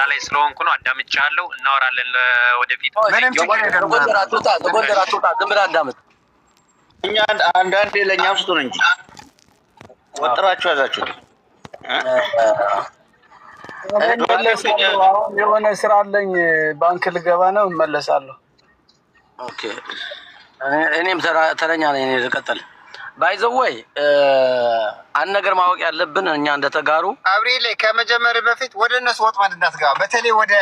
ላይ ስለሆንኩ ነው። አዳምጫለሁ። እናወራለን ወደፊት። ጎንደር አትውጣ ዝም ብለህ አዳምጥ። እኛ አንዳንዴ ለእኛም ስጡን እንጂ ወጥራችሁ ያዛችሁት። የሆነ ስራ አለኝ ባንክ ልገባ ነው እመለሳለሁ። ኦኬ እኔም ተረኛ ነኝ። ልቀጥል ባይዘወይ አንድ ነገር ማወቅ ያለብን እኛ እንደተጋሩ አብሪል ከመጀመር በፊት ወደ እነሱ ወጥመድ እንዳትገባ። በተለይ ወደ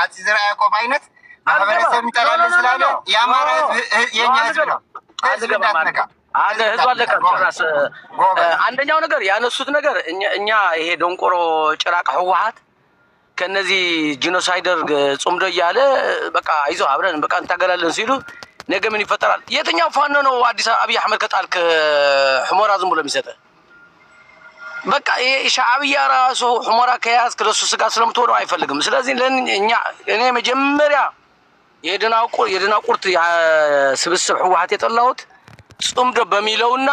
አፄ ዘርዓ ያዕቆብ አይነት ማህበረሰብ ይጠራል ስላለ የአማራ የኛ ህዝብ ነው። ህዝብ እንዳትነካ ህዝብ አለቀ። አንደኛው ነገር ያነሱት ነገር እኛ ይሄ ደንቆሮ ጭራቅ ህወሓት ከነዚህ ጂኖሳይደር ጾምዶ እያለ በቃ አይዞህ አብረን በቃ እንታገላለን ሲሉ ነገ ምን ይፈጠራል? የትኛው ፋኖ ነው አዲስ አብይ አህመድ ከጣልክ ሕሞራ ዝም ብሎ የሚሰጠህ? በቃ ሻዕብያ ራሱ ሕሞራ ከያዝክ ለሱ ስጋ ስለምትሆነው አይፈልግም። ስለዚህ እኔ መጀመሪያ የደናቁርት ስብስብ ህወሓት የጠላሁት ጾምዶ በሚለውና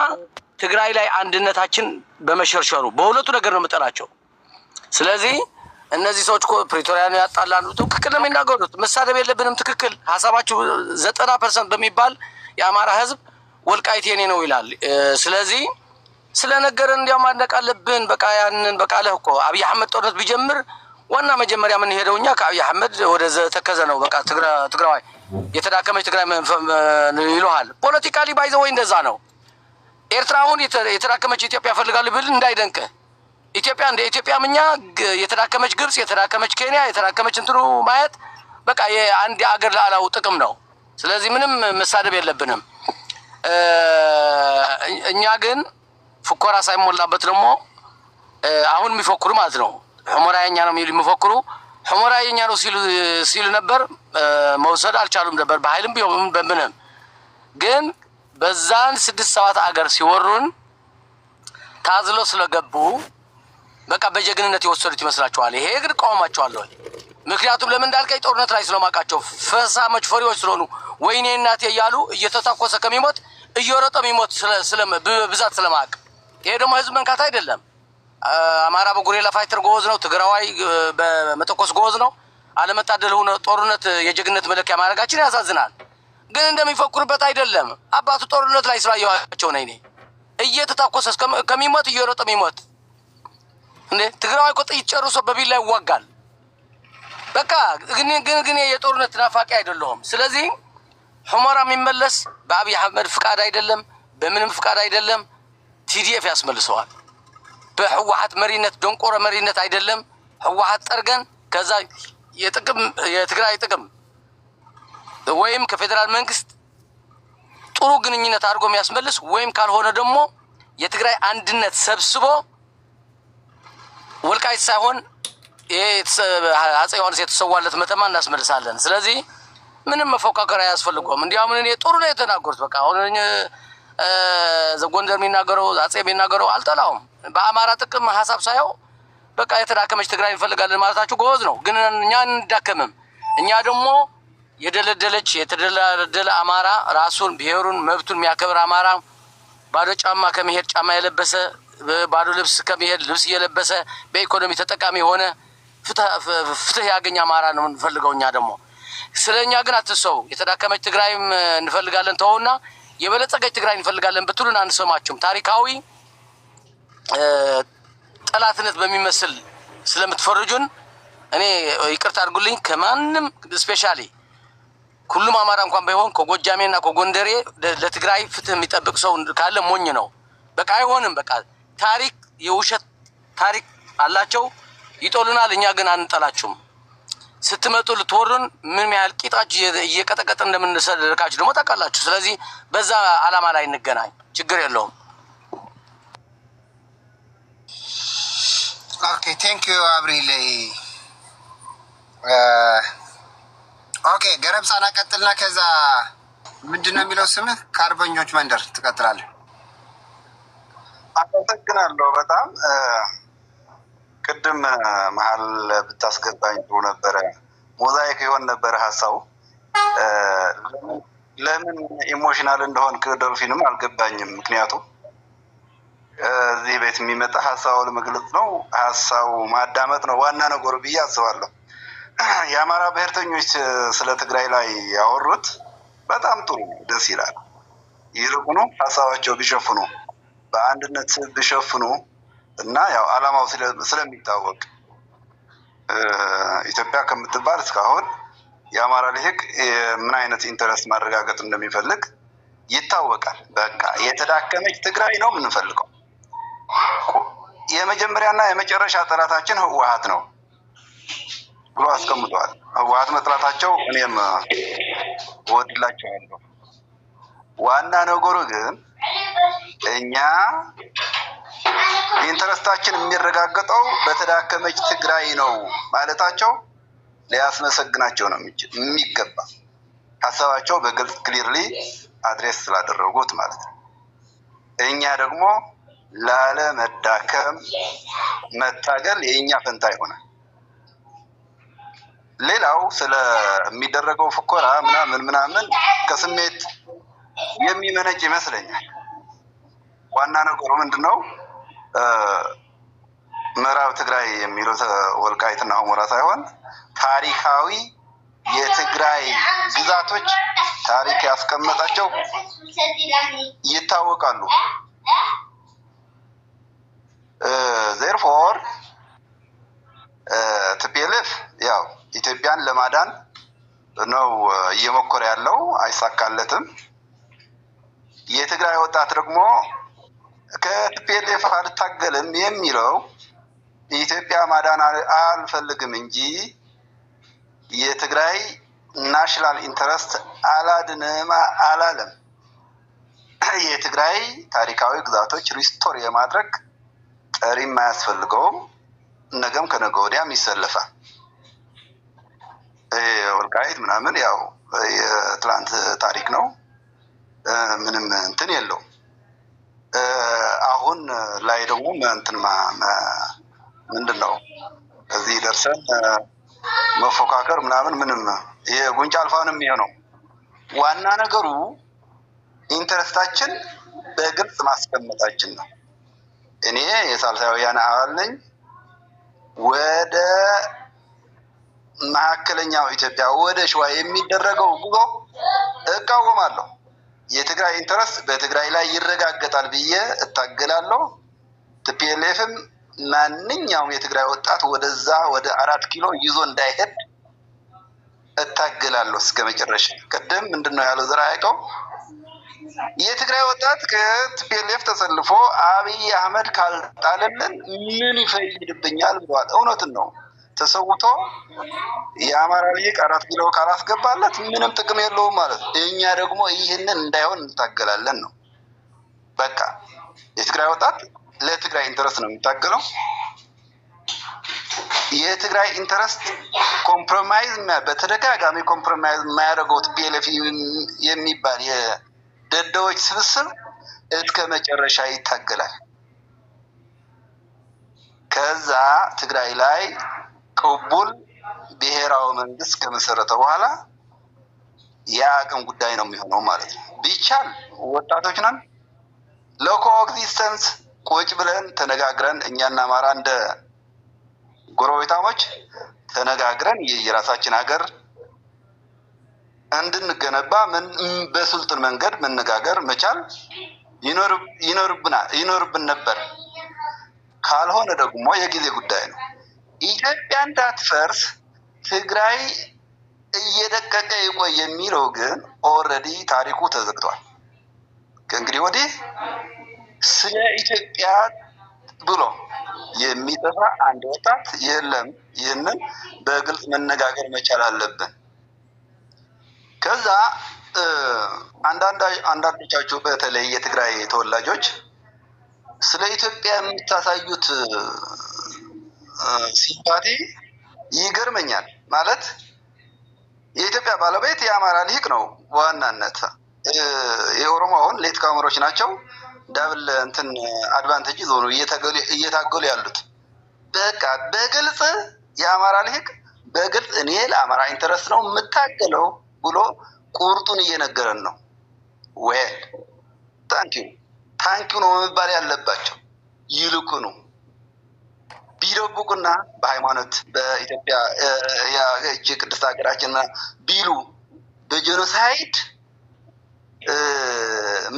ትግራይ ላይ አንድነታችን በመሸርሸሩ በሁለቱ ነገር ነው የምጠላቸው። ስለዚህ እነዚህ ሰዎች እኮ ፕሪቶሪያን ያጣላሉ። ትክክል ነው የሚናገሩት። መሳደብ የለብንም። ትክክል ሀሳባችሁ 90% በሚባል የአማራ ህዝብ ወልቃይት የኔ ነው ይላል። ስለዚህ ስለነገረን እንዲያው ማድነቅ አለብን። በቃ ያንን በቃ አለህ እኮ አብይ አህመድ ጦርነት ቢጀምር ዋና መጀመሪያ የምንሄደው እኛ ከአብይ አህመድ ወደ ተከዘ ነው። በቃ ትግራዋይ የተዳከመች ትግራይ ይሉሃል። ፖለቲካሊ ባይዘው ወይ እንደዛ ነው። ኤርትራ አሁን የተዳከመች ኢትዮጵያ ፈልጋለሁ ብል እንዳይደንቅህ። ኢትዮጵያ እንደ ኢትዮጵያ ምኛ የተዳከመች ግብጽ፣ የተዳከመች ኬንያ፣ የተዳከመች እንትኑ ማየት በቃ የአንድ አገር ላላው ጥቅም ነው። ስለዚህ ምንም መሳደብ የለብንም። እኛ ግን ፉኮራ ሳይሞላበት ደግሞ አሁን የሚፎክሩ ማለት ነው ሕሞራ የኛ ነው የሚፎክሩ። ሕሞራ የኛ ነው ሲሉ ነበር። መውሰድ አልቻሉም ነበር በኃይልም ቢሆን በምንም። ግን በዛን 6-7 አገር ሲወሩን ታዝሎ ስለገቡ በቃ በጀግንነት የወሰዱት ይመስላችኋል? ይሄ ግን እቃወማቸዋለሁ። ምክንያቱም ለምን እንዳልከኝ ጦርነት ላይ ስለማውቃቸው ፈሳሞች ፈሪዎች ስለሆኑ ወይኔ እናቴ እያሉ እየተታኮሰ ከሚሞት እየሮጠ የሚሞት በብዛት ስለማውቅ። ይሄ ደግሞ ህዝብ መንካት አይደለም። አማራ በጉሬላ ፋይተር ጎበዝ ነው። ትግራዋይ በመተኮስ ጎበዝ ነው። አለመታደል ሆነ ጦርነት የጀግንነት መለኪያ ማድረጋችን ያሳዝናል። ግን እንደሚፈክሩበት አይደለም። አባቱ ጦርነት ላይ ስላየኋቸው ነው። እኔ እየተታኮሰ ከሚሞት እየሮጠ የሚሞት እንዴ ትግራዋይ እኮ ጥይት ጨርሶ በቢላ ይዋጋል። በቃ ግን የጦርነት ናፋቂ አይደለሁም። ስለዚህ ሕሞራ የሚመለስ በአብይ አህመድ ፍቃድ አይደለም፣ በምንም ፍቃድ አይደለም። ቲዲኤፍ ያስመልሰዋል። በህወሓት መሪነት ደንቆሮ መሪነት አይደለም። ህወሓት ጠርገን ከዛ የትግራይ ጥቅም ወይም ከፌደራል መንግስት ጥሩ ግንኙነት አድርጎ የሚያስመልስ ወይም ካልሆነ ደግሞ የትግራይ አንድነት ሰብስቦ ወልቃይት ሳይሆን አፄ ዮሐንስ የተሰዋለት መተማ እናስመልሳለን። ስለዚህ ምንም መፎካከር አያስፈልገውም። እንዲያውም እኔ ጥሩ ነው የተናገሩት። በቃ አሁን ዘጎንደር የሚናገረው አፄ የሚናገረው አልጠላውም። በአማራ ጥቅም ሀሳብ ሳይው በቃ የተዳከመች ትግራይ እንፈልጋለን ማለታችሁ ጎበዝ ነው። ግን እኛ እንዳከምም እኛ ደግሞ የደለደለች የተደላደለ አማራ ራሱን ብሔሩን መብቱን የሚያከብር አማራ ባዶ ጫማ ከመሄድ ጫማ የለበሰ ባዶ ልብስ ከመሄድ ልብስ እየለበሰ በኢኮኖሚ ተጠቃሚ የሆነ ፍትህ ያገኝ አማራ ነው እንፈልገው። እኛ ደግሞ ስለኛ ግን አትሰው የተዳከመች ትግራይም እንፈልጋለን ተውና የበለጸገች ትግራይ እንፈልጋለን ብትሉን አንሰማችሁም። ታሪካዊ ጠላትነት በሚመስል ስለምትፈርጁን እኔ ይቅርታ አድርጉልኝ። ከማንም ስፔሻሊ ሁሉም አማራ እንኳን ባይሆን ከጎጃሜና ከጎንደሬ ለትግራይ ፍትህ የሚጠብቅ ሰው ካለ ሞኝ ነው። በቃ አይሆንም። በቃ ታሪክ የውሸት ታሪክ አላቸው ይጦሉናል። እኛ ግን አንጠላችሁም። ስትመጡ ልትወሩን ምን ያህል ቂጣችሁ እየቀጠቀጠ እንደምንሰደርካችሁ ደግሞ ታውቃላችሁ። ስለዚህ በዛ አላማ ላይ እንገናኝ፣ ችግር የለውም። ኦኬ ቴንክ ዩ አብሪል። ኦኬ ገረብሳና ቀጥልና ከዛ ምንድነው የሚለው ስምህ? ከአርበኞች መንደር ትቀጥላለህ። አመሰግናለሁ በጣም ቅድም መሀል ብታስገባኝ ጥሩ ነበረ። ሞዛይክ ይሆን ነበረ ሀሳቡ። ለምን ኢሞሽናል እንደሆንክ ዶልፊንም አልገባኝም። ምክንያቱም እዚህ ቤት የሚመጣ ሀሳቡ ለመግለጽ ነው፣ ሀሳቡ ማዳመጥ ነው ዋና ነገሩ ብዬ አስባለሁ። የአማራ ብሔርተኞች ስለ ትግራይ ላይ ያወሩት በጣም ጥሩ ነው፣ ደስ ይላል። ይልቁኑ ሀሳባቸው ቢሸፍኑ በአንድነት ቢሸፍኑ እና ያው አላማው ስለሚታወቅ ኢትዮጵያ ከምትባል እስካሁን የአማራ ልሂቅ ምን አይነት ኢንተረስት ማረጋገጥ እንደሚፈልግ ይታወቃል። በቃ የተዳከመች ትግራይ ነው የምንፈልገው። የመጀመሪያና የመጨረሻ ጠላታችን ህወሓት ነው ብሎ አስቀምጠዋል። ህወሓት መጥላታቸው እኔም እወድላቸዋለሁ። ዋና ነገሩ ግን እኛ ኢንተረስታችን የሚረጋገጠው በተዳከመች ትግራይ ነው ማለታቸው ሊያስመሰግናቸው ነው የሚገባ። ሀሳባቸው በግልጽ ክሊርሊ አድሬስ ስላደረጉት ማለት ነው። እኛ ደግሞ ላለመዳከም መታገል የእኛ ፈንታ ይሆናል። ሌላው ስለሚደረገው ፍኮራ ምናምን ከስሜት የሚመነጭ ይመስለኛል። ዋና ነገሩ ምንድነው? ምዕራብ ትግራይ የሚሉት ወልቃይትና ሁመራ ሳይሆን ታሪካዊ የትግራይ ግዛቶች ታሪክ ያስቀመጣቸው ይታወቃሉ። ዜርፎር ቲፒኤልኤፍ ያው ኢትዮጵያን ለማዳን ነው እየሞከረ ያለው፣ አይሳካለትም። የትግራይ ወጣት ደግሞ ከቲፒኤልኤፍ አልታገልም የሚለው ኢትዮጵያ ማዳን አልፈልግም እንጂ የትግራይ ናሽናል ኢንተረስት አላድንም አላለም። የትግራይ ታሪካዊ ግዛቶች ሪስቶር የማድረግ ጠሪም አያስፈልገውም። ነገም ከነገ ወዲያም ይሰለፋል። ወልቃይት ምናምን ያው የትላንት ታሪክ ነው፣ ምንም እንትን የለው። አሁን ላይ ደግሞ እንትን ምንድን ነው እዚህ ደርሰን መፎካከር ምንም የጉንጫ አልፋ ነው የሚሆነው። ዋና ነገሩ ኢንተረስታችን በግልጽ ማስቀመጣችን ነው። እኔ የሳልሳይ ወያነ አባል ነኝ። ወደ መካከለኛው ኢትዮጵያ ወደ ሸዋ የሚደረገው ጉዞ እቃወማለሁ። የትግራይ ኢንተረስት በትግራይ ላይ ይረጋገጣል ብዬ እታገላለሁ። ቲፒኤልኤፍም ማንኛውም የትግራይ ወጣት ወደዛ ወደ 4 ኪሎ ይዞ እንዳይሄድ እታገላለሁ እስከ መጨረሻ። ቅድም ምንድነው ያለው ዘርአያዕቆብ? የትግራይ ወጣት ከቲፒኤልኤፍ ተሰልፎ አብይ አህመድ ካልጣለልን ምን ይፈይድብኛል ብሏል። እውነትን ነው። ተሰውቶ የአማራ ልሂቅ 4 ኪሎ ካላስገባለት ምንም ጥቅም የለውም ማለት ነው። እኛ ደግሞ ይህንን እንዳይሆን እንታገላለን ነው በቃ። የትግራይ ወጣት ለትግራይ ኢንተረስት ነው የሚታገለው። የትግራይ ኢንተረስት ኮምፕሮማይዝ በተደጋጋሚ ኮምፕሮማይዝ የማያደርገው ቲፒኤልኤፍ የሚባል የደደዎች ስብስብ እስከ መጨረሻ ይታገላል። ከዛ ትግራይ ላይ ቅቡል ብሔራዊ መንግስት ከመሰረተ በኋላ የአቅም ጉዳይ ነው የሚሆነው ማለት ነው። ቢቻል ወጣቶች ነን፣ ለኮኤግዚስተንስ ቁጭ ብለን ተነጋግረን እኛና አማራ እንደ ጎረቤታሞች ተነጋግረን የራሳችን ሀገር እንድንገነባ በስልጡን መንገድ መነጋገር መቻል ይኖርብን ነበር። ካልሆነ ደግሞ የጊዜ ጉዳይ ነው። ኢትዮጵያ እንዳትፈርስ ትግራይ እየደቀቀ ይቆይ የሚለው ግን ኦልሬዲ ታሪኩ ተዘግቷል። ከእንግዲህ ወዲህ ስለ ኢትዮጵያ ብሎ የሚጠፋ አንድ ወጣት የለም። ይህንን በግልጽ መነጋገር መቻል አለብን። ከዛ አንዳንዶቻችሁ በተለይ የትግራይ ተወላጆች ስለ ኢትዮጵያ የምታሳዩት ሲምፓቲ ይገርመኛል። ማለት የኢትዮጵያ ባለቤት የአማራ ልሂቅ ነው በዋናነት። የኦሮሞ አሁን ሌት ካመሮች ናቸው። ዳብል እንትን አድቫንቴጅ ዞኑ እየታገሉ ያሉት በቃ በግልጽ የአማራ ልሂቅ በግልጽ እኔ ለአማራ ኢንተረስት ነው የምታገለው ብሎ ቁርጡን እየነገረን ነው። ዌል ታንኪዩ ነው መባል ያለባቸው። ይልቁኑ ቢደብቁና በሃይማኖት በኢትዮጵያ ይች ቅድስት ሀገራችን ቢሉ በጄኖሳይድ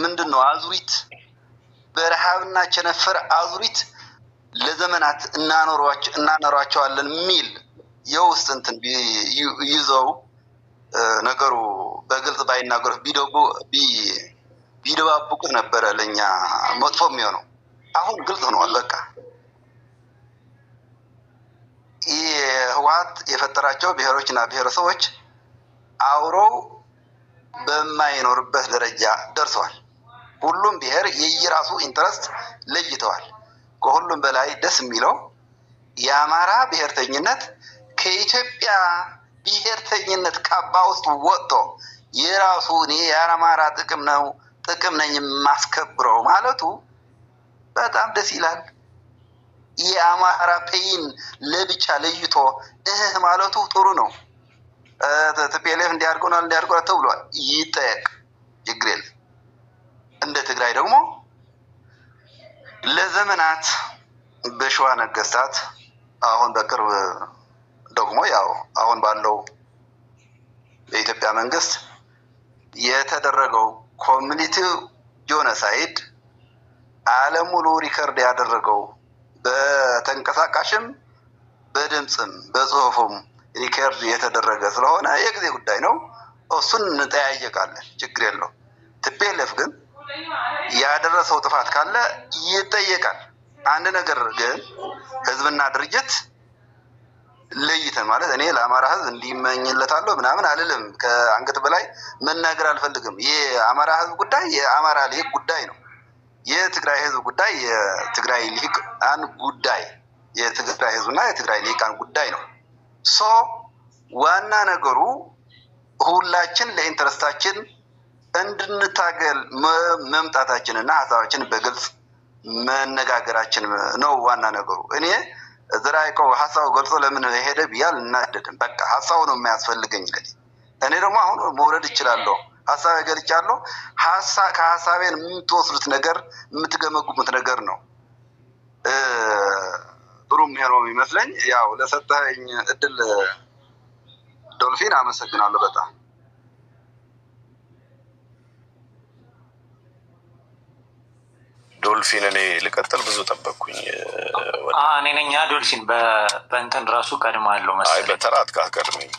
ምንድን ነው አዙሪት በረሃብና ቸነፈር አዙሪት ለዘመናት እናኖሯቸዋለን የሚል የውስጥ እንትን ይዘው ነገሩ በግልጽ ባይናገሩት ቢደባብቁት ነበረ ለእኛ መጥፎ የሚሆነው። አሁን ግልጽ ሆነዋል። በቃ ይህ ህወሓት የፈጠራቸው ብሔሮችና ብሔረሰቦች አብረው በማይኖርበት ደረጃ ደርሰዋል። ሁሉም ብሔር የየራሱ ኢንተረስት ለይተዋል። ከሁሉም በላይ ደስ የሚለው የአማራ ብሔርተኝነት ከኢትዮጵያ ብሔርተኝነት ካባ ውስጥ ወጥቶ የራሱ እኔ የአማራ ጥቅም ነኝ የማስከብረው ማለቱ በጣም ደስ ይላል። የአማራ ፔይን ለብቻ ለይቶ ማለቱ ጥሩ ነው። ቲፒኤልኤፍ እንዲያርገናል ተብሏል። ይጠየቅ፣ ችግር የለም። እንደ ትግራይ ደግሞ ለዘመናት በሸዋ ነገስታት አሁን በቅርብ ደግሞ ያው አሁን ባለው በኢትዮጵያ መንግስት የተደረገው ኮሚኒቲ ጄኖሳይድ ዓለም ሙሉ ሪከርድ ያደረገው በተንቀሳቃሽም በድምፅም በጽሁፉም ሪከርድ የተደረገ ስለሆነ የጊዜ ጉዳይ ነው። እሱን እንጠያየቃለን፣ ችግር የለው። ቲፒኤልኤፍ ግን ያደረሰው ጥፋት ካለ ይጠየቃል። አንድ ነገር ግን ህዝብና ድርጅት ለይተን ማለት እኔ ለአማራ ህዝብ እንዲመኝለታለሁ ምናምን አልልም። ከአንገት በላይ መናገር አልፈልግም። የአማራ ህዝብ ጉዳይ የአማራ ሊቅ ጉዳይ ነው። የትግራይ ህዝብ ጉዳይ የትግራይ ሊቃን ጉዳይ፣ የትግራይ ህዝብና የትግራይ ሊቃን ጉዳይ ነው። ሶ ዋና ነገሩ ሁላችን ለኢንተረስታችን እንድንታገል መምጣታችንና ሀሳባችን በግልጽ መነጋገራችን ነው ዋና ነገሩ። እኔ ዘራይቀው ሀሳቡ ገልጾ ለምን ሄደ ብያል እናደድም። በቃ ሀሳቡ ነው የሚያስፈልገኝ። እኔ ደግሞ አሁን መውረድ እችላለሁ። ሀሳብ ገልጫለሁ። ከሀሳቤን የምትወስዱት ነገር የምትገመጉሙት ነገር ነው ጥሩ የሚሆነው ይመስለኝ። ያው ለሰጠኝ እድል ዶልፊን አመሰግናለሁ በጣም። ዶልፊን እኔ ልቀጥል ብዙ ጠበቅኩኝ። እኔ ነኝ ዶልፊን በእንትን ራሱ ቀድማለሁ መሰለኝ። አይ በተራ አትቀድመኝ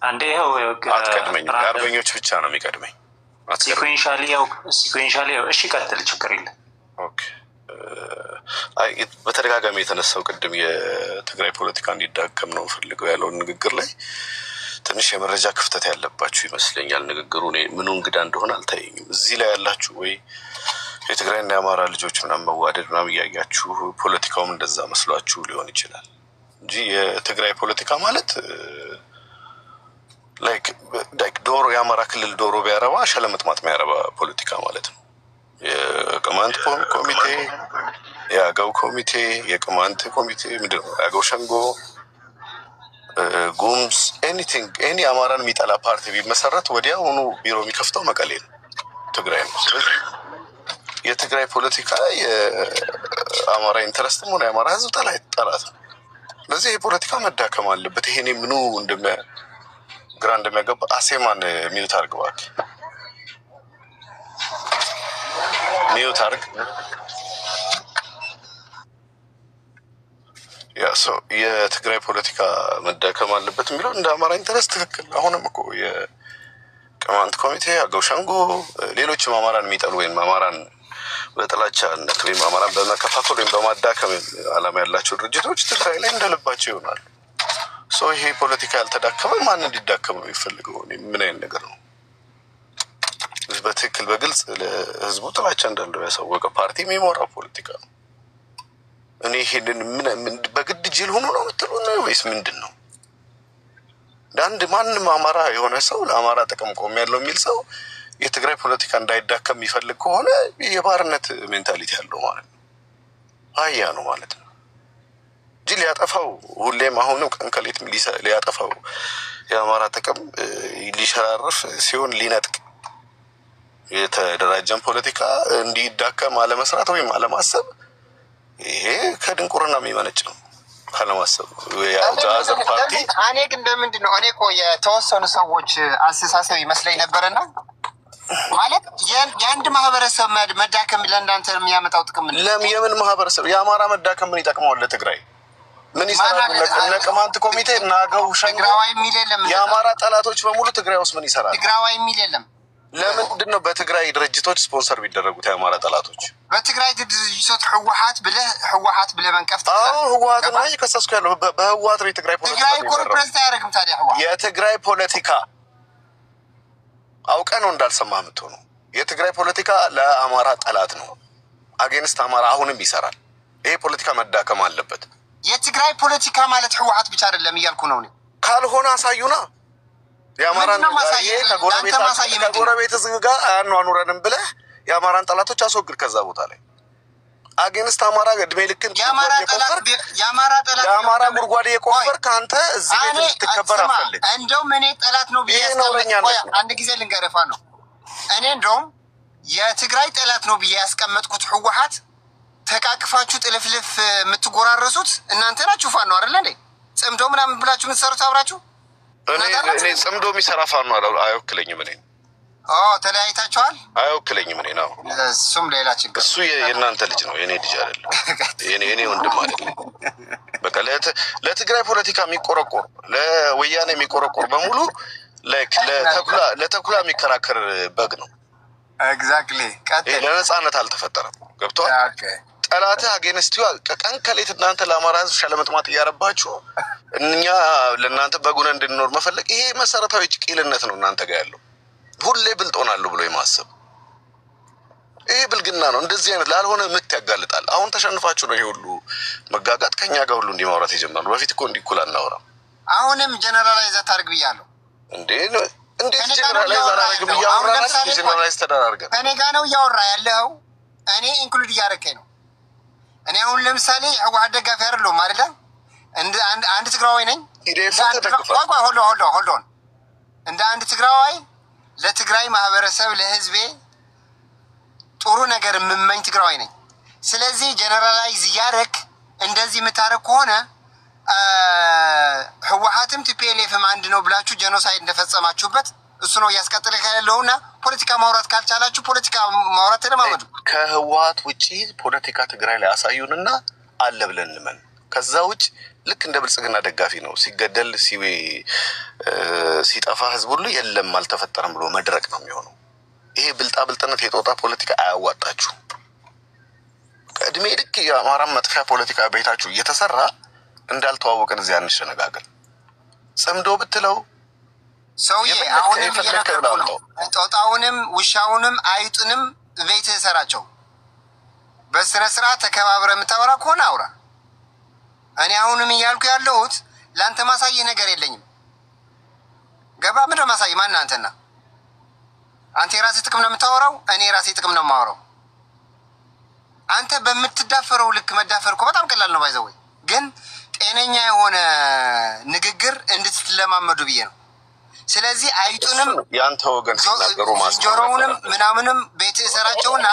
አንዴ ይኸው አትቀድመኝ። አርበኞች ብቻ ነው የሚቀድመኝ። ሲኩዌንሻሊ ያው እሺ ቀጥል፣ ችግር የለም። ኦኬ አይ በተደጋጋሚ የተነሳው ቅድም የትግራይ ፖለቲካ እንዲዳከም ነው ፈልገው ያለውን ንግግር ላይ ትንሽ የመረጃ ክፍተት ያለባችሁ ይመስለኛል። ንግግሩ እኔ ምኑ እንግዳ እንደሆነ አልታየኝም። እዚህ ላይ ያላችሁ ወይ የትግራይና የአማራ ልጆች ምናምን መዋደድ ምናምን እያያችሁ ፖለቲካውም እንደዛ መስሏችሁ ሊሆን ይችላል እንጂ የትግራይ ፖለቲካ ማለት ላይክ ዶሮ የአማራ ክልል ዶሮ ቢያረባ ሸለምጥማጥ የሚያረባ ፖለቲካ ማለት ነው። የቅማንት ኮሚቴ፣ የአገው ኮሚቴ፣ የቅማንት ኮሚቴ ምንድን ነው የአገው ሸንጎ፣ ጉምዝ ኤኒቲንግ ኤኒ አማራን የሚጠላ ፓርቲ ቢመሰረት ወዲያውኑ ቢሮ የሚከፍተው መቀሌ ነው፣ ትግራይ ነው። ስለዚህ የትግራይ ፖለቲካ የአማራ ኢንተረስትም ሆነ የአማራ ህዝብ ጠላት ነው። ስለዚህ ይህ ፖለቲካ መዳከም አለበት። ይሄኔ ምኑ ግራ እንደሚያገባ አሴማን ሚዩት አርግ እባክህ፣ ሚዩት አርግ። ያ ሰው የትግራይ ፖለቲካ መዳከም አለበት የሚለው እንደ አማራ ኢንተረስት ትክክል። አሁንም እኮ የቅማንት ኮሚቴ፣ አገው ሸንጎ፣ ሌሎችም አማራን የሚጠሉ ወይም አማራን በጥላቻነት ወይም አማራን በመከፋፈል ወይም በማዳከም ዓላማ ያላቸው ድርጅቶች ትግራይ ላይ እንደልባቸው ይሆናሉ። ይሄ ፖለቲካ ያልተዳከመ ማን እንዲዳከም ነው የሚፈልገው? ምን አይነት ነገር ነው? በትክክል በግልጽ ለህዝቡ ጥላቻ እንዳለው ያሳወቀ ፓርቲ የሚሞራው ፖለቲካ ነው። እኔ ይሄንን በግድ ጅል ሆኖ ነው የምትሉ ነው ወይስ ምንድን ነው? አንድ ማንም አማራ የሆነ ሰው ለአማራ ጥቅም ቆም ያለው የሚል ሰው የትግራይ ፖለቲካ እንዳይዳከም የሚፈልግ ከሆነ የባርነት ሜንታሊቲ ያለው ማለት ነው፣ አያ ነው ማለት ነው እንጂ ሊያጠፋው ሁሌም አሁንም ቀን ከሌት ሊያጠፋው የአማራ ጥቅም ሊሸራርፍ ሲሆን ሊነጥቅ የተደራጀን ፖለቲካ እንዲዳከም አለመስራት ወይም አለማሰብ ይሄ ከድንቁርና የሚመነጭ ነው። ካለማሰብ የአዘር ፓርቲ እኔ ግን ለምንድን ነው እኔ እኮ የተወሰኑ ሰዎች አስተሳሰብ ይመስለኝ ነበርና ማለት የአንድ ማህበረሰብ መዳከም ለእናንተ የሚያመጣው ጥቅም የምን ማህበረሰብ የአማራ መዳከም ምን ይጠቅመዋል ለትግራይ? ምን ይሰራል? ለቅማንት ኮሚቴ ናገው ሸንጎ የአማራ ጠላቶች በሙሉ ትግራይ ውስጥ ምን ይሰራል? ትግራዋይ የሚል የለም። ለምንድን ነው በትግራይ ድርጅቶች ስፖንሰር ቢደረጉት የአማራ ጠላቶች? በትግራይ ድርጅቶች ህወሓት ብለህ መንቀፍት ህወሓት ነው እየከሰስኩ ያለው። በህወሓት ነው የትግራይ ፖለቲካ። ትግራይ እኮ ፕሬዝዳንት አያደርግም ታዲያ ህወሓት። የትግራይ ፖለቲካ አውቀ ነው እንዳልሰማህ የምትሆነው። የትግራይ ፖለቲካ ለአማራ ጠላት ነው። አጌንስት አማራ አሁንም ይሰራል። ይሄ ፖለቲካ መዳከም አለበት። የትግራይ ፖለቲካ ማለት ህወሓት ብቻ አይደለም እያልኩ ነው እኔ። ካልሆነ አሳዩና የአማራን ከጎረቤት ህዝብ ጋር አያኗኑረንም ብለህ የአማራን ጠላቶች አስወግድ ከዛ ቦታ ላይ። አጌንስት አማራ እድሜ ልክን የአማራ ጉድጓድ የቆፈር ከአንተ እዚህ ቤት እንድትከበር አፈልግ። እንደውም እኔ ጠላት ነው ብዬ አንድ ጊዜ ልንገርፋ ነው። እኔ እንደውም የትግራይ ጠላት ነው ብዬ ያስቀመጥኩት ህወሓት ተቃቅፋችሁ ጥልፍልፍ የምትጎራረሱት እናንተ ናችሁ። ፋኖ አይደለ እንዴ? ጽምዶ ምናምን ብላችሁ የምትሰሩት አብራችሁ። እኔ ጽምዶ የሚሰራ ፋኖ አይወክለኝም። እኔ ተለያይታችኋል። አይወክለኝም። እኔ ነው እሱም ሌላ ችግር። እሱ የእናንተ ልጅ ነው፣ የኔ ልጅ አይደለም። የኔ ወንድም አይደለም። በቃ ለትግራይ ፖለቲካ የሚቆረቆር ለወያኔ የሚቆረቆር በሙሉ ለተኩላ የሚከራከር በግ ነው። ኤግዛክትሊ። ለነጻነት አልተፈጠረም። ገብቷል። ጠላትህ አጌንስቲዋ ቀን ከሌት እናንተ ለአማራ ህዝብ ሸለመጥማጥ እያረባችሁ እኛ ለእናንተ በጉነ እንድንኖር መፈለግ ይሄ መሰረታዊ ቂልነት ነው እናንተ ጋር ያለው። ሁሌ ብልጥ ሆናለሁ ብሎ የማሰብ ይሄ ብልግና ነው። እንደዚህ አይነት ላልሆነ ምት ያጋልጣል። አሁን ተሸንፋችሁ ነው ይሄ ሁሉ መጋጋጥ ከኛ ጋር ሁሉ እንዲማውራት የጀመረው። በፊት እኮ እንዲኩል አናወራም። አሁንም ጀነራላይዝ አታርግ ብያለሁ። እንዴት ጀነራላይዝ አላረግም? እያወራን ጀነራላይዝ ተደራርገን እኔ ጋር ነው እያወራ ያለው። እኔ ኢንክሉድ እያደረከኝ ነው። እኔ አሁን ለምሳሌ ህወሓት ደጋፊ አይደለሁም አይደለ? አንድ ትግራዋይ ነኝ። ሆልዶን እንደ አንድ ትግራዋይ ለትግራይ ማህበረሰብ ለህዝቤ ጥሩ ነገር የምመኝ ትግራዋይ ነኝ። ስለዚህ ጀነራላይዝ እያደረክ እንደዚህ የምታደርግ ከሆነ ህወሓትም ቲፒኤልኤፍም አንድ ነው ብላችሁ ጀኖሳይድ እንደፈጸማችሁበት እሱ ነው እያስቀጥለ ያለውና ፖለቲካ ማውራት ካልቻላችሁ ፖለቲካ ማውራት ተለማመዱ። ከህወሓት ውጪ ፖለቲካ ትግራይ ላይ አሳዩንና አለ ብለን እንመን። ከዛ ውጭ ልክ እንደ ብልጽግና ደጋፊ ነው ሲገደል ሲጠፋ ህዝብ ሁሉ የለም አልተፈጠረም ብሎ መድረቅ ነው የሚሆነው። ይሄ ብልጣብልጥነት የጦጣ ፖለቲካ አያዋጣችሁ። ከእድሜ ልክ የአማራን መጥፊያ ፖለቲካ ቤታችሁ እየተሰራ እንዳልተዋወቅን እዚያ እንሸነጋገር። ጽምዶ ብትለው ሰውዬ አሁንም እየነገርኩ ነው። ጦጣውንም ውሻውንም አይጡንም ቤት ሰራቸው። በስነ ስርዓት ተከባብረ የምታወራ ከሆነ አውራ። እኔ አሁንም እያልኩ ያለሁት ለአንተ ማሳየህ ነገር የለኝም። ገባ? ምንድን ነው ማሳየህ? ማን አንተና? አንተ የራስህ ጥቅም ነው የምታወራው፣ እኔ የራሴ ጥቅም ነው የማወራው። አንተ በምትዳፈረው ልክ መዳፈር እኮ በጣም ቀላል ነው። ባይዘወይ ግን ጤነኛ የሆነ ንግግር እንድትለማመዱ ብዬ ነው። ስለዚህ አይጡንም ያንተ ወገን ሲናገሩ ዝንጀሮውንም ምናምንም ቤት ሰራቸውና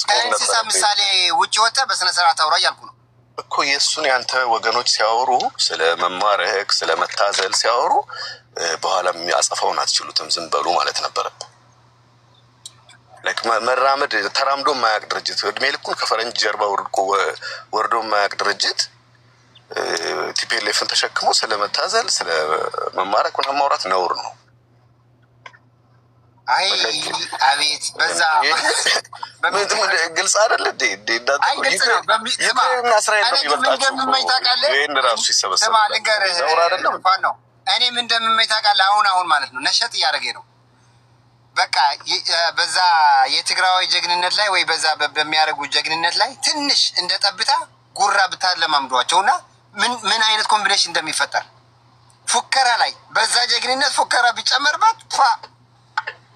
ከእንስሳ ምሳሌ ውጭ ወጥተህ በስነ ስርዓት አውራ እያልኩ ነው እኮ። የእሱን ያንተ ወገኖች ሲያወሩ ስለ መማረክ ስለ መታዘል ሲያወሩ በኋላ የሚያጸፋውን አትችሉትም፣ ዝም በሉ ማለት ነበረብህ። መራመድ ተራምዶ የማያውቅ ድርጅት እድሜ ልኩን ከፈረንጅ ጀርባ ወርዶ የማያውቅ ድርጅት ቲፒኤልኤፍን ተሸክሞ ስለ መታዘል ስለ መማረክ ምናምን ማውራት ነውር ነው። አይ አቤት በዛ ግልጽ አይደል እንዴ? አይ ግልጽ ነው። እንደምመኝ ታውቃለህ። ይህን ራሱ ሲሰበሰብ ነው። እኔም እንደምመኝ ታውቃለህ። አሁን ማለት ነው ነሸጥ እያደረገኝ ነው። በቃ በዛ የትግራዋይ ጀግንነት ላይ ወይ በዛ በሚያደርጉ ጀግንነት ላይ ትንሽ እንደ ጠብታ ጉራ ብታለማምዷቸውና ምን አይነት ኮምቢኔሽን እንደሚፈጠር ፉከራ ላይ በዛ ጀግንነት ፉከራ ቢጨመርበት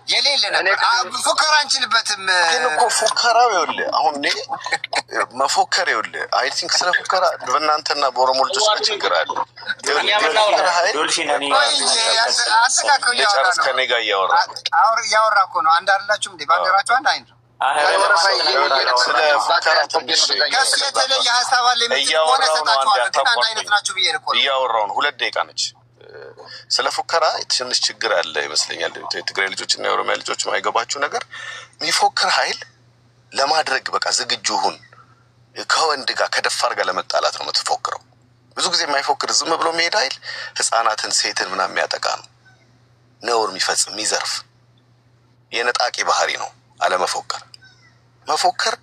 የሌለ ነበር። ፉከራ አንችልበትም። ግን እኮ ፉከራው ይኸውልህ አሁን እኔ መፎከር ይኸውልህ አይ ቲንክ ስለ ፉከራ በእናንተና በኦሮሞ ልጆች ላይ ችግር አለ። አስተካክሉ። ጨርስ ከኔ ጋር እያወራ እኮ ነው። አንድ አይደላችሁም እንዴ? ባንዲራችሁ አንድ አይነት ነው። ከሱ የተለየ ሀሳብ አለ የምትል ከሆነ ሰጣችኋለሁ። ግን አንድ አይነት ናቸው ብዬ እኮ እያወራሁ ነው። 2 ደቂቃ ነች። ስለ ፉከራ ትንሽ ችግር አለ ይመስለኛል። የትግራይ ልጆችና የኦሮሚያ ልጆች የማይገባችሁ ነገር የሚፎክር ኃይል ለማድረግ በቃ ዝግጁ ሁን። ከወንድ ጋር ከደፋር ጋር ለመጣላት ነው የምትፎክረው። ብዙ ጊዜ የማይፎክር ዝም ብሎ የሚሄድ ኃይል ህፃናትን፣ ሴትን ምናምን የሚያጠቃ ነው። ነውር የሚፈጽም የሚዘርፍ የነጣቂ ባህሪ ነው አለመፎከር። መፎከር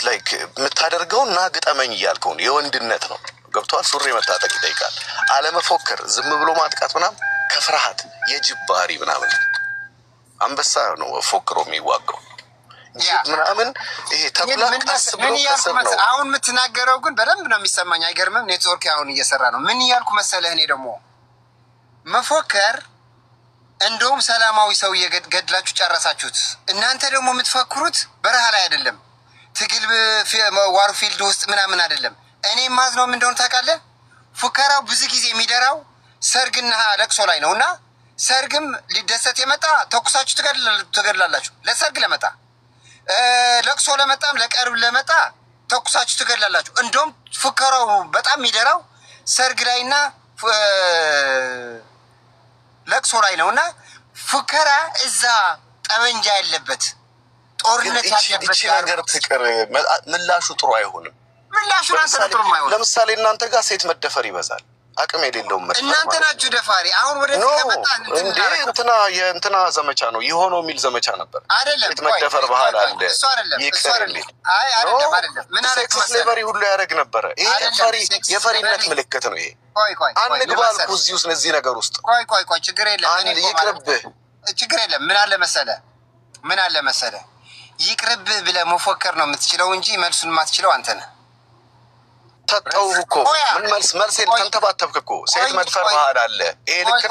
ላይክ የምታደርገው እና ግጠመኝ እያልከው የወንድነት ነው። ገብቷል? ሱሪ መታጠቅ ይጠይቃል። አለመፎከር ዝም ብሎ ማጥቃት ምናምን ከፍርሃት የጅብ ባህሪ ምናምን። አንበሳ ነው ፎክሮ የሚዋጋው ምናምን። ይሄ ተብላ ቀስ ብሎ ከሰብ ነው። አሁን የምትናገረው ግን በደንብ ነው የሚሰማኝ። አይገርምም? ኔትወርክ አሁን እየሰራ ነው። ምን እያልኩ መሰለህ? እኔ ደግሞ መፎከር እንደውም ሰላማዊ ሰው እየገድላችሁ ጨረሳችሁት። እናንተ ደግሞ የምትፈክሩት በረሃ ላይ አይደለም፣ ትግል ዋርፊልድ ውስጥ ምናምን አይደለም። እኔ ማዝነው ምን እንደሆነ ታውቃለህ? ፉከራው ብዙ ጊዜ የሚደራው ሰርግና ለቅሶ ላይ ነው። እና ሰርግም ሊደሰት የመጣ ተኩሳችሁ ትገድላላችሁ። ለሰርግ ለመጣ ለቅሶ ለመጣም ለቀርብ ለመጣ ተኩሳችሁ ትገድላላችሁ። እንደውም ፉከራው በጣም የሚደራው ሰርግ ላይና ለቅሶ ላይ ነው። እና ፉከራ እዛ ጠመንጃ ያለበት ጦርነት ያለበት ነገር ፍቅር ምላሹ ጥሩ አይሆንም። ምላሹ አንተ ጥሩ አይሆንም። ለምሳሌ እናንተ ጋር ሴት መደፈር ይበዛል። አቅም የሌለው መደፈር እናንተ ናችሁ ደፋሪ። አሁን ወደዚህ ከመጣን እንትና የእንትና ዘመቻ ነው የሆነው የሚል ዘመቻ ነበር አይደለም? ሴት መደፈር ባህል አለ። እሱ አይደለም አይ አይደለም። ምን አረክ መሰለህ? ስሌቨሪ ሁሉ ያደርግ ነበር። ይሄ የፈሪነት ምልክት ነው። ይሄ አንግባ አልኩህ እዚህ ውስጥ እዚህ ነገር ውስጥ ቆይ ችግር የለም። አንድ ይቅርብህ፣ ችግር የለም። ምን አለ መሰለህ ይቅርብህ ብለህ መፎከር ነው የምትችለው እንጂ መልሱን የማትችለው አንተ ነህ። ተጠው እኮ ምን መልስ ተንተባተብክ እኮ። ሴት መድፈር ባህል አለ። ይሄ ልክ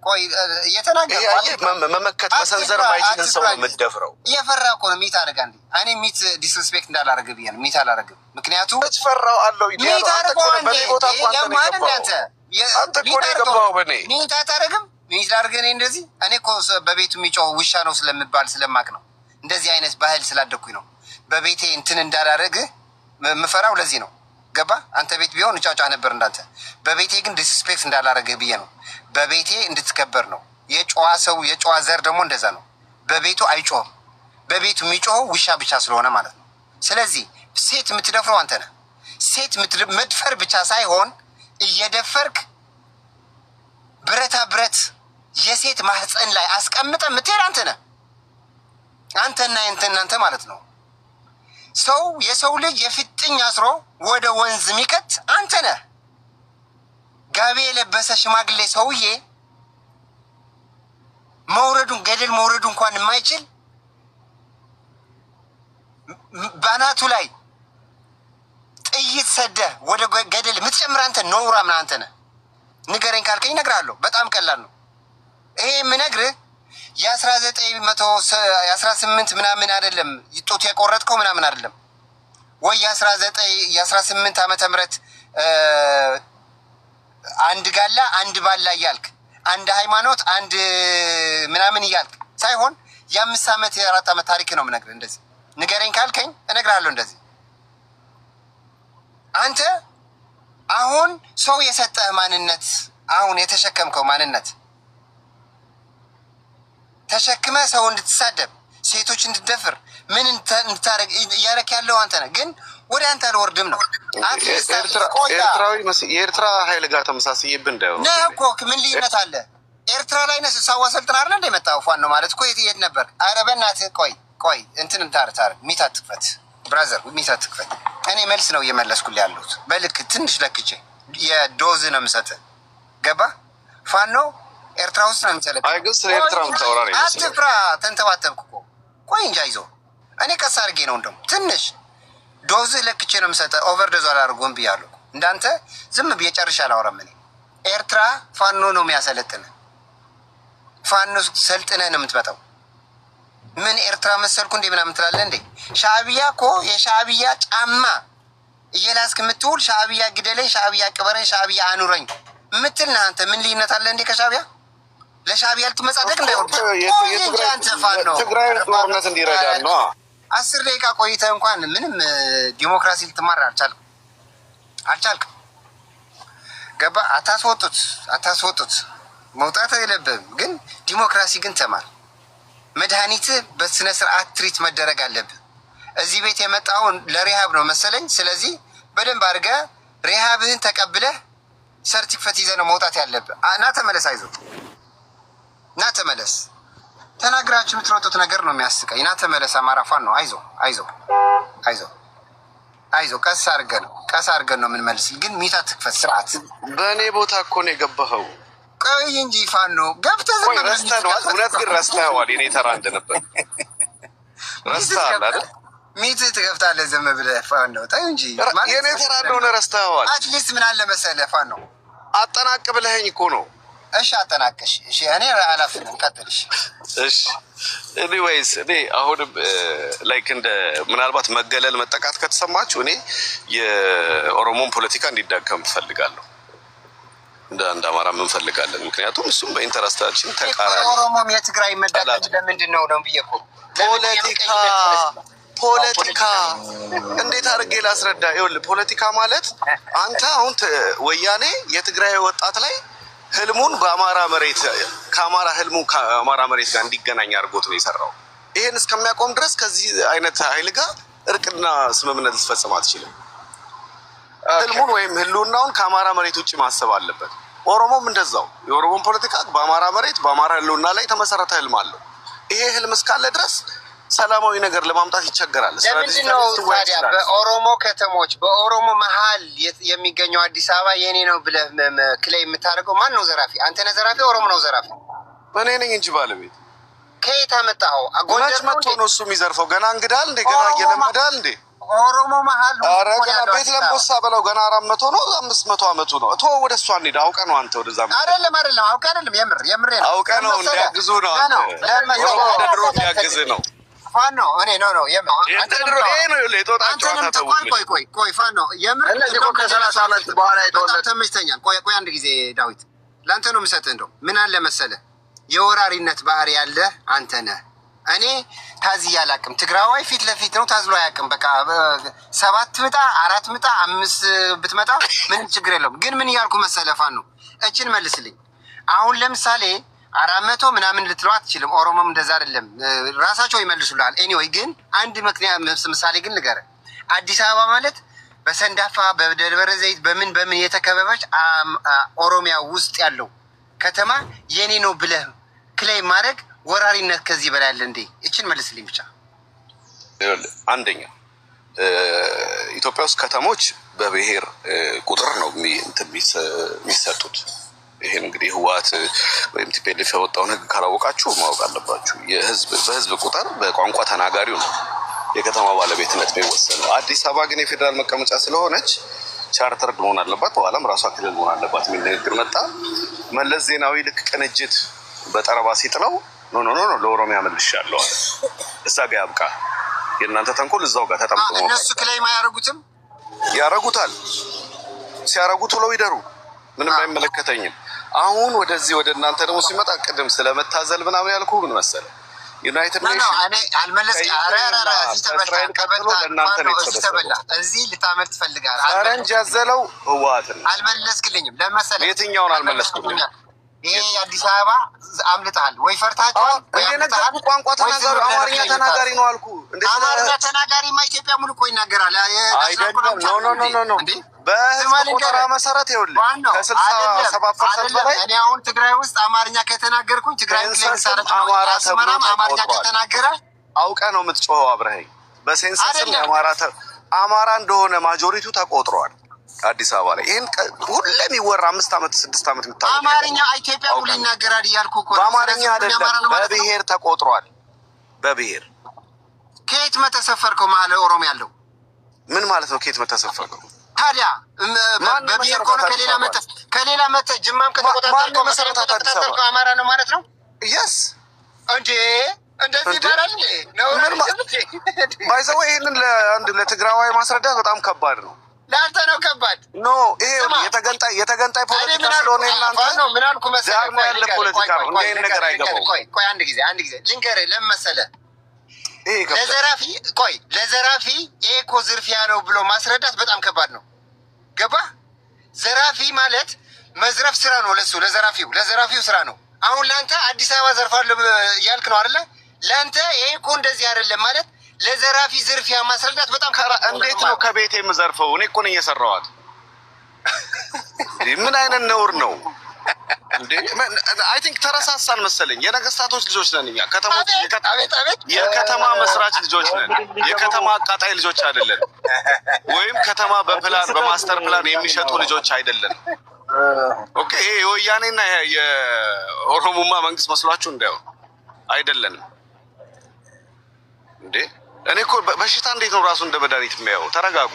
ቆይ እየተናገርኩ መመከት መሰንዘር ማይችልን ሰው ነው የምትደፍረው። እየፈራ እኮ ነው። ሚት አደረጋ እንዴ? እኔ ሚት ዲስሪስፔክት እንዳላረግ ብዬ ነው ሚት አላረግም። ምክንያቱም ፈራው አለው ሚት አደረገው አንዴ አንተ እኮ ነው የገባው በኔ ሚት አታረግም። ሚት ላድርግ እኔ እንደዚህ እኔ እኮ በቤቱ የሚጮህ ውሻ ነው ስለምባል ስለማቅ ነው። እንደዚህ አይነት ባህል ስላደኩኝ ነው በቤቴ እንትን እንዳላረግ ምፈራው። ለዚህ ነው ገባ? አንተ ቤት ቢሆን ጫጫ ነበር እንዳንተ። በቤቴ ግን ዲስሪስፔክት እንዳላረግህ ብዬ ነው። በቤቴ እንድትከበር ነው። የጨዋ ሰው የጨዋ ዘር ደግሞ እንደዛ ነው። በቤቱ አይጮህም። በቤቱ የሚጮኸው ውሻ ብቻ ስለሆነ ማለት ነው። ስለዚህ ሴት የምትደፍረው አንተ ነህ። ሴት መድፈር ብቻ ሳይሆን እየደፈርክ ብረታ ብረት የሴት ማህፀን ላይ አስቀምጠ የምትሄድ አንተ ነህ። አንተና እናንተ ማለት ነው። ሰው የሰው ልጅ የፍጥኝ አስሮ ወደ ወንዝ የሚከት አንተ ነህ። ጋቢ የለበሰ ሽማግሌ ሰውዬ ገደል መውረዱ እንኳን የማይችል ባናቱ ላይ ጥይት ሰደህ ወደ ገደል የምትጨምር አንተ ነውራ ምን አንተ ነህ። ንገረኝ ካልከኝ እነግርሃለሁ። በጣም ቀላል ነው። ይሄ የምነግርህ የ18 ምናምን አይደለም። ጡት የቆረጥከው ምናምን አይደለም ወይ የ18 ዓመተ ምህረት አንድ ጋላ አንድ ባላ እያልክ አንድ ሃይማኖት አንድ ምናምን እያልክ ሳይሆን የ5 ዓመት የ4 ዓመት ታሪክ ነው የምነግርህ። እንደዚህ ንገረኝ ካልከኝ እነግርሃለሁ። እንደዚህ አንተ አሁን ሰው የሰጠህ ማንነት አሁን የተሸከምከው ማንነት ተሸክመ ሰው እንድትሳደብ ሴቶች እንድትደፍር ምን እንድታረግ እያረክ ያለው አንተ ነህ። ግን ወደ አንተ አልወርድም ነው። የኤርትራ ኃይል ጋር ተመሳስይብህ እንዳይሆን ነህ እኮ። ምን ልዩነት አለ? ኤርትራ ላይ ነህ ሳዋ ሰልጥና አይደል እንደ መጣው ፋን ነው ማለት እኮ የት ነበር? ኧረ በእናትህ ቆይ እንትን እንታርታር ሚታ ትክፈት ብራዘር፣ ሚታ ትክፈት። እኔ መልስ ነው እየመለስኩልህ ያለሁት በልክ ትንሽ ለክቼ የዶዝ ነው የምሰጥህ። ገባ? ፋን ነው ኤርትራ ውስጥ ነው የሚሰለጥ። አይ ግን ስለ ኤርትራ የምታወራ ነው። አትፍራ። ተንተባተብክ እኮ። ቆይ እንጃ ይዞ እኔ ቀስ አድርጌ ነው እንደውም ትንሽ ዶዝ ለክቼ ነው የምሰጠህ። ኦቨርዶዝ አላደርገውም ብያለሁ። እንዳንተ ዝም ብዬ ጨርሼ አላወራም። እኔ ኤርትራ ፋኖ ነው የሚያሰለጥንህ። ፋኖ ሰልጥነህ ነው የምትመጣው። ምን ኤርትራ መሰልኩ እንዴ ምናምን ትላለህ እንዴ? ሻዕቢያ እኮ የሻዕቢያ ጫማ እየላስክ የምትውል ሻዕቢያ ግደለኝ፣ ሻዕቢያ ቅበረኝ፣ ሻዕቢያ አኑረኝ የምትል ነህ አንተ። ምን ልዩነት አለ እንዴ ከሻዕቢያ? ለሻዕቢያ ልትመጻደቅ እንዳይወርድ ትግራይ ጦርነት እንዲረዳ ነው። 10 ደቂቃ ቆይተህ እንኳን ምንም ዲሞክራሲ ልትማር አልቻልክም። ገባ? አታስወጡት መውጣት የለብህም። ግን ዲሞክራሲ ግን ተማር። መድኃኒት በስነ ስርዓት ትሪት መደረግ አለብህ። እዚህ ቤት የመጣውን ለሪሃብ ነው መሰለኝ። ስለዚህ በደንብ አድርገህ ሪሃብህን ተቀብለህ ሰርቲፊኬት ይዘህ ነው መውጣት ያለብህ። ና ተመለስ፣ አይዞህ ና ተመለስ። ተናግራችሁ የምትሮጡት ነገር ነው የሚያስቀኝ። ና ተመለስ። አማራ ፋኖ ነው። አይዞህ ቀስ አድርገን ነው የምንመልስ። ግን ሚታ ትክፈት ስርዓት። በእኔ ቦታ እኮ ነው የገባኸው። ቆይ እንጂ ፋኖ ገብተህ ረስተነዋል። እውነት ግን ረስተኸዋል። የኔ ተራ እንደነበር ረስተሃል አይደል? ሚት ትከፍታለህ ዝም ብለህ ፋኖ። ተይ እንጂ የኔ ተራ እንደሆነ ረስተኸዋል። አትሊስት ምን አለ መሰለህ ፋኖ አጠናቅ ብለኸኝ እኮ ነው። እሺ አጠናቀሽ። እሺ እኔ አላፍንም። ቀጥልሽ። እሺ ኤኒዌይስ እኔ አሁንም ላይክ እንደ ምናልባት መገለል መጠቃት ከተሰማችሁ እኔ የኦሮሞን ፖለቲካ እንዲዳከም እፈልጋለሁ። እንደ አንድ አማራ እንፈልጋለን። ምክንያቱም እሱም በኢንተረስታችን ተቃራኒ ኦሮሞም የትግራይ መዳከም ለምንድን ነው ብዬ እኮ ፖለቲካ እንዴት አድርጌ ላስረዳ? ይኸውልህ ፖለቲካ ማለት አንተ አሁን ወያኔ የትግራይ ወጣት ላይ ህልሙን ከአማራ መሬት ጋር እንዲገናኝ አድርጎት ነው የሰራው። ይሄን እስከሚያቆም ድረስ ከዚህ አይነት ኃይል ጋር እርቅና ስምምነት ልትፈጽም አትችልም። ህልሙን ወይም ህልውናውን ከአማራ መሬት ውጭ ማሰብ አለበት። ኦሮሞም እንደዛው የኦሮሞን ፖለቲካ በአማራ መሬት በአማራ ህልውና ላይ ተመሰረተ ህልም አለው። ይሄ ህልም እስካለ ድረስ ሰላማዊ ነገር ለማምጣት ይቸገራል። ለምንድን ነው ታዲያ በኦሮሞ ከተሞች በኦሮሞ መሀል የሚገኘው አዲስ አበባ የኔ ነው ብለህ ክሌም የምታደርገው? ማን ነው ዘራፊ? አንተ ነህ ዘራፊ? ኦሮሞ ነው ዘራፊ? እኔ ነኝ እንጂ ባለቤት። ከየት አመጣኸው? ጎንደር መጥቶ ነው እሱ የሚዘርፈው። ገና እንግዳል እንዴ? ገና እየለመዳል እንዴ? ኦሮሞ መሀል ኧረ ገና ቤት ለምቦሳ በለው። ገና 400 ነው 500 አመቱ ነው። እቶ ወደ እሷ እንሂድ። አውቀህ ነው አንተ ወደዛ አይደለም አውቀህ አይደለም። የምሬ ነው። አውቀህ ነው እንዲያግዙ ነው አንተ። ወደ ድሮ እንዲያግዝ ነው ፋኖ። እኔ ነው አንተ ድሮ ይሄ ነው ለጦጣ ጨዋታ ቆይ ፋኖ የምር እነዚህ እኮ ከ30 ዓመት በኋላ የተወለደ ተመችተኛል። ቆይ አንድ ጊዜ ዳዊት ለአንተ ነው የምሰጥህ። እንደው ምን አለ መሰለህ የወራሪነት ባህሪ ያለ አንተ ነህ። እኔ ታዝዬ አላውቅም። ትግራዋይ ፊት ለፊት ነው ታዝሎ አያውቅም። በቃ 7 ምጣ 4 ምጣ 5 ብትመጣ ምንም ችግር የለውም። ግን ምን እያልኩ መሰለህ ፋኖ እችን መልስልኝ። አሁን ለምሳሌ 400 ምናምን ልትለው አትችልም። ኦሮሞም እንደዛ አይደለም፣ ራሳቸው ይመልሱልሃል። ኤኒዌይ ግን አንድ ምክንያት ምሳሌ ግን ንገረህ። አዲስ አበባ ማለት በሰንዳፋ በደብረ ዘይት በምን የተከበበች ኦሮሚያ ውስጥ ያለው ከተማ የኔ ነው ብለህ ክሌም ማድረግ ወራሪነት ከዚህ በላይ አለ እንዴ? እችን መልስልኝ ብቻ። አንደኛ ኢትዮጵያ ውስጥ ከተሞች በብሔር ቁጥር ነው የሚሰጡት። ይሄን እንግዲህ ህወሓት ወይም ቲፒኤልኤፍ ያወጣውን ህግ ካላወቃችሁ ማወቅ አለባችሁ። በህዝብ ቁጥር በቋንቋ ተናጋሪው ነው የከተማ ባለቤትነት የሚወሰነው። አዲስ አበባ ግን የፌዴራል መቀመጫ ስለሆነች ቻርተርድ መሆን አለባት፣ በኋላም ራሷ ክልል መሆን አለባት የሚል ንግግር መጣ። መለስ ዜናዊ ልክ ቅንጅት በጠረባ ሲጥለው ኖ ለኦሮሚያ መልሻለሁ አለ። እዛ ጋ ያብቃ። የእናንተ ተንኮል እዛው ጋር ተጠምጦ ነው። እነሱ ክሌም አያረጉትም? ያረጉታል። ሲያረጉት ውለው ይደሩ። ምንም አይመለከተኝም። አሁን ወደዚህ ወደ እናንተ ደግሞ ሲመጣ ቅድም ስለመታዘል ምናምን ያልኩ ምን መሰለህ ዩናይትድ ኔሽን እዚህ ልታመልጥ ትፈልጋለህ። ፈረንጅ ያዘለው ህወሓትን አልመለስክልኝም። ለመሰለህ የትኛውን አልመለስኩልኝ? ይሄ አዲስ አበባ አምልጠሃል ወይ ፈርታችኋል? እንደነገርኩህ ቋንቋ ተናጋሪ አማርኛ ተናጋሪ ነው አልኩ። አማርኛ ተናጋሪማ ኢትዮጵያ ሙሉ እኮ ይናገራል። አይደለም ኖ በህዝብ ቁጥር መሰረት ይኸውልህ ከ67% በላይ እኔ አሁን ትግራይ ውስጥ አማርኛ ከተናገርኩኝ ትግራይ አማርኛ ከተናገረ አውቀህ ነው የምትጮኸው አብረኸኝ። በሴንሰስም አማራ እንደሆነ ማጆሪቱ ተቆጥሯል አዲስ አበባ ላይ። ይህን ሁሌም ይወራ 5 ዓመት 6 ዓመት የምታወቅ አማርኛ ኢትዮጵያ ሙሉ ይናገራል እያልኩ እኮ። በአማርኛ አይደለም በብሔር ተቆጥሯል። በብሔር ከየት መተሰፈርከው? መሀል ኦሮሚያ ያለው ምን ማለት ነው? ከየት መተሰፈርከው? ታዲያ በብሔር ከሆነ ከሌላ መተህ ጅማም ከተቆጣጠርከው መሰረታተርከው አማራ ነው ማለት ነው? የስ እንዴ እንደዚህ ይባላል ነው ባይዘው። ይህንን ለትግራዋይ ማስረዳት በጣም ከባድ ነው። ለአንተ ነው ከባድ ኖ ይሄ የተገንጣይ ፖለቲካ ስለሆነ እናንተ ነው ምን አልኩ መሰለህ ዛሬ ያለ ፖለቲካ ነው እንዴ ነገር አይገባው ቆይ አንድ ጊዜ ልንገርህ ለምን መሰለህ ለዘራፊ ይሄ እኮ ዝርፊያ ነው ብሎ ማስረዳት በጣም ከባድ ነው ገባህ ዘራፊ ማለት መዝረፍ ስራ ነው ለዘራፊው ስራ ነው አሁን ለአንተ አዲስ አበባ ዘርፋለሁ ያልክ ነው አይደለ ለአንተ ይሄ እኮ እንደዚህ አይደለም ማለት ለዘራፊ ዝርፊያ ማስረዳት በጣም እንዴት ነው ከቤቴ የምዘርፈው እኔ እኮ ነኝ የሰራኋት ምን አይነት ነውር ነው እንዴ አይ ቲንክ ተረሳሳን መሰለኝ የነገስታቶች ልጆች ነን እኛ ከተሞች የከተማ መስራች ልጆች ነን የከተማ አቃጣይ ልጆች አይደለን ወይም ከተማ በፕላን በማስተር ፕላን የሚሸጡ ልጆች አይደለን ኦኬ ይሄ የወያኔና የኦሮሞማ መንግስት መስሏችሁ እንዳው አይደለንም እንዴ እኔ እኮ በሽታ እንዴት ነው ራሱ እንደ መድኃኒት የሚያየው ተረጋጉ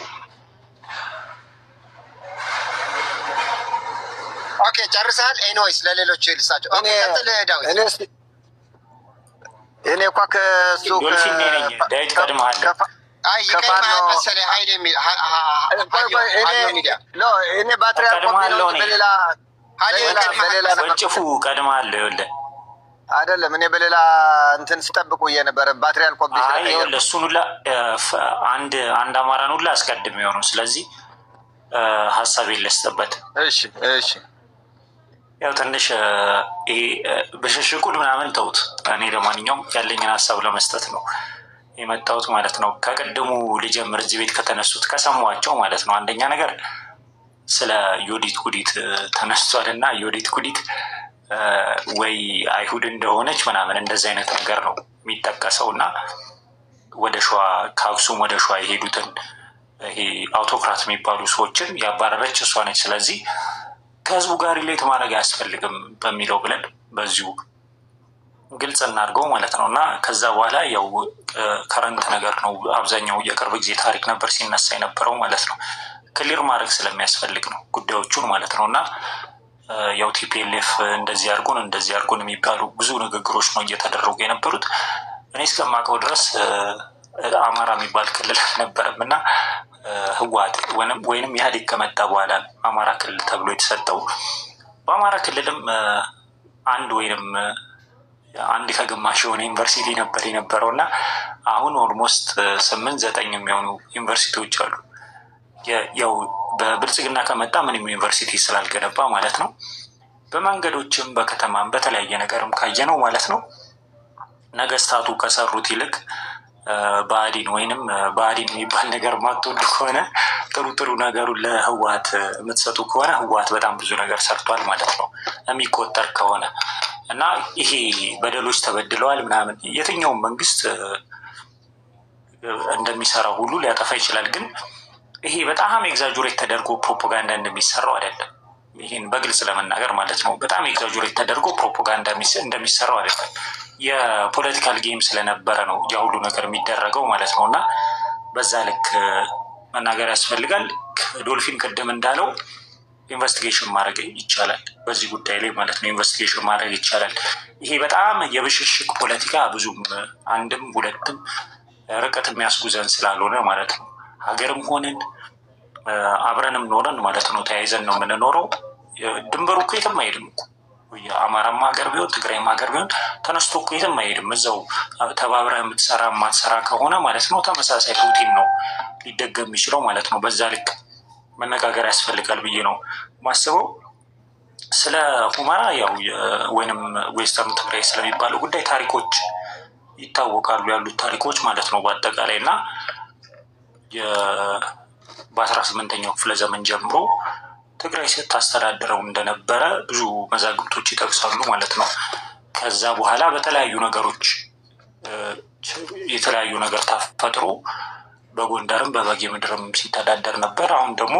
ኦኬ ጨርሰሃል ኤኒዌይስ ለሌሎች ልሳቸው ኦኬ ቀጥል ዳዊት እኔ እኮ ከሱ ዳዊት ቀድመሃል አይ ይቀድማል መሰለኝ ኃይል የሚል እኔ ባትሪ አልቆብኝ በሌላ ወጭፉ ቀድመሃል ይኸውልህ አይደለም እኔ በሌላ እንትን ስጠብቁ የነበረ ባትሪ አልቆብኝ ይኸውልህ እሱን ሁላ አንድ አማራን ሁላ አስቀድም የሆነው ስለዚህ ሀሳብ የለስጠበት እሺ ያው ትንሽ በሽሽቁን ምናምን ተውት እኔ ለማንኛውም ያለኝን ሀሳብ ለመስጠት ነው የመጣሁት ማለት ነው ከቀድሙ ልጀምር እዚህ ቤት ከተነሱት ከሰሟቸው ማለት ነው አንደኛ ነገር ስለ ዮዲት ጉዲት ተነስቷል እና ዮዲት ጉዲት ወይ አይሁድ እንደሆነች ምናምን እንደዚህ አይነት ነገር ነው የሚጠቀሰው እና ወደ ሸዋ ከአክሱም ወደ ሸዋ የሄዱትን ይሄ አውቶክራት የሚባሉ ሰዎችን ያባረረች እሷ ነች ስለዚህ ከህዝቡ ጋር ሪሌት ማድረግ አያስፈልግም በሚለው ብለን በዚሁ ግልጽ እናድርገው ማለት ነው እና ከዛ በኋላ ያው ከረንት ነገር ነው አብዛኛው የቅርብ ጊዜ ታሪክ ነበር ሲነሳ የነበረው ማለት ነው ክሊር ማድረግ ስለሚያስፈልግ ነው ጉዳዮቹን ማለት ነው እና ያው ቲፒኤልኤፍ እንደዚህ አድርጎን የሚባሉ ብዙ ንግግሮች ነው እየተደረጉ የነበሩት እኔ እስከማውቀው ድረስ አማራ የሚባል ክልል አልነበረም እና ህወሓት ወይንም ኢህአዴግ ከመጣ በኋላ አማራ ክልል ተብሎ የተሰጠው በአማራ ክልልም አንድ ከግማሽ የሆነ ዩኒቨርሲቲ ነበር የነበረው እና አሁን ኦልሞስት 8-9 የሚሆኑ ዩኒቨርሲቲዎች አሉ ያው በብልጽግና ከመጣ ምንም ዩኒቨርሲቲ ስላልገነባ ማለት ነው በመንገዶችም በከተማም በተለያየ ነገርም ካየነው ማለት ነው ነገስታቱ ከሰሩት ይልቅ ባዕዲን የሚባል ነገር ማትወድ ከሆነ ጥሩ ነገሩን ለህወሓት የምትሰጡ ከሆነ ህወሓት በጣም ብዙ ነገር ሰርቷል ማለት ነው የሚቆጠር ከሆነ እና ይሄ በደሎች ተበድለዋል ምናምን የትኛውም መንግስት እንደሚሰራው ሁሉ ሊያጠፋ ይችላል ግን ይሄ በጣም ኤግዛጁሬት ተደርጎ ፕሮፓጋንዳ እንደሚሰራው አይደለም ይሄን በግልጽ ለመናገር ማለት ነው በጣም ኤግዛጁሬት ተደርጎ ፕሮፓጋንዳ እንደሚሰራው አይደለም የፖለቲካል ጌም ስለነበረ ነው ያሁሉ ነገር የሚደረገው ማለት ነው እና በዛ ልክ መናገር ያስፈልጋል ዶልፊን ቅድም እንዳለው ኢንቨስቲጌሽን ማድረግ ይቻላል በዚህ ጉዳይ ላይ ማለት ነው ኢንቨስቲጌሽን ማድረግ ይቻላል ይሄ በጣም የብሽሽቅ ፖለቲካ ብዙም አንድም ሁለትም ርቀት የሚያስጉዘን ስላልሆነ ማለት ነው ሀገርም ሆነን አብረንም ኖረን ማለት ነው ተያይዘን ነው የምንኖረው ድንበሩ እኮ የትም አይሄድም እኮ የአማራም ሀገር ቢሆን ትግራይም ሀገር ቢሆን ተነስቶ እኮ የትም አይሄድም እዛው ተባብረህ የምትሰራ የማትሰራ ከሆነ ማለት ነው ተመሳሳይ ሩቲን ነው ሊደገም የሚችለው ማለት ነው በዛ ልክ መነጋገር ያስፈልጋል ብዬ ነው ማስበው ስለ ሁመራ ያው ወይንም ዌስተርን ትግራይ ስለሚባለው ጉዳይ ታሪኮች ይታወቃሉ ያሉት ታሪኮች ማለት ነው በአጠቃላይ እና በ18ኛው ክፍለ ዘመን ጀምሮ ትግራይ ስታስተዳድረው እንደነበረ ብዙ መዛግብቶች ይጠቅሳሉ ማለት ነው ከዛ በኋላ በተለያዩ ነገሮች የተለያዩ ነገር ተፈጥሮ በጎንደርም በበጌ ምድርም ሲተዳደር ነበር አሁን ደግሞ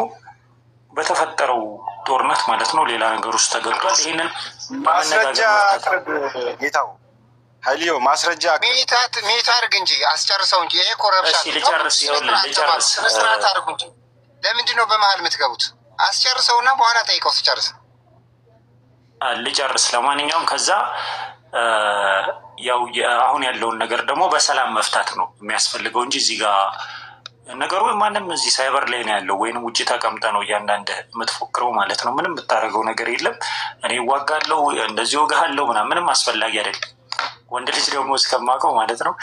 በተፈጠረው ጦርነት ማለት ነው ሌላ ነገር ውስጥ ተገብቷል ይሄንን ማስረጃ ጌታው ኃይሊዮ ማስረጃ ሚት አድርግ እንጂ አስጨርሰው እንጂ ይሄ ኮረፕሽን ልጨርስ ስርዓት አድርጉ እንጂ ለምንድን ነው በመሀል የምትገቡት አስጨርሰውና በኋላ ጠይቀው ስጨርስ ልጨርስ ለማንኛውም ከዛ ያው አሁን ያለውን ነገር ደግሞ በሰላም መፍታት ነው የሚያስፈልገው እንጂ እዚህ ጋር ነገሩ ማንም እዚህ ሳይበር ላይ ነው ያለው፣ ወይንም ውጭ ተቀምጠ ነው እያንዳንድ የምትፎክረው ማለት ነው። ምንም የምታደርገው ነገር የለም። እኔ እዋጋለሁ እንደዚህ ወጋለሁ ምንም አስፈላጊ አይደለም። ወንድ ልጅ ደግሞ እስከማውቀው ማለት ነው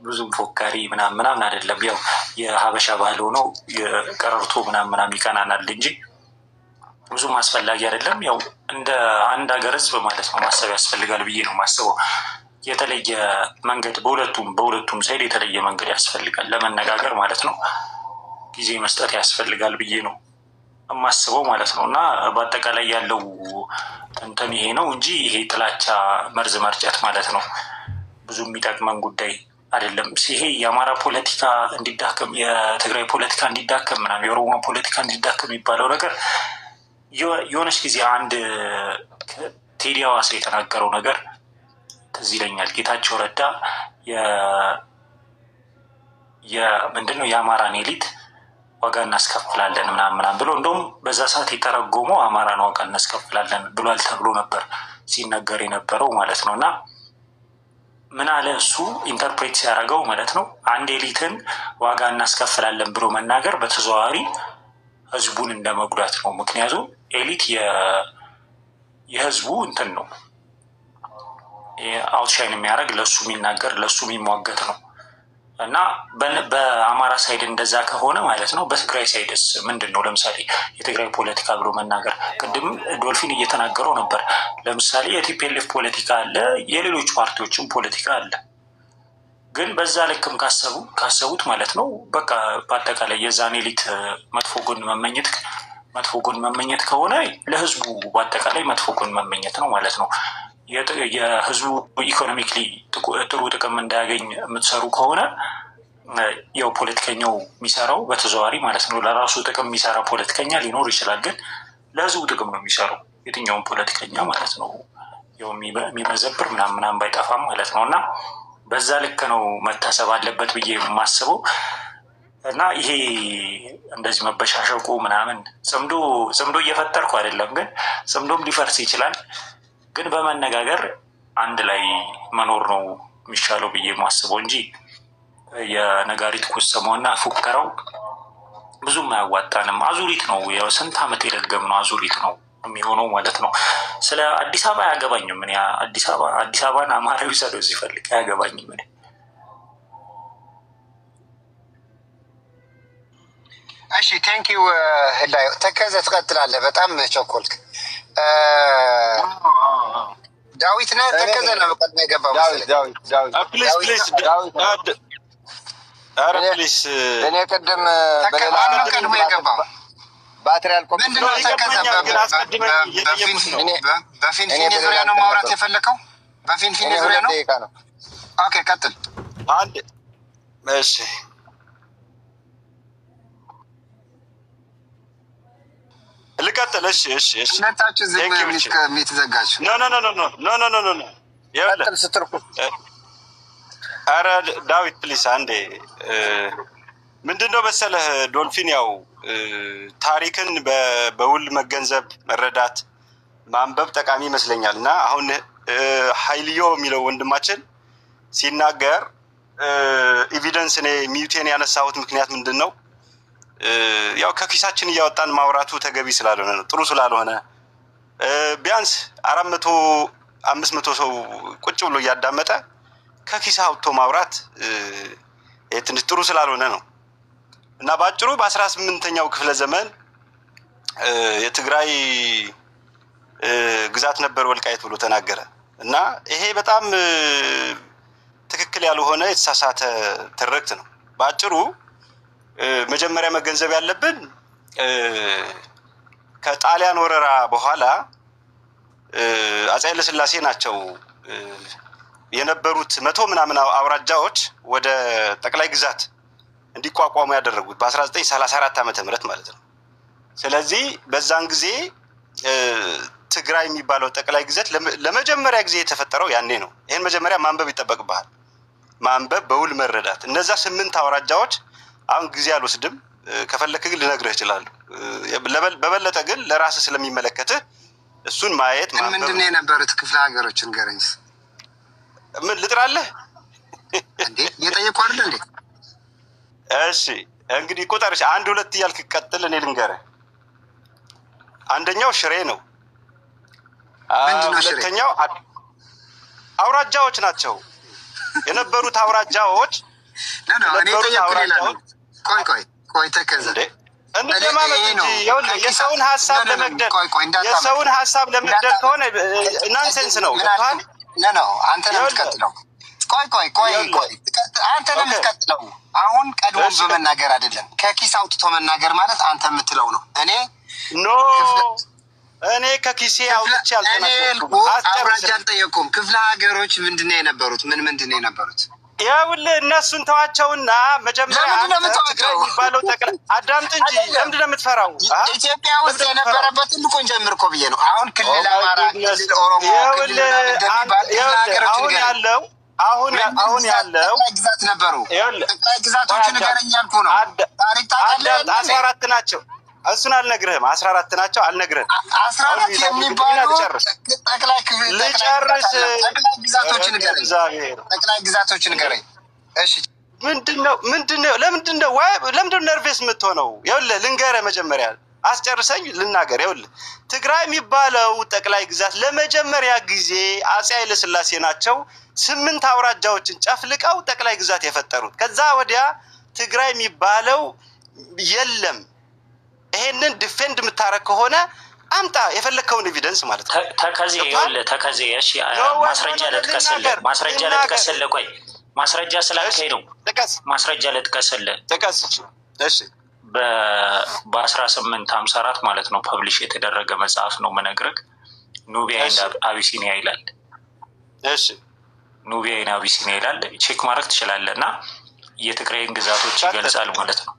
ብዙም ፎካሪ ምናምን አይደለም። ያው የሀበሻ ባህል ሆነው የቀረርቶ ምናምን ይቀናናል እንጂ ብዙም አስፈላጊ አይደለም። ያው እንደ አንድ ሀገር ህዝብ ማለት ነው ማሰብ ያስፈልጋል ብዬ ነው ማስበው። የተለየ መንገድ በሁለቱም ሳይድ የተለየ መንገድ ያስፈልጋል ለመነጋገር ማለት ነው። ጊዜ መስጠት ያስፈልጋል ብዬ ነው የማስበው ማለት ነው። እና በአጠቃላይ ያለው እንትን ይሄ ነው እንጂ ይሄ ጥላቻ መርዝ መርጨት ማለት ነው ብዙ የሚጠቅመን ጉዳይ አይደለም። ይሄ የአማራ ፖለቲካ እንዲዳከም፣ የትግራይ ፖለቲካ እንዲዳከም ምናምን፣ የኦሮሞ ፖለቲካ እንዲዳከም የሚባለው ነገር የሆነች ጊዜ አንድ ቴዲ አዋሳ የተናገረው ነገር ትዝ ይለኛል። ጌታቸው ረዳ ምንድነው የአማራን ኤሊት ዋጋ እናስከፍላለን ምናምን ብሎ እንደውም በዛ ሰዓት የተረጎመው አማራን ዋጋ እናስከፍላለን ብሏል ተብሎ ነበር ሲነገር የነበረው ማለት ነው። እና ምን አለ እሱ ኢንተርፕሬት ሲያደርገው ማለት ነው አንድ ኤሊትን ዋጋ እናስከፍላለን ብሎ መናገር በተዘዋዋሪ ህዝቡን እንደ መጉዳት ነው። ምክንያቱም ኤሊት የህዝቡ እንትን ነው አውትሻይን የሚያደርግ ለሱ የሚናገር ለሱ የሚሟገት ነው። እና በአማራ ሳይድ እንደዛ ከሆነ ማለት ነው በትግራይ ሳይድስ ምንድን ነው? ለምሳሌ የትግራይ ፖለቲካ ብሎ መናገር ቅድም ዶልፊን እየተናገረው ነበር። ለምሳሌ የቲፒኤልኤፍ ፖለቲካ አለ፣ የሌሎች ፓርቲዎችም ፖለቲካ አለ። ግን በዛ ልክም ካሰቡት ማለት ነው በቃ በአጠቃላይ የዛን ኤሊት መጥፎ ጎን መመኘት ከሆነ ለህዝቡ በአጠቃላይ መጥፎ ጎን መመኘት ነው ማለት ነው። የህዝቡ ኢኮኖሚክሊ ጥሩ ጥቅም እንዳያገኝ የምትሰሩ ከሆነ ያው ፖለቲከኛው የሚሰራው በተዘዋዋሪ ማለት ነው ለራሱ ጥቅም የሚሰራ ፖለቲከኛ ሊኖር ይችላል። ግን ለህዝቡ ጥቅም ነው የሚሰራው የትኛውን ፖለቲከኛ ማለት ነው። ያው የሚመዘብር ምናምን ባይጠፋም ማለት ነው። እና በዛ ልክ ነው መታሰብ አለበት ብዬ የማስበው። እና ይሄ እንደዚህ መበሻሸቁ ምናምን ጽምዶ እየፈጠርኩ አይደለም፣ ግን ጽምዶም ሊፈርስ ይችላል። ግን በመነጋገር አንድ ላይ መኖር ነው የሚሻለው ብዬ የማስበው እንጂ የነጋሪት ኩሰማውና ፉከራው ብዙም አያዋጣንም። አዙሪት ነው፣ ያው ስንት ዓመት የደገምነው አዙሪት ነው የሚሆነው ማለት ነው። ስለ አዲስ አበባ አያገባኝም። እኔ አዲስ አበባን አማራዊ ሰደው ሲፈልግ አያገባኝም። እኔ እሺ ቴንኪው ህላዩ ተከዘ ትቀጥላለህ። በጣም ቸኮልክ። ዳዊት ነህ ተከዘ ነው ቀድሞ የገባው እኔ ቅድም ቀድሞ የገባው ባትሪ አልቆ ምንድነው ተከዘ? በፊንፊኔ ዙሪያ ነው ማውራት የፈለከው? በፊንፊኔ ዙሪያ ነው። ኦኬ ቀጥል። እሺ ልቀጥል። እሺ ሁለታችሁ ዝም የምትዘጋችሁ ኖ ቀጥል ስትርኩ። ኧረ ዳዊት ፕሊስ አንዴ ምንድነው መሰለህ ዶልፊን፣ ያው ታሪክን በውል መገንዘብ መረዳት ማንበብ ጠቃሚ ይመስለኛል። እና አሁን ሀይልዮ የሚለው ወንድማችን ሲናገር ኤቪደንስ እኔ ሚዩቴን ያነሳሁት ምክንያት ምንድን ነው? ያው ከኪሳችን እያወጣን ማውራቱ ተገቢ ስላልሆነ ነው፣ ጥሩ ስላልሆነ ቢያንስ 400-500 ሰው ቁጭ ብሎ እያዳመጠ ከኪሳ አውጥቶ ማውራት ትንሽ ጥሩ ስላልሆነ ነው። እና በአጭሩ በ18ኛው ክፍለ ዘመን የትግራይ ግዛት ነበር ወልቃይት ብሎ ተናገረ። እና ይሄ በጣም ትክክል ያልሆነ የተሳሳተ ትርክት ነው። በአጭሩ መጀመሪያ መገንዘብ ያለብን ከጣሊያን ወረራ በኋላ አፄ ኃይለሥላሴ ናቸው የነበሩት 100 ምናምን አውራጃዎች ወደ ጠቅላይ ግዛት እንዲቋቋሙ ያደረጉት በ1934 ዓመተ ምህረት ማለት ነው። ስለዚህ በዛን ጊዜ ትግራይ የሚባለው ጠቅላይ ግዛት ለመጀመሪያ ጊዜ የተፈጠረው ያኔ ነው። ይህን መጀመሪያ ማንበብ ይጠበቅብሃል። ማንበብ፣ በውል መረዳት። እነዛ 8 አውራጃዎች አሁን ጊዜ አልወስድም፣ ከፈለክ ግን ልነግርህ እችላለሁ። በበለጠ ግን ለራስህ ስለሚመለከትህ እሱን ማየት ማንበብ። ምንድነው የነበሩት ክፍለ ሀገሮች ንገረኝ። ምን ልጥራለህ እንዴ? እየጠየቁ አይደል እንዴ? እሺ እንግዲህ ቁጥር አንድ ሁለት እያልክ ቀጥል። እኔ ልንገርህ። አንደኛው ሽሬ ነው። ሁለተኛው አውራጃዎች ናቸው የነበሩት አውራጃዎች ቆይ ተከዘ እንደማመጥ እንጂ የሰውን ሀሳብ ለመግደል ከሆነ ናንሴንስ ነው። አንተ ነው የምትቀጥለው። ቆይ አንተ ነው የምትቀጥለው። አሁን ቀድሞ በመናገር አይደለም ከኪስ አውጥቶ መናገር ማለት አንተ የምትለው ነው። እኔ ከኪሴ አውጥቼ አውራጃ አልጠየቁም። ክፍለ ሀገሮች ምንድነው የነበሩት? ምንድነው የነበሩት? ይኸውልህ እነሱን ተዋቸውና መጀመሪያ የሚባለው ጠቅላይ አዳምጥ እንጂ ለምንድን ነው የምትፈራው? ኢትዮጵያ ውስጥ የነበረበት ትልቁን ጀምር እኮ ብዬ ነው። አሁን ክልል አማራ፣ ክልል ኦሮሞ፣ አሁን ያለው ግዛት ነበሩ። ጠቅላይ ግዛቶች ንገረኝ ያልኩ ነው። ታሪክ ታውቃለህ? 14 ናቸው። እሱን አልነግርህም። 14 ናቸው አልነግርህም። 14 የሚባሉ ጠቅላይ ግዛቶችን ንገረኝ። ጠቅላይ ግዛቶችን ንገረኝ። እሺ ምንድነው? ለምንድነው ነርቬስ የምትሆነው? ይኸውልህ ልንገርህ፣ መጀመሪያ አስጨርሰኝ ልናገር። ይኸውልህ ትግራይ የሚባለው ጠቅላይ ግዛት ለመጀመሪያ ጊዜ አፄ ኃይለ ሥላሴ ናቸው 8 አውራጃዎችን ጨፍልቀው ጠቅላይ ግዛት የፈጠሩት። ከዛ ወዲያ ትግራይ የሚባለው የለም። ይሄንን ዲፌንድ የምታረግ ከሆነ አምጣ የፈለከውን ኤቪደንስ ማለት ነው። ተከዜ እሺ፣ ማስረጃ ልጥቀስልህ። ቆይ ማስረጃ ስላልከኝ ነው። ማስረጃ ልጥቀስልህ። እሺ በ1854 ማለት ነው ፐብሊሽ የተደረገ መጽሐፍ ነው መነግርህ። ኑቢያ ኤንድ አቢሲኒያ ይላል። እሺ ኑቢያ ኤንድ አቢሲኒያ ይላል። ቼክ ማድረግ ትችላለህ። እና የትግራይን ግዛቶች ይገልጻል ማለት ነው።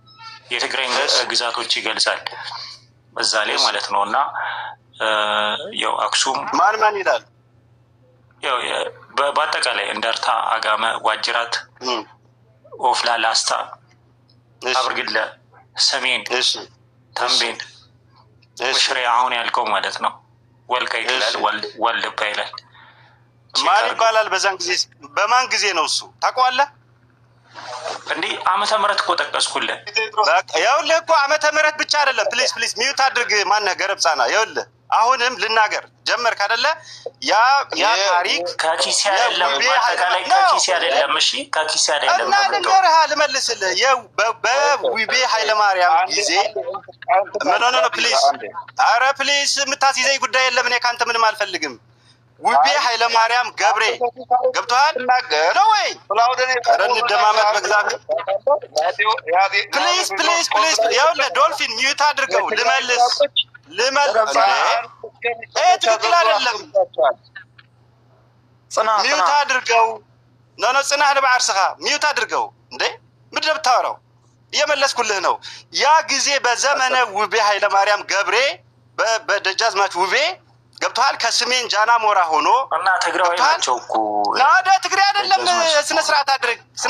የትግራይን ግዛቶች ይገልጻል በዛ ላይ ማለት ነው። እና ያው አክሱም ማን ይላል? ያው በአጠቃላይ እንደርታ፣ አጋመ፣ ዋጅራት፣ ኦፍላ፣ ላስታ፣ አብርግለ፣ ሰሜን፣ ተንቤን፣ ሽሬ አሁን ያልከው ማለት ነው። ወልቃይት ይላል፣ ዋልድባ ይላል። ማን ይባላል? በዛን ጊዜ በማን ጊዜ ነው እሱ ታውቀዋለህ? እንዲህ ዓመተ ምህረት እኮ ጠቀስኩልህ። ይኸውልህ እኮ ዓመተ ምህረት ብቻ አይደለም። ፕሊዝ ሚዩት አድርግ። ማነህ ገረብጻና? ይኸውልህ አሁንም ልናገር ጀመርክ አይደለ? ያ ታሪክ ከኪሴ አይደለም፣ አጠቃላይ ከኪሴ አይደለም። እሺ ከኪሴ አይደለም እና ልንገርህ፣ ልመልስልህ። በውቤ ኃይለማርያም ጊዜ ኖ ፕሊዝ፣ ኧረ ፕሊዝ የምታስይዘኝ ጉዳይ የለም። እኔ ከአንተ ምንም አልፈልግም። ውቤ ኃይለማርያም ገብሬ ገብቶሃል ነው ወይ? ኧረ እንደማመጥ በእግዚአብሔር ፕሊዝ። ይኸውልህ ዶልፊን ሚዩት አድርገው። ልመልስ ትክክል አይደለም። ሚዩት አድርገው። ጽናህ ልባዕርስኻ ሚዩት አድርገው። እንዴ ምንድን ነው የምታወራው? እየመለስኩልህ ነው። ያ ጊዜ በዘመነ ውቤ ኃይለማርያም ገብሬ በደጃዝማች ውቤ ገብቶሃል። ከስሜን ጃና ሞራ ሆኖ እና ትግራዊ ናቸው እኮ ናደ ትግራይ አይደለም። ስነ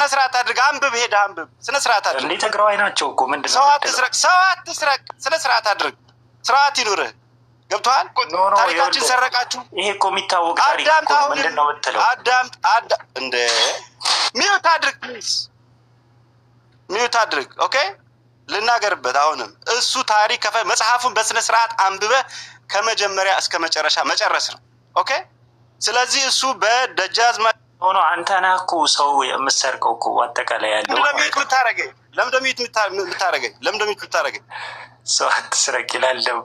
ስርዓት አድርግ። አንብብ፣ ሄደህ አንብብ። ስነ ስርዓት አድርግ። እንዴ ትግራዊ ናቸው እኮ ምንድነው? ሰው አትስረቅ። ስነ ስርዓት አድርግ። ስርዓት ይኑርህ። ገብቶሃል። ታሪካችን ሰረቃችሁ። ይሄ እኮ የሚታወቅ ታሪክ እኮ ምንድነው የምትለው? አዳምጥ እንደ ሚዩት አድርግ ፕሊዝ፣ ሚዩት አድርግ። ኦኬ ልናገርበት። አሁንም እሱ ታሪክ መጽሐፉን በስነ ስርዓት አንብበህ ከመጀመሪያ እስከ መጨረሻ መጨረስ ነው። ኦኬ ስለዚህ እሱ በደጃዝማች ሆኖ አንተ ነህ እኮ ሰው የምትሰርቀው እኮ አጠቃላይ ያለው ለምንድነው የምታረገኝ? ሰው አትስረቅ ይላለው።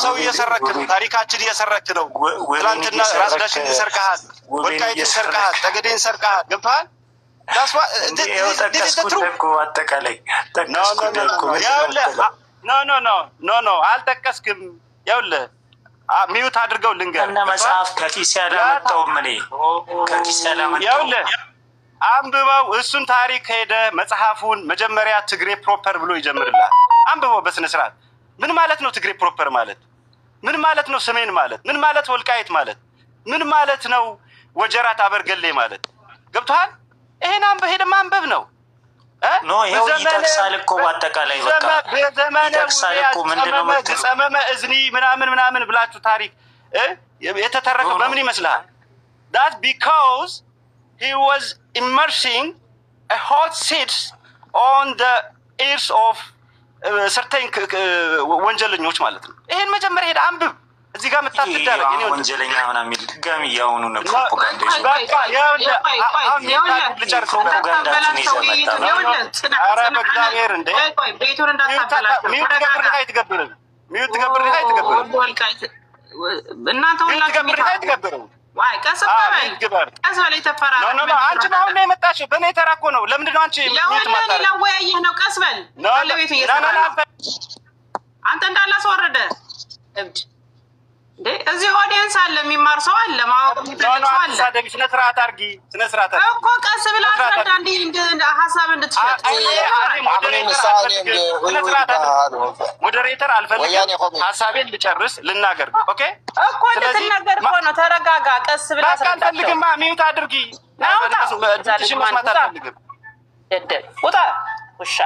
ሰው እየሰረክ ነው። ታሪካችን እየሰረክ ነው። ትላንትና ራስ ዳሽን ሰርቀሃል፣ ወልቃይትን ሰርቀሃል፣ ጠገዴን ሰርቀሃል። ገብቶሃል? አጠቃላይ ኖ አልጠቀስክም። ይኸውልህ ሚዩት አድርገው ልንገር። እነ መጽሐፍ ከኪስ ያላመጣውም እኔ ከኪስ ያላመጣው ይኸውልህ አንብበው። እሱን ታሪክ ሄደ መጽሐፉን መጀመሪያ ትግሬ ፕሮፐር ብሎ ይጀምርላል። አንብበው በስነ ስርዓት። ምን ማለት ነው ትግሬ ፕሮፐር ማለት? ምን ማለት ነው ሰሜን ማለት? ምን ማለት ወልቃይት ማለት? ምን ማለት ነው ወጀራት አበርገሌ ማለት? ገብቶሃል? ይሄን ሄደህ ማንበብ ነው። ኖ ይሄው ይጠቅሳል እኮ አጠቃላይ በቃ ይጠቅሳል እኮ ምንድነው ገጸመመ እዝኒ ምናምን ብላችሁ ታሪክ የተተረከው በምን ይመስላል? that because he was immersing a hot seat ኦን ደ ኢርስ ኦፍ ሰርተኝ ወንጀለኞች ማለት ነው። ይሄን መጀመሪያ ሄደ አንብብ። እዚህ ጋር መታትዳረግ እኔ ወንጀለኛ ሆና የሚል ድጋሚ ያውኑ ነው ፕሮፓጋንዳ እናንተ ሁላችሁ ዋይ ቀስ በላይ ተፈራራ አንቺ አሁን ነው የመጣሽው። በእኔ ተራ እኮ ነው። ለምንድን ነው አንቺ ሚዩት ማታረግ? ለወያየህ ነው። ቀስ በል ባለቤቱ እየሰራ አንተ እንዳላስወረደ እብድ እንዴ! እዚህ ኦዲየንስ አለ፣ የሚማር ሰው አለ፣ ማወቅ የሚፈልግ ሰው አለ። ሳደቢ ስነ ስርዓት አድርጊ፣ ስነ ስርዓት አድርጊ እኮ ቀስ ብለህ አስረዳ። እንደ ሀሳብ እንድትሸጥ ሞዴሬተር አልፈልግም። ሀሳቤን ልጨርስ ልናገር። ኦኬ እኮ ልትናገር እኮ ነው። ተረጋጋ። ቀስ ብለህ አስረዳ። አልፈልግማ። ሚዩት አድርጊ። ድምፅሽን መስማት አልፈልግም። ደደብ ውጣ ውሻ።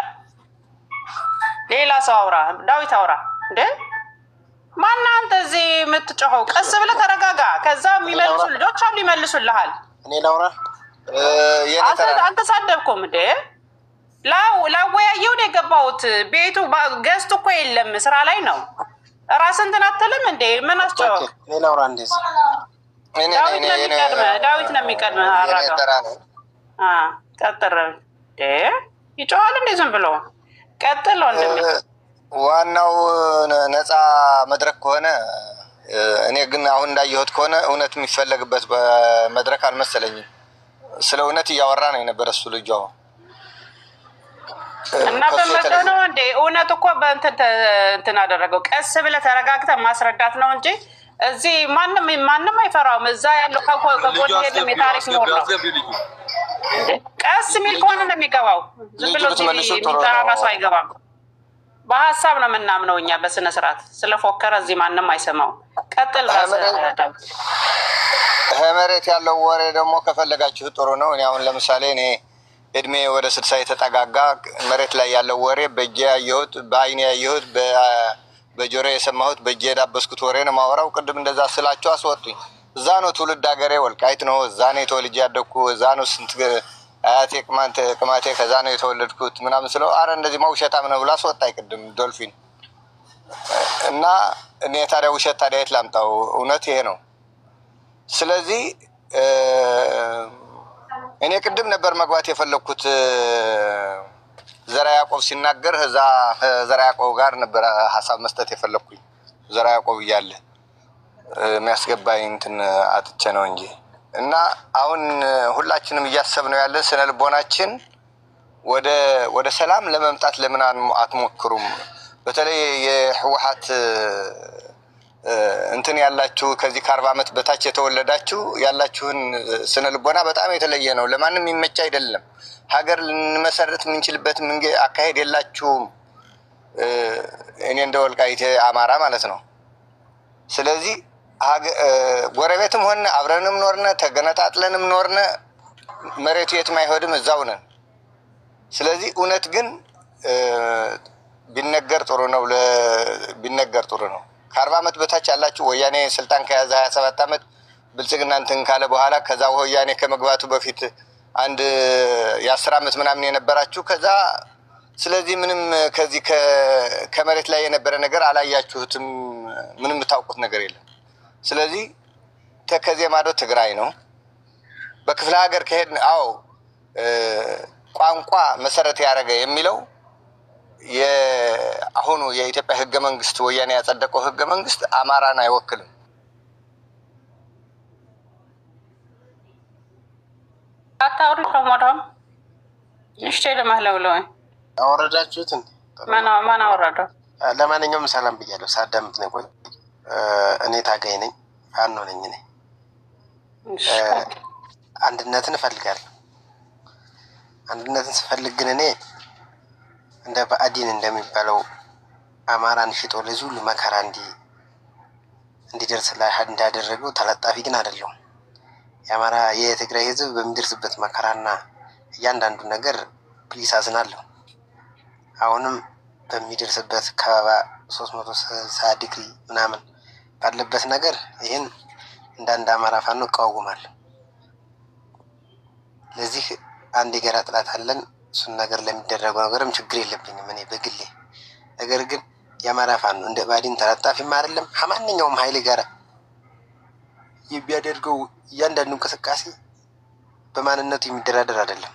ሌላ ሰው አውራ። ዳዊት አውራ እንዴ! ማነው አንተ እዚህ የምትጮኸው? ቀስ ብለህ ተረጋጋ። ከዛ የሚመልሱ ልጆች አሉ፣ ይመልሱልሃል። እኔ ላውራ አልተሳደብኩም እንዴ? ላወያየውን የገባሁት ቤቱ ገዝቱ እኮ የለም፣ ስራ ላይ ነው። ራስን እንትን አትልም እንዴ? ምን አስጨወቅ? እኔ ላውራ እንደዚህ ዳዊት ነው የሚቀድመህ። አራጋ ቀጥር እንዴ! ይጮሃል እንዴ? ዝም ብሎ ቀጥል ወንድሜ። ዋናው ነፃ መድረክ ከሆነ እኔ ግን አሁን እንዳየሁት ከሆነ እውነት የሚፈለግበት በመድረክ አልመሰለኝም። ስለ እውነት እያወራ ነው የነበረ እሱ ልጅ እና በመጠኑ ነው እንዴ? እውነት እኮ በእንትን አደረገው። ቀስ ብለህ ተረጋግተህ ማስረዳት ነው እንጂ እዚህ ማንም አይፈራውም። እዛ ያለው ከጎን ሄድም የታሪክ ኖር ነው። ቀስ የሚል ከሆነ ነው የሚገባው። ዝም ብሎ የሚጠራራ ሰው አይገባም። በሀሳብ ነው የምናምነው እኛ በስነ ስርዓት። ስለፎከረ እዚህ ማንም አይሰማው። ቀጥል። መሬት ያለው ወሬ ደግሞ ከፈለጋችሁ ጥሩ ነው። እኔ አሁን ለምሳሌ እኔ እድሜ ወደ 60 የተጠጋጋ መሬት ላይ ያለው ወሬ በእጄ ያየሁት፣ በአይኔ ያየሁት፣ በጆሮ የሰማሁት፣ በእጄ የዳበስኩት ወሬ ነው ማወራው። ቅድም እንደዛ ስላቸው አስወጡኝ። እዛ ነው ትውልድ ሀገሬ ወልቃይት ነው። እዛ ነው ተወልጄ ያደግኩ። እዛ ነው ስንት አያቴ ቅማቴ ከዛ ነው የተወለድኩት ምናምን ስለው አረ እንደዚህ ውሸታም ነው ብሎ አስወጣኝ ቅድም ዶልፊን። እና እኔ ታዲያ ውሸት ታዲያ የት ላምጣው? እውነት ይሄ ነው። ስለዚህ እኔ ቅድም ነበር መግባት የፈለግኩት ዘራ ያዕቆብ ሲናገር እዛ ዘራ ያዕቆብ ጋር ነበር ሀሳብ መስጠት የፈለግኩኝ። ዘራ ያዕቆብ እያለ የሚያስገባኝ እንትን አጥቼ ነው እንጂ። እና አሁን ሁላችንም እያሰብነው ያለን ስነ ልቦናችን ወደ ሰላም ለመምጣት ለምን አትሞክሩም? በተለይ የህወሓት እንትን ያላችሁ ከዚህ ከ40 ዓመት በታች የተወለዳችሁ ያላችሁን ስነ ልቦና በጣም የተለየ ነው። ለማንም የሚመች አይደለም። ሀገር ልንመሰረት የምንችልበት አካሄድ የላችሁም። እኔ እንደ ወልቃይት አማራ ማለት ነው። ስለዚህ ጎረቤትም ሆነ አብረንም ኖርነ ተገነጣጥለንም ኖርነ መሬቱ የትም አይሄድም፣ እዛው ነን። ስለዚህ እውነት ግን ቢነገር ጥሩ ነው። ቢነገር ጥሩ ነው። ከ40 ዓመት በታች ያላችሁ ወያኔ ስልጣን ከያዘ 27 ዓመት ብልጽግና እንትን ካለ በኋላ ከዛ ወያኔ ከመግባቱ በፊት አንድ የ10 ዓመት ምናምን የነበራችሁ ከዛ ስለዚህ ምንም ከዚህ ከመሬት ላይ የነበረ ነገር አላያችሁትም። ምንም የምታውቁት ነገር የለም። ስለዚህ ተከዜ ማዶ ትግራይ ነው። በክፍለ ሀገር ከሄድን አዎ ቋንቋ መሰረት ያደረገ የሚለው የአሁኑ የኢትዮጵያ ህገ መንግስት ወያኔ ያጸደቀው ህገ መንግስት አማራን አይወክልም። አታውሪ ከሞዳም እሺ ለማለውለው አወረዳችሁት እንዴ? ማን አወረደው? ለማንኛውም ሰላም ብያለሁ። ሳዳምጥ ነው ቆይ። እኔ ታጋይ ነኝ፣ ፋኖ ነኝ። እኔ አንድነትን እፈልጋለሁ። አንድነትን ስፈልግ ግን እኔ እንደ ብአዴን እንደሚባለው አማራን ሽጦ ለዚህ ሁሉ መከራ እንዲደርስ ላይ እንዳደረገው ተለጣፊ ግን አይደለሁም። የአማራ የትግራይ ህዝብ በሚደርስበት መከራና እያንዳንዱ ነገር ፕሊስ አዝናለሁ። አሁንም በሚደርስበት ከበባ 360 ዲግሪ ምናምን ባለበት ነገር ይህን እንዳንድ አማራ ፋኖ እቃወማለሁ። ለዚህ አንድ የጋራ ጥላት አለን። እሱን ነገር ለሚደረገው ነገርም ችግር የለብኝም እኔ በግሌ። ነገር ግን የአማራ ፋኖ እንደ ባዲን ተለጣፊም አይደለም ከማንኛውም ኃይል ጋር የሚያደርገው እያንዳንዱ እንቅስቃሴ በማንነቱ የሚደራደር አይደለም።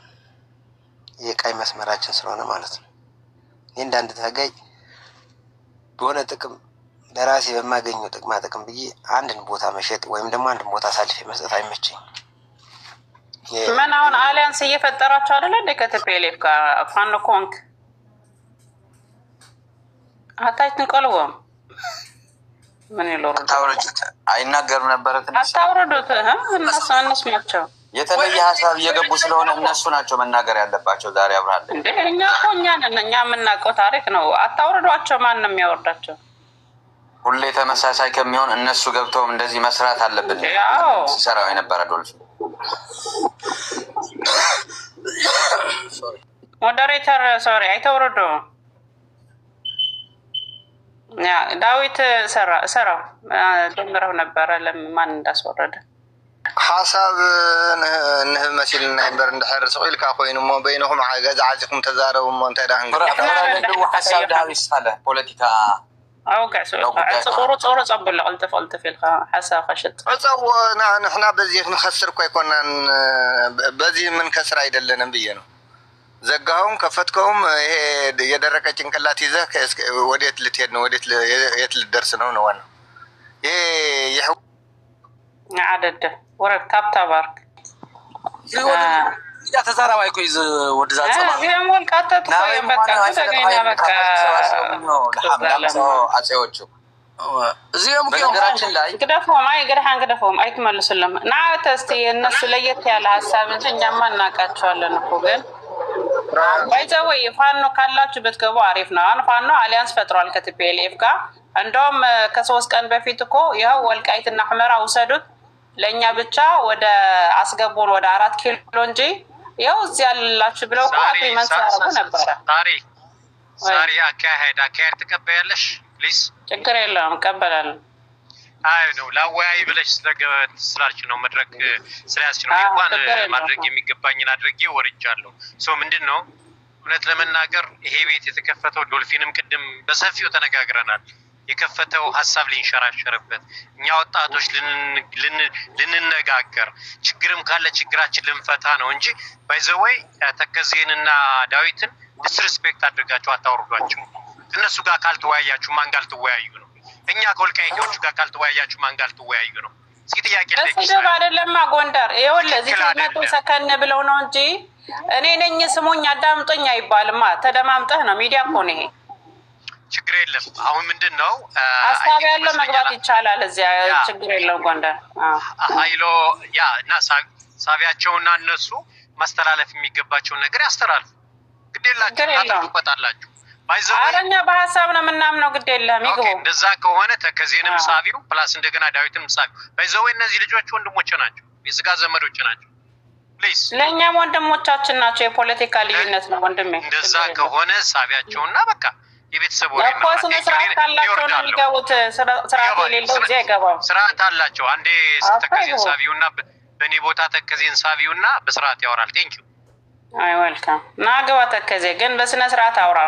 የቀይ መስመራችን ስለሆነ ማለት ነው። እኔ እንዳንድ ታጋይ በሆነ ጥቅም ለራሴ በማገኘው ጥቅማ ጥቅም ብዬ አንድን ቦታ መሸጥ ወይም ደግሞ አንድን ቦታ አሳልፌ መስጠት አይመቸኝ። ምን አሁን አሊያንስ እየፈጠራችሁ አይደለ እንደ ከቲፒኤልኤፍ ጋር ፋኖ ኮንክ አታይትን ቀልወም ምን ይሎሩ ታውረዱት አይናገሩ ነበር። አታውረዱት እነሱ ናቸው የተለየ ሀሳብ እየገቡ ስለሆነ እነሱ ናቸው መናገር ያለባቸው። ዛሬ አብራለ እንዴ እኛ እኮ እኛ የምናውቀው ታሪክ ነው። አታውረዷቸው። ማን ነው የሚያወርዳቸው? ሁሌ ተመሳሳይ ከሚሆን እነሱ ገብተውም እንደዚህ መስራት አለብን። ሲሰራው የነበረ ዶልፍ ሞዴሬተር ሶሪ አይተውረዱ። ያ ዳዊት ሰራው ጀምረው ነበረ ለማን እንዳስወረደ حسب نه مثل نيبر ندحر سقيل كاخوين مو بينهم عجز عزكم تزاروا مو انت ده هنقول حسب داوي ساله بوليتيكا او كاسو صورة صبل قلت في حسا خشت صو نحن بزي نخسر كوي كنا بزي من كسر አይደለንም ብዬ ነው ዘጋሁም ከፈትከውም ይሄ የደረቀ ጭንቅላት ይዘህ ወዴት ልትሄድ ነው? ወዴት የት ልትደርስ ነው ነው ዋናው ይሄ عدد ورق تابارك يا تزارع ويكويز ودزات صباح يا مول كاتت خويا بكا تسغينا بكا አጼዎቹ እዚህም ግደፎም አይ ግርሃን ግደፎም አይተመልስልም ናተስቲ እነሱ ለየት ያለ ሐሳብ እንጂ እኛማ እናቃቸዋለን እኮ ግን ባይዘው ፋኖ ካላችሁ ብትገቡ አሪፍ ነው። አሁን ፋኖ አሊያንስ ፈጥሯል ከቲፒኤልኤፍ ጋር እንደውም ከ3 ቀን በፊት እኮ ይሄው ወልቃይትና ሑመራ ወሰዱት ለኛ ብቻ ወደ አስገቡን ወደ 4 ኪሎ እንጂ ይሄው እዚህ ያላችሁ ብለው እኮ አግሪመንት ያደርጉ ነበር። ዛሬ አካሄድ ተቀበያለሽ ፕሊዝ? ችግር የለውም እቀበላለሁ። አይ ነው ላወያይ ብለሽ ስላልሽ ነው መድረክ ስላልሽ ነው እንኳን ማድረግ የሚገባኝን አድርጌ ወርጃለሁ። ምንድነው እውነት ለመናገር ይሄ ቤት የተከፈተው ዶልፊንም ቅድም በሰፊው ተነጋግረናል። የከፈተው ሐሳብ ሊንሸራሸርበት እኛ ወጣቶች ልንነጋገር ችግርም ካለ ችግራችን ልንፈታ ነው እንጂ ባይዘወይ ተከዜንና ዳዊትን ዲስሪስፔክት አድርጋችሁ አታወርዷቸው። እነሱ ጋር ካልተወያያችሁ ማን ጋር ልትወያዩ ነው? እኛ ከወልቃይቶቹ ጋር ካልተወያያችሁ ማን ጋር ልትወያዩ ነው? እስኪ ጥያቄ ለዚህ አይደለም ጎንደር ይኸውልህ እዚህ ሲመጡ ሰከን ብለው ነው እንጂ እኔ ነኝ ስሙኝ አዳምጦኝ አይባልማ። ተደማምጠህ ነው ሚዲያ እኮ ነው ይሄ። ችግር የለም። አሁን ምንድነው ሐሳብ ያለው መግባት ይቻላል እዚያ ችግር የለም። ጎንደር አይሎ ያ እና ሳቢያቸውና እነሱ ማስተላለፍ የሚገባቸው ነገር ያስተላልፉ። ግዴላችሁ ታጥቁጣላችሁ። ባይዘው አረኛ በሐሳብ ነው ምናምነው ግዴለም ይግቡ። እንደዛ ከሆነ ተከዜንም ሳቢው ፕላስ እንደገና ዳዊትንም ሳቢው ባይዘው እነዚህ ልጆች ወንድሞች ናቸው፣ የስጋ ዘመዶች ናቸው። ፕሊዝ ለኛም ወንድሞቻችን ናቸው። የፖለቲካ ልዩነት ነው ወንድሜ። እንደዛ ከሆነ ሳቢያቸውና በቃ የቤተሰብ ወሬ ነው። ለኮስነ ስርዓት ካላቸው ነው የሚገቡት። ስርዓት የሌለው እዚህ አይገባም። ስርዓት አላቸው። አንዴ ተከዜን ሳቢውና በኔ ቦታ ተከዜን ሳቢውና በስርዓት ያወራል። ቴንክ ዩ አይ ወልካም ናገባ ተከዜ ግን በስነ ስርዓት አውራ።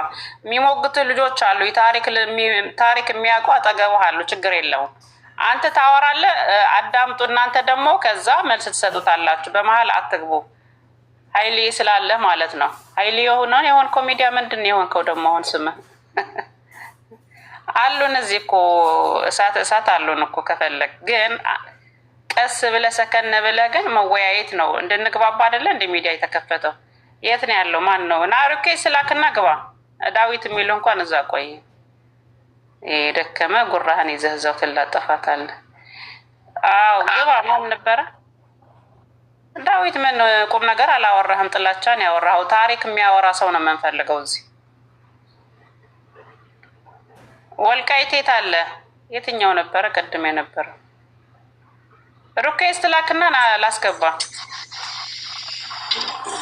የሚሞግቱ ልጆች አሉ። ታሪክ የሚያውቁ አጠገብህ አሉ። ችግር የለውም። አንተ ታወራለህ፣ አዳምጡ። እናንተ ደግሞ ከዛ መልስ ትሰጡታላችሁ። በመሀል አትግቡ። ኃይሌ ስላለ ማለት ነው። ኃይሌ የሆን ኮሜዲያ ምንድን ነው የሆንከው ደግሞ? አሁን ስም አሉን እዚህ እኮ እሳት አሉን እኮ። ከፈለግ ግን ቀስ ብለህ ሰከን ብለህ ግን መወያየት ነው። እንድንግባባ አይደለ እንደ ሚዲያ የተከፈተው። የት ነው ያለው? ማን ነው? ናሩኬ ስላክና ግባ። ዳዊት የሚለው እንኳን እዛ ቆይ። ደከመ ጉራህን ይዘህ እዛው ትላጠፋታለህ። አዎ ግባ። ማን ነበረ? ዳዊት ምን ቁም ነገር አላወራህም። ጥላቻን ያወራው ታሪክ የሚያወራ ሰው ነው የምንፈልገው እዚህ። ወልቃይት የት አለ? የትኛው ነበረ ቅድም የነበረ? ሩኬስ ትላክና ላስገባ።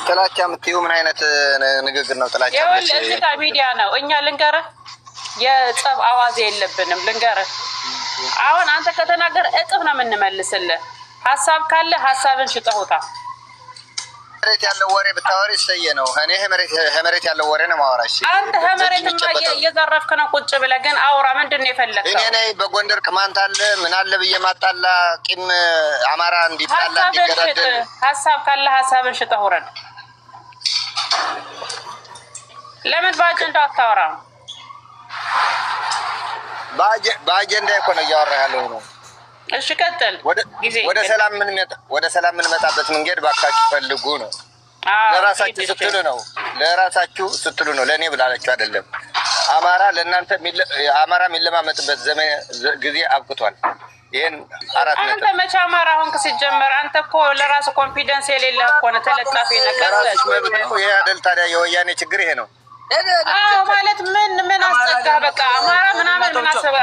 ጥላቻ የምትይው ምን አይነት ንግግር ነው? ጥላቻ እዚህ ጋር ሚዲያ ነው። እኛ ልንገርህ የጸብ አዋዜ የለብንም። ልንገርህ አሁን አንተ ከተናገር እጥፍ ነው የምንመልስልህ። ሀሳብ ካለ ሀሳብን ሽጠውታ። መሬት ያለው ወሬ ብታወሪ ሰየ ነው። እኔ መሬት ያለው ወሬ ነው ማወራሽ። አንተ መሬትማ እየዘረፍክ ነው ቁጭ ብለህ። ግን አውራ ምንድን ነው የፈለግከው? እኔ ነኝ በጎንደር ቅማንት አለ ምን አለ ብዬ ማጣላ ቂም አማራ እንዲጣላ እንዲገዳደል። ሀሳብ ካለ ሀሳብን ሽጠህ ውረድ። ለምን በአጀንዳ አታወራም? በአጀንዳ እኮ ነው እያወራ ያለው ነው። እሺ ቀጥል። ወደ ሰላም የምንመጣበት መንገድ ባካችሁ ፈልጉ ነው። ለራሳችሁ ስትሉ ነው። ለራሳችሁ ስትሉ ነው። ለእኔ ብላላችሁ አይደለም። አማራ ለእናንተ አማራ የሚለማመጥበት ዘመን ጊዜ አብቅቷል። ይሄን አራት ነጥብ። አንተ መቼ አማራ ሆንክ ሲጀመር? አንተ እኮ ለራሱ ኮንፊደንስ የሌለህ እኮ ነው። ተለጣፊ ነገር ይሄ አይደል ታዲያ? የወያኔ ችግር ይሄ ነው። አዎ ማለት ምን አስጠጋ? በቃ አማራ ምናምን ምን አሰበ?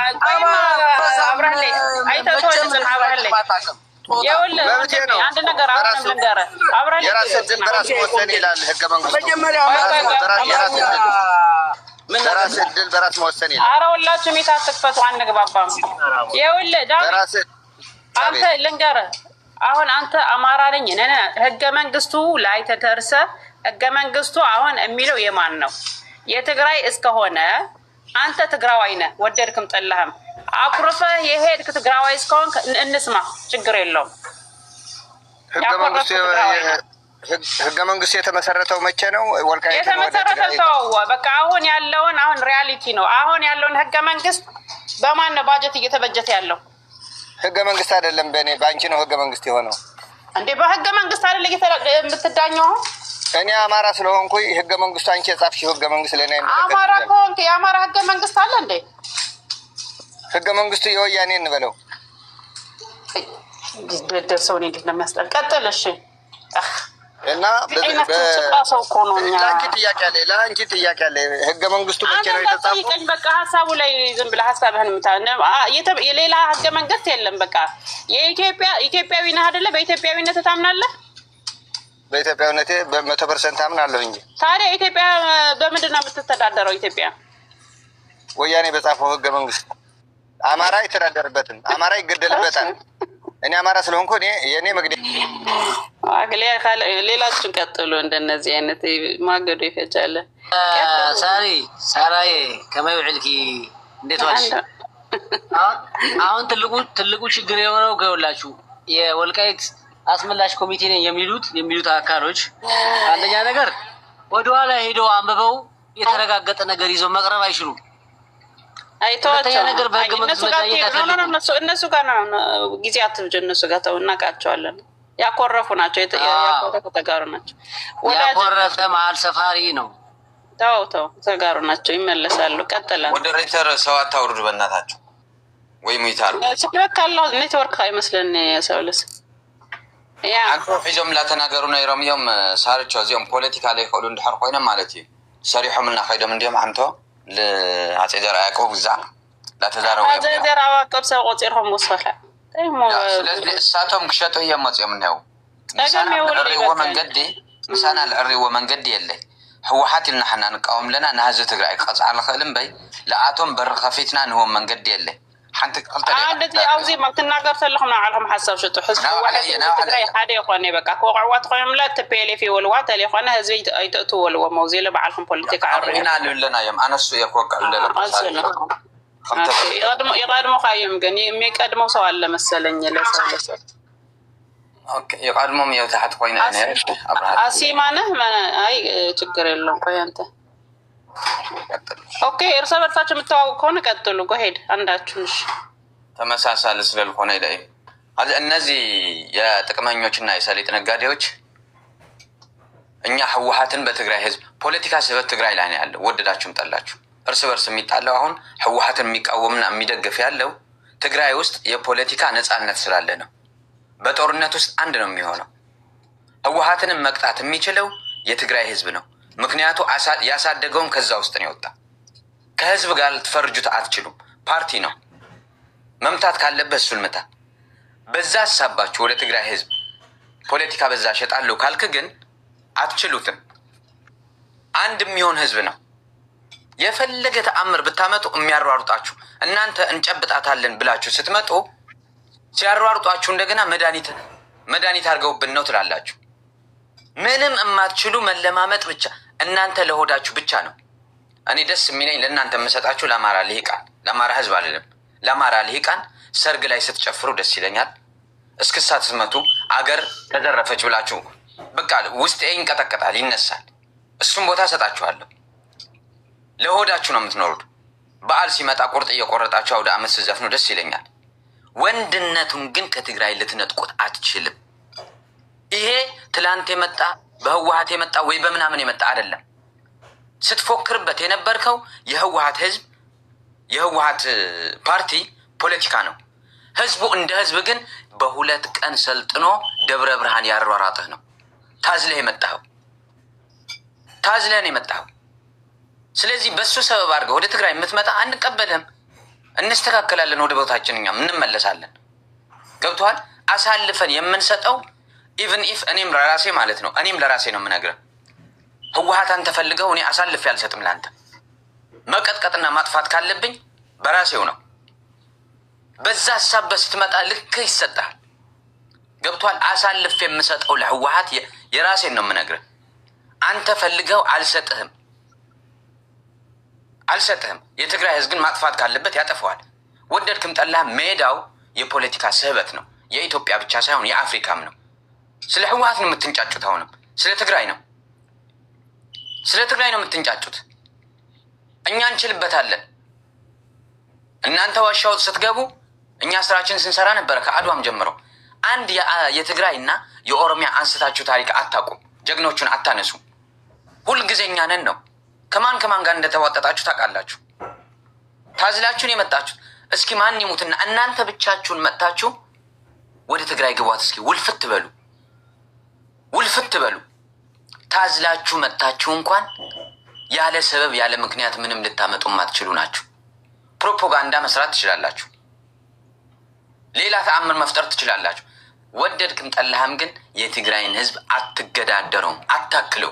አብረህ ላይ አይተህ ዝም አብረህ ላይ ይኸውልህ አንድ ነገር አሁንም ልንገርህ። አብረህ ላይ የራስ ዕድል በራስ መወሰን ይላል ህገ መንግስቱ። በራስ ዕድል በራስ መወሰን ይላል። ኧረ ሁላችሁም የታትክፈቱ አንግባባም። ይኸውልህ ዳዊት አንተ ልንገርህ አሁን አንተ አማራ ነኝ ነህ ህገ መንግስቱ ላይ ተደርሰህ ህገ መንግስቱ አሁን የሚለው የማን ነው? የትግራይ እስከሆነ አንተ ትግራዋይ ነህ፣ ወደድክም ጠላህም አኩርፈህ የሄድክ ትግራዋይ እስከሆን እንስማ፣ ችግር የለውም። ህገ መንግስቱ የተመሰረተው መቼ ነው? ወልቃይት የተመሰረተው በቃ አሁን ያለውን አሁን ሪያሊቲ ነው። አሁን ያለውን ህገ መንግስት በማን ነው ባጀት እየተበጀተ ያለው? ህገ መንግስት አይደለም፣ በእኔ በአንቺ ነው ህገ መንግስት የሆነው። እንዴ በህገ መንግስት አይደለ የምትዳኘው? እኔ አማራ ስለሆንኩ ህገ መንግስቱ አንቺ የጻፍሽው ህገ መንግስት ለኔ አይመለከትም። አማራ ከሆንክ የአማራ ህገ መንግስት አለ እንዴ? ህገ መንግስቱ የወያኔ እንበለው ደርሰው ነው እንዴት ነው የሚያስጠል? ቀጥል እሺ። እና ለአንቺ ጥያቄ አለ። ህገ መንግስቱ መቼ ነው የተጻፈው? በቃ ሀሳቡ ላይ ዝም ብለህ ሀሳብህን የሌላ ህገ መንግስት የለም። በቃ ኢትዮጵያዊ ነህ አይደለ? በኢትዮጵያዊነት ታምናለህ? በኢትዮጵያዊነቴ 100% አምናለሁ እንጂ። ታዲያ ኢትዮጵያ በምንድን ነው የምትተዳደረው? ኢትዮጵያ ወያኔ በጻፈው ህገ መንግስት አማራ አይተዳደርበትም፣ አማራ ይገደልበታል። እኔ አማራ ስለሆንኩ የእኔ መግደል ሌላችን ቀጥሉ። እንደነዚህ አይነት ማገዶ ይፈጃለ። ሳራዬ ከመይ ውዕልኪ እንዴት ዋልሽ? አሁን ትልቁ ችግር የሆነው ከሁላችሁ የወልቃይት አስመላሽ ኮሚቴ ነኝ የሚሉት አካሎች አንደኛ ነገር ወደኋላ ሄደው አንብበው የተረጋገጠ ነገር ይዘው መቅረብ አይችሉም። አይተዋቸው ነገር በህገ መንግስቱ እነሱ ጋር ነው ጊዜ አትፍጅ። እነሱ ጋር ተው፣ እናውቃቸዋለን። ያኮረፉ ናቸው፣ ያኮረፉ ተጋሩ ናቸው። ያኮረፈ መሀል ሰፋሪ ነው። ተው ተጋሩ ናቸው፣ ይመለሳሉ። ቀጥለን ወደ ሬተር ሰው አታውርዱ በእናታቸው ወይ ሙይታሩ ስለካለው ኔትወርክ አይመስለን ሰውልስ አንተ ሒዞም ላተናገሩ ነይሮም እዮም ሳርቾ እዚኦም ፖለቲካ ላይ ይኽእሉ እንድሕር ኮይኖም ማለት እዩ ሰሪሖም እና ከይዶም እንዲኦም ሓንቶ ለአፄ ዘርዓ ያዕቆብ ግዛዕ ላተዛረቡ ዘርዓ ያዕቆብ ሰብ ቆፂርኩም ወስፈላ ስለዚ እሳቶም ክሸጡ እዮም መፅኦም እኒሄው ምሳና ልዕርይዎ መንገዲ የለ ህወሓት ኢልና ሓና ንቃወም ለና ንህዝቢ ትግራይ ክቐፅዓ ንኽእል እምበይ ለኣቶም በሪ ከፊትና ንህቦም መንገዲ የለ ሓንቲ ክልተ ኣብዚ ክትናገር ተለኹም ናባዕልኩም ሓሳብ ሽጡ። ህዝቢ ትግራይ ሓደ ይኮነ በቃ ክወቅዕዋ ትኮይኖም ላ ተፒኤልኤፍ ይወልዋ ተለይኮነ ህዝቢ ኣይተእትወልዎ መውዚለ ባዕልኩም ፖለቲካ ኢና ልብለና እዮም ኣነሱ እየ ክወቅዕ ለና ይቀድሞካዮም ግን የሚቀድመው ሰው አለ መሰለኝ። ለሰው የቀድሞም የው ታሕት ኮይነ አሲማነህ አይ ችግር የለውም። ቆይ አንተ ኦኬ እርስ በርሳችሁ የምትዋወቁ ከሆነ ቀጥሉ። ጎሄድ አንዳችሁሽ ተመሳሳል ስለልሆነ ይለይ እነዚህ የጥቅመኞችና የሰሊጥ ነጋዴዎች እኛ ህወሓትን በትግራይ ህዝብ ፖለቲካ ስበት ትግራይ ላይ ነው ያለው። ወደዳችሁም ጠላችሁ እርስ በርስ የሚጣለው አሁን ህወሓትን የሚቃወምና የሚደግፍ ያለው ትግራይ ውስጥ የፖለቲካ ነፃነት ስላለ ነው። በጦርነት ውስጥ አንድ ነው የሚሆነው። ህወሓትንም መቅጣት የሚችለው የትግራይ ህዝብ ነው። ምክንያቱ ያሳደገውም ከዛ ውስጥ ነው የወጣ። ከህዝብ ጋር ልትፈርጁት አትችሉም። ፓርቲ ነው መምታት ካለበት እሱን ምታ። በዛ ሀሳባችሁ ወደ ትግራይ ህዝብ ፖለቲካ በዛ ሸጣለሁ ካልክ ግን አትችሉትም። አንድ የሚሆን ህዝብ ነው። የፈለገ ተአምር ብታመጡ የሚያሯሩጣችሁ እናንተ እንጨብጣታለን ብላችሁ ስትመጡ ሲያሯሩጣችሁ እንደገና መድኃኒት አድርገውብን ነው ትላላችሁ። ምንም የማትችሉ መለማመጥ ብቻ እናንተ ለሆዳችሁ ብቻ ነው። እኔ ደስ የሚለኝ ለእናንተ የምሰጣችሁ ለአማራ ልሂቃን፣ ለአማራ ህዝብ አይደለም፣ ለአማራ ልሂቃን ሰርግ ላይ ስትጨፍሩ ደስ ይለኛል። እስክሳ ስትመቱ አገር ተዘረፈች ብላችሁ በቃ ውስጤ ይንቀጠቀጣል፣ ይነሳል። እሱም ቦታ ሰጣችኋለሁ። ለሆዳችሁ ነው የምትኖሩት። በዓል ሲመጣ ቁርጥ እየቆረጣችሁ አውደ ዓመት ስትዘፍኑ ደስ ይለኛል። ወንድነቱን ግን ከትግራይ ልትነጥቁት አትችልም። ይሄ ትላንት የመጣ በህወሓት የመጣ ወይ በምናምን የመጣ አይደለም። ስትፎክርበት የነበርከው የህወሓት ህዝብ የህወሓት ፓርቲ ፖለቲካ ነው። ህዝቡ እንደ ህዝብ ግን በሁለት ቀን ሰልጥኖ ደብረ ብርሃን ያሯራጥህ ነው። ታዝለህ የመጣኸው ስለዚህ በሱ ሰበብ አድርገህ ወደ ትግራይ የምትመጣ አንቀበልህም። እንስተካከላለን፣ ወደ ቦታችን እኛም እንመለሳለን። ገብቶሃል? አሳልፈን የምንሰጠው ኢቭን ኢፍ እኔም ለራሴ ማለት ነው እኔም ለራሴ ነው የምነግርህ። ህወሓት አንተ ፈልገው እኔ አሳልፌ አልሰጥም። ለአንተ መቀጥቀጥና ማጥፋት ካለብኝ በራሴው ነው። በዛ ሀሳብ ስትመጣ ልክ ይሰጣል። ገብቶሃል? አሳልፌ የምሰጠው ለህወሓት የራሴን ነው የምነግርህ። አንተ ፈልገው አልሰጥህም። የትግራይ ህዝብ ግን ማጥፋት ካለበት ያጠፈዋል። ወደድክም ጠላህ ሜዳው የፖለቲካ ስህበት ነው። የኢትዮጵያ ብቻ ሳይሆን የአፍሪካም ነው። ስለ ህወሓት ነው የምትንጫጩት። አሁንም ስለ ትግራይ ነው የምትንጫጩት። እኛ እንችልበታለን። እናንተ ዋሻ ውስጥ ስትገቡ እኛ ስራችን ስንሰራ ነበረ ከአድዋም ጀምሮ። አንድ የትግራይ እና የኦሮሚያ አንስታችሁ ታሪክ አታውቁም። ጀግኖቹን አታነሱ። ሁልጊዜ እኛ ነን ነው። ከማን ጋር እንደተዋጠጣችሁ ታውቃላችሁ። ታዝላችሁን የመጣችሁት። እስኪ ማን ይሙትና እናንተ ብቻችሁን መጥታችሁ ወደ ትግራይ ግቧት። እስኪ ውልፍት በሉ። ታዝላችሁ መጥታችሁ እንኳን ያለ ሰበብ ያለ ምክንያት ምንም ልታመጡ ማትችሉ ናችሁ። ፕሮፓጋንዳ መስራት ትችላላችሁ። ሌላ ተአምር መፍጠር ትችላላችሁ። ወደድክም ጠላህም ግን የትግራይን ህዝብ አትገዳደረውም፣ አታክለው።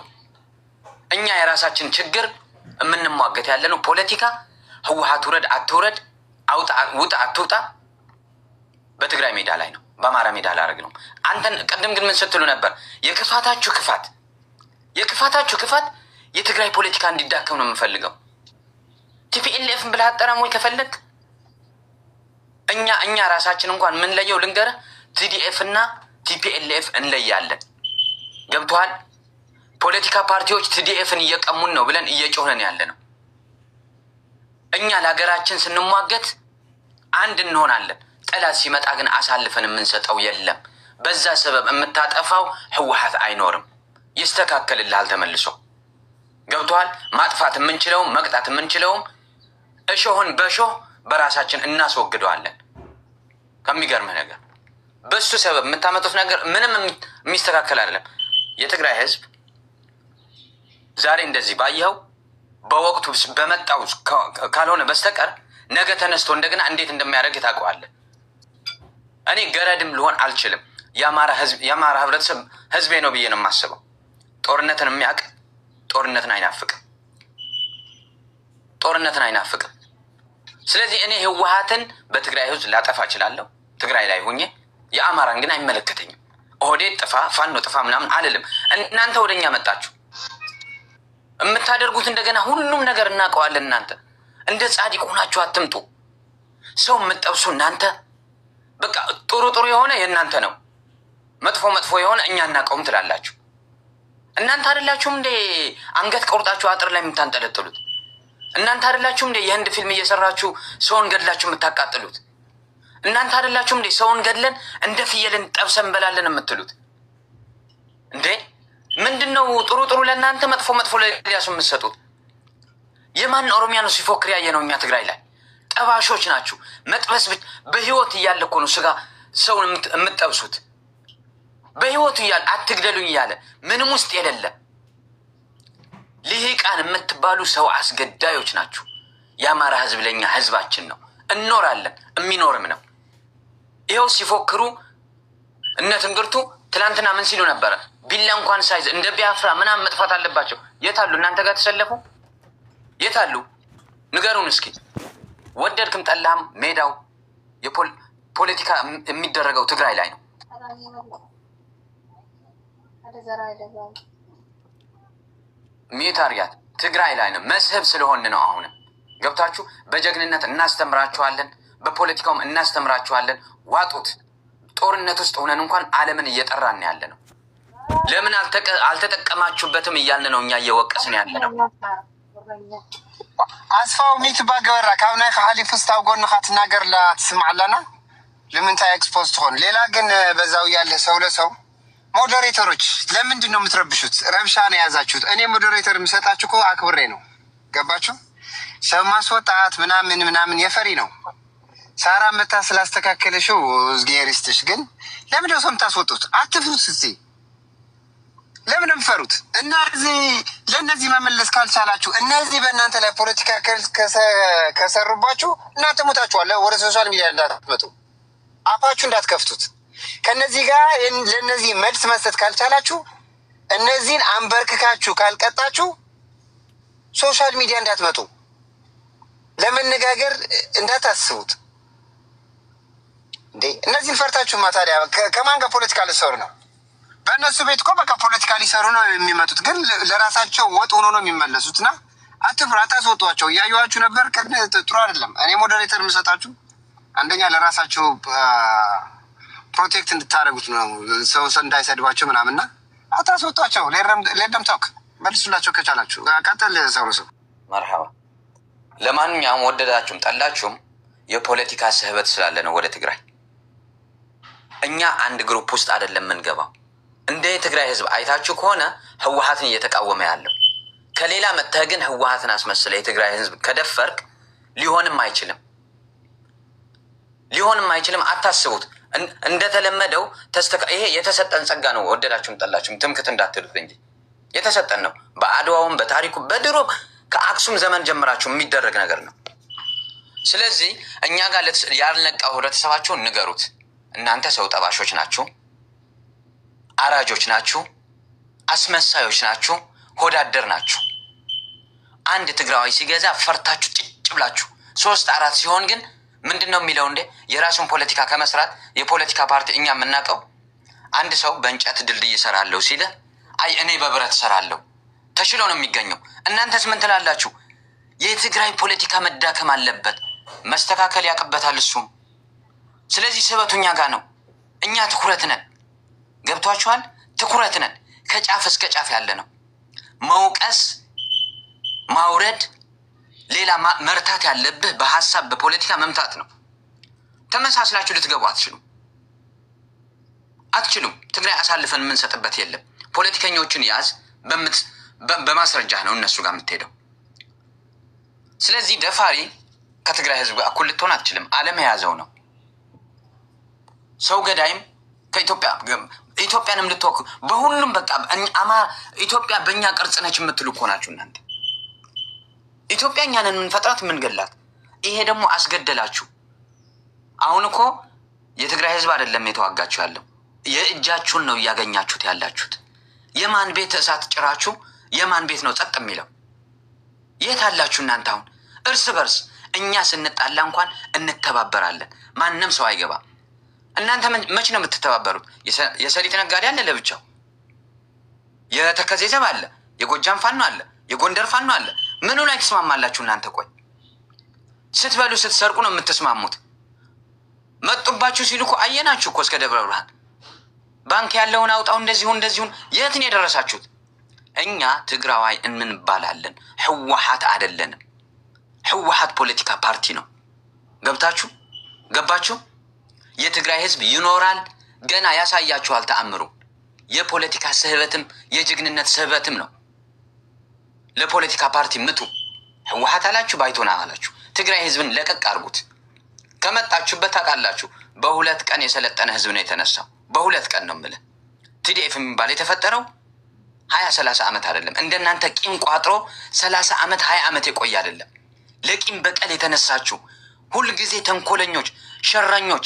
እኛ የራሳችን ችግር የምንሟገት ያለነው ፖለቲካ ህወሓት ውረድ አትውረድ፣ ውጣ አትውጣ በትግራይ ሜዳ ላይ ነው፣ በአማራ ሜዳ ላይ አረግ ነው። አንተን ቀደም ግን ምን ስትሉ ነበር? የክፋታችሁ ክፋት የትግራይ ፖለቲካ እንዲዳከም ነው የምፈልገው። ቲፒኤልኤፍን ብለህ አጠራም ወይ ከፈለግ እኛ ራሳችን እንኳን ምን ለየው ልንገርህ፣ ቲዲኤፍ እና ቲፒኤልኤፍ እንለያለን። ገብቶሃል? ፖለቲካ ፓርቲዎች ቲዲኤፍን እየቀሙን ነው ብለን እየጮህን ያለ ነው። እኛ ለሀገራችን ስንሟገት አንድ እንሆናለን። ጠላት ሲመጣ ግን አሳልፈን የምንሰጠው የለም። በዛ ሰበብ የምታጠፋው ህወሓት አይኖርም፣ ይስተካከልልሃል ተመልሶ። ገብቶሃል? ማጥፋት የምንችለውም መቅጣት የምንችለውም እሾህን በሾህ በራሳችን እናስወግደዋለን። ከሚገርምህ ነገር በሱ ሰበብ የምታመጡት ነገር ምንም የሚስተካከል አይደለም። የትግራይ ህዝብ ዛሬ እንደዚህ ባየኸው በወቅቱ በመጣው ካልሆነ በስተቀር ነገ ተነስቶ እንደገና እንዴት እንደሚያደርግ ታውቀዋለህ። እኔ ገረድም ልሆን አልችልም። የአማራ ህብረተሰብ ህዝቤ ነው ብዬ ነው የማስበው። ጦርነትን የሚያውቅ ጦርነትን አይናፍቅም። ስለዚህ እኔ ህወሓትን በትግራይ ህዝብ ላጠፋ እችላለሁ፣ ትግራይ ላይ ሆኜ። የአማራን ግን አይመለከተኝም። ኦህዴድ ጥፋ፣ ፋኖ ጥፋ ምናምን አልልም። እናንተ ወደኛ መጣችሁ የምታደርጉት እንደገና ሁሉም ነገር እናውቀዋለን። እናንተ እንደ ጻድቅ ሆናችሁ አትምጡ። ሰው የምትጠብሱ እናንተ በቃ ጥሩ የሆነ የእናንተ ነው፣ መጥፎ የሆነ እኛ እናውቀውም ትላላችሁ። እናንተ አይደላችሁም እንደ አንገት ቆርጣችሁ አጥር ላይ የምታንጠለጥሉት? እናንተ አይደላችሁም እንደ የህንድ ፊልም እየሰራችሁ ሰውን ገድላችሁ የምታቃጥሉት? እናንተ አይደላችሁም እንደ ሰውን ገድለን እንደ ፍየልን ጠብሰን እንበላለን የምትሉት? እንዴ ምንድነው ጥሩ ለእናንተ መጥፎ ለሌላሱ የምትሰጡት? የማን ኦሮሚያ ነው ሲፎክር ያየ ነው? እኛ ትግራይ ላይ ጠባሾች ናችሁ። መጥበስ በህይወት እያለ እኮ ነው ስጋ ሰውን የምትጠብሱት። በህይወቱ እያለ አትግደሉኝ እያለ ምንም ውስጥ የሌለ ልሂቃን የምትባሉ ሰው አስገዳዮች ናችሁ። የአማራ ህዝብ ለኛ ህዝባችን ነው፣ እኖራለን፣ የሚኖርም ነው። ይኸው ሲፎክሩ እነ ትንግርቱ ትናንትና ምን ሲሉ ነበረ? ቢላ እንኳን ሳይዝ እንደ ቢያፍራ ምናምን መጥፋት አለባቸው። የታሉ? እናንተ ጋር ተሰለፉ? የታሉ? ንገሩን እስኪ። ወደድክም ጠላህም ሜዳው ፖለቲካ የሚደረገው ትግራይ ላይ ነው። ሚዩት አድርጊያት። ትግራይ ላይ ነው መስህብ ስለሆን ነው። አሁንም ገብታችሁ በጀግንነት እናስተምራችኋለን፣ በፖለቲካውም እናስተምራችኋለን። ዋጡት። ጦርነት ውስጥ ሆነን እንኳን ዓለምን እየጠራን ያለ ነው። ለምን አልተጠቀማችሁበትም እያልን ነው እኛ እየወቀስን ያለ ነው። አስፋው ሚት ባገበራ ካብናይ ከሐሊፍ ስታው ጎንካ ትናገር ላ ትስማዓለና ለምንታይ ኤክስፖዝ ትሆን። ሌላ ግን በዛው ያለ ሰው ለሰው ሞዴሬተሮች ለምንድን ነው የምትረብሹት? ረብሻ ነው የያዛችሁት። እኔ ሞዴሬተር የምሰጣችሁ እኮ አክብሬ ነው። ገባችሁ? ሰው ማስወጣት ምናምን የፈሪ ነው። ሳራ መታ ስላስተካከለሽው እግዚአብሔር ይስጥሽ። ግን ለምን ነው ሰው የምታስወጡት? አትፍሩት። እስቲ ለምን እንፈሩት? እነዚህ ለእነዚህ መመለስ ካልቻላችሁ እነዚህ በእናንተ ላይ ፖለቲካ ከሰሩባችሁ እናንተ ሞታችኋል። ወደ ሶሻል ሚዲያ እንዳትመጡ፣ አፋችሁ እንዳትከፍቱት። ከነዚህ ጋር ለነዚህ መልስ መስጠት ካልቻላችሁ እነዚህን አንበርክካችሁ ካልቀጣችሁ ሶሻል ሚዲያ እንዳትመጡ፣ ለመነጋገር እንዳታስቡት። እንዴ እነዚህን ፈርታችሁማ ታዲያ ከማን ጋር ፖለቲካ ልትሰሩ ነው? በእነሱ ቤት እኮ በቃ ፖለቲካ ሊሰሩ ነው የሚመጡት፣ ግን ለራሳቸው ወጥ ሆኖ ነው የሚመለሱት። እና አትፍሩ፣ አታስወጧቸው። እያየኋችሁ ነበር። ጥሩ አይደለም። እኔ ሞዴሬተር የምሰጣችሁ አንደኛ ለራሳቸው ፕሮቴክት እንድታደረጉት ነው፣ ሰው እንዳይሰድባቸው ምናምንና አታስወጧቸው። ሌደም ታውክ መልሱላቸው ከቻላችሁ። ቀጥል ሰው መርሐባ። ለማንኛውም ወደዳችሁም ጠላችሁም የፖለቲካ ስህበት ስላለ ነው ወደ ትግራይ። እኛ አንድ ግሩፕ ውስጥ አይደለም የምንገባው። እንደ የትግራይ ህዝብ አይታችሁ ከሆነ ህወሓትን እየተቃወመ ያለው ከሌላ መጥተህ ግን ህወሓትን አስመስለ የትግራይ ህዝብ ከደፈርክ ሊሆንም አይችልም። አታስቡት። እንደተለመደው ይሄ የተሰጠን ጸጋ ነው። ወደዳችሁም ጠላችሁም ትምክት እንዳትሉት እንጂ የተሰጠን ነው። በአድዋውም በታሪኩ በድሮ ከአክሱም ዘመን ጀምራችሁ የሚደረግ ነገር ነው። ስለዚህ እኛ ጋር ያልነቃው ህብረተሰባችሁን ንገሩት። እናንተ ሰው ጠባሾች ናችሁ፣ አራጆች ናችሁ፣ አስመሳዮች ናችሁ፣ ሆዳደር ናችሁ። አንድ ትግራዋይ ሲገዛ ፈርታችሁ ጭጭ ብላችሁ 3-4 ሲሆን ግን ምንድን ነው የሚለው? እንዴ የራሱን ፖለቲካ ከመስራት የፖለቲካ ፓርቲ እኛ የምናውቀው አንድ ሰው በእንጨት ድልድይ እሰራለሁ ሲለ አይ እኔ በብረት እሰራለሁ ተሽሎ ነው የሚገኘው። እናንተስ ምን ትላላችሁ? የትግራይ ፖለቲካ መዳከም አለበት፣ መስተካከል ያቅበታል እሱም። ስለዚህ ስበቱ እኛ ጋር ነው። እኛ ትኩረት ነን። ገብቷችኋል? ትኩረት ነን። ከጫፍ እስከ ጫፍ ያለ ነው። መውቀስ፣ ማውረድ፣ ሌላ መርታት ያለብህ በሀሳብ በፖለቲካ መምታት ነው። ተመሳስላችሁ ልትገቡ አትችሉም። ትግራይ አሳልፈን የምንሰጥበት የለም። ፖለቲከኞችን ያዝ፣ በማስረጃ ነው እነሱ ጋር የምትሄደው። ስለዚህ ደፋሪ ከትግራይ ህዝብ ጋር እኩል ልትሆን አትችልም። ዓለም የያዘው ነው። ሰው ገዳይም ኢትዮጵያንም ልትወኩ በሁሉም በቃ ኢትዮጵያ በእኛ ቅርጽ ነች የምትሉ እኮ ናችሁ እናንተ። ኢትዮጵያ እኛንን የምንፈጥራት የምንገላት። ይሄ ደግሞ አስገደላችሁ። አሁን እኮ የትግራይ ህዝብ አይደለም የተዋጋችሁ ያለው፣ የእጃችሁን ነው እያገኛችሁት ያላችሁት። የማን ቤት እሳት ጭራችሁ የማን ቤት ነው ጸጥ የሚለው? የት አላችሁ እናንተ? አሁን እርስ በርስ እኛ ስንጣላ እንኳን እንተባበራለን። ማንም ሰው አይገባም። እናንተ መች ነው የምትተባበሩት? የሰሊጥ ነጋዴ አለ ለብቻው፣ የተከዜ ዘብ አለ፣ የጎጃም ፋኖ አለ፣ የጎንደር ፋኖ አለ። ምኑ ላይ ትስማማላችሁ እናንተ? ቆይ ስትበሉ ስትሰርቁ ነው የምትስማሙት። መጡባችሁ ሲሉ እኮ አየናችሁ እኮ እስከ ደብረ ብርሃን ባንክ ያለውን አውጣው እንደዚሁን። የትን የደረሳችሁት? እኛ ትግራዋይ እንባላለን፣ ህወሓት አይደለንም። ህወሓት ፖለቲካ ፓርቲ ነው። ገባችሁ? የትግራይ ህዝብ ይኖራል፣ ገና ያሳያችኋል ተአምሩ። የፖለቲካ ስህበትም የጀግንነት ስህበትም ነው። ለፖለቲካ ፓርቲ ምቱ። ህወሓት አላችሁ፣ ባይቶና አላችሁ። ትግራይ ህዝብን ለቀቅ አድርጉት። ከመጣችሁበት ታውቃላችሁ። በ2 ቀን የሰለጠነ ህዝብ ነው የተነሳው። በ2 ቀን ነው የምልህ። ቲዲኤፍ የሚባል የተፈጠረው 20-30 ዓመት አይደለም። እንደናንተ ቂም ቋጥሮ 30 ዓመት 20 ዓመት የቆየ አይደለም። ለቂም በቀል የተነሳችሁ ሁልጊዜ ተንኮለኞች፣ ሸረኞች፣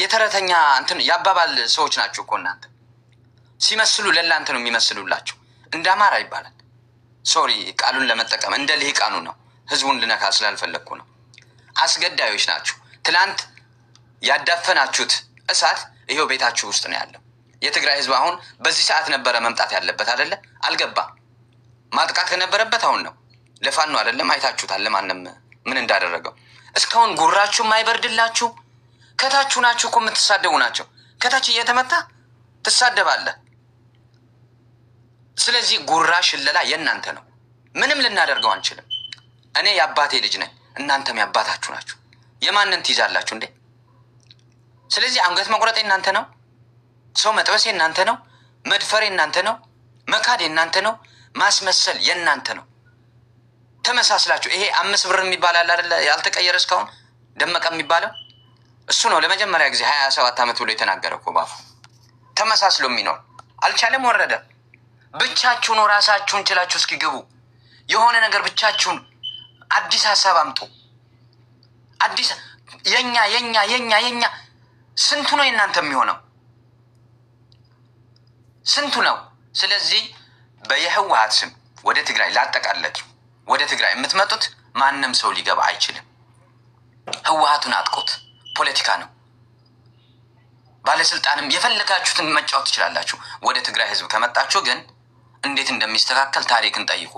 የተረተኛ እንትን ያባባል ሰዎች ናችሁ እኮ እናንተ። ሲመስሉ ለእናንተ ነው የሚመስሉላችሁ። እንደ አማራ ይባላል። ሶሪ ቃሉን ለመጠቀም እንደ ልሂቃኑ ነው። ህዝቡን ልነካ ስላልፈለግኩ ነው። አስገዳዮች ናችሁ። ትላንት ያዳፈናችሁት እሳት ይሄው ቤታችሁ ውስጥ ነው ያለው። የትግራይ ህዝብ አሁን በዚህ ሰዓት ነበረ መምጣት ያለበት አይደለ? አልገባም። ማጥቃት ከነበረበት አሁን ነው። ለፋኖ አይደለም አይታችሁታል። ለማንም ምን እንዳደረገው እስካሁን ጉራችሁ ማይበርድላችሁ ከታችሁ ናችሁ እኮ የምትሳደቡ ናቸው። ከታች እየተመታ ትሳደባለህ። ስለዚህ ጉራ ሽለላ የእናንተ ነው። ምንም ልናደርገው አንችልም። እኔ የአባቴ ልጅ ነኝ፣ እናንተም ያባታችሁ ናችሁ። የማንን ትይዛላችሁ እንዴ? ስለዚህ አንገት መቁረጤ እናንተ ነው። ሰው መጥበሴ እናንተ ነው። መድፈሬ እናንተ ነው። መካድ እናንተ ነው። ማስመሰል የእናንተ ነው። ተመሳስላችሁ ይሄ 5 ብር የሚባል አለ አይደለ? ያልተቀየረ እስካሁን ደመቀ የሚባለው እሱ ነው። ለመጀመሪያ ጊዜ 27 ዓመት ብሎ የተናገረው እኮ ባፉ ተመሳስሎ የሚኖር አልቻለም፣ ወረደ። ብቻችሁን ራሳችሁን ችላችሁ እስኪ ግቡ። የሆነ ነገር ብቻችሁን አዲስ ሀሳብ አምጡ። አዲስ የኛ ስንቱ ነው የእናንተ የሚሆነው? ስንቱ ነው? ስለዚህ በየህወሓት ስም ወደ ትግራይ ላጠቃለች ወደ ትግራይ የምትመጡት ማንም ሰው ሊገባ አይችልም። ህወሓቱን አጥቁት። ፖለቲካ ነው። ባለስልጣንም የፈለጋችሁትን መጫወት ትችላላችሁ። ወደ ትግራይ ህዝብ ከመጣችሁ ግን እንዴት እንደሚስተካከል ታሪክን ጠይቁ።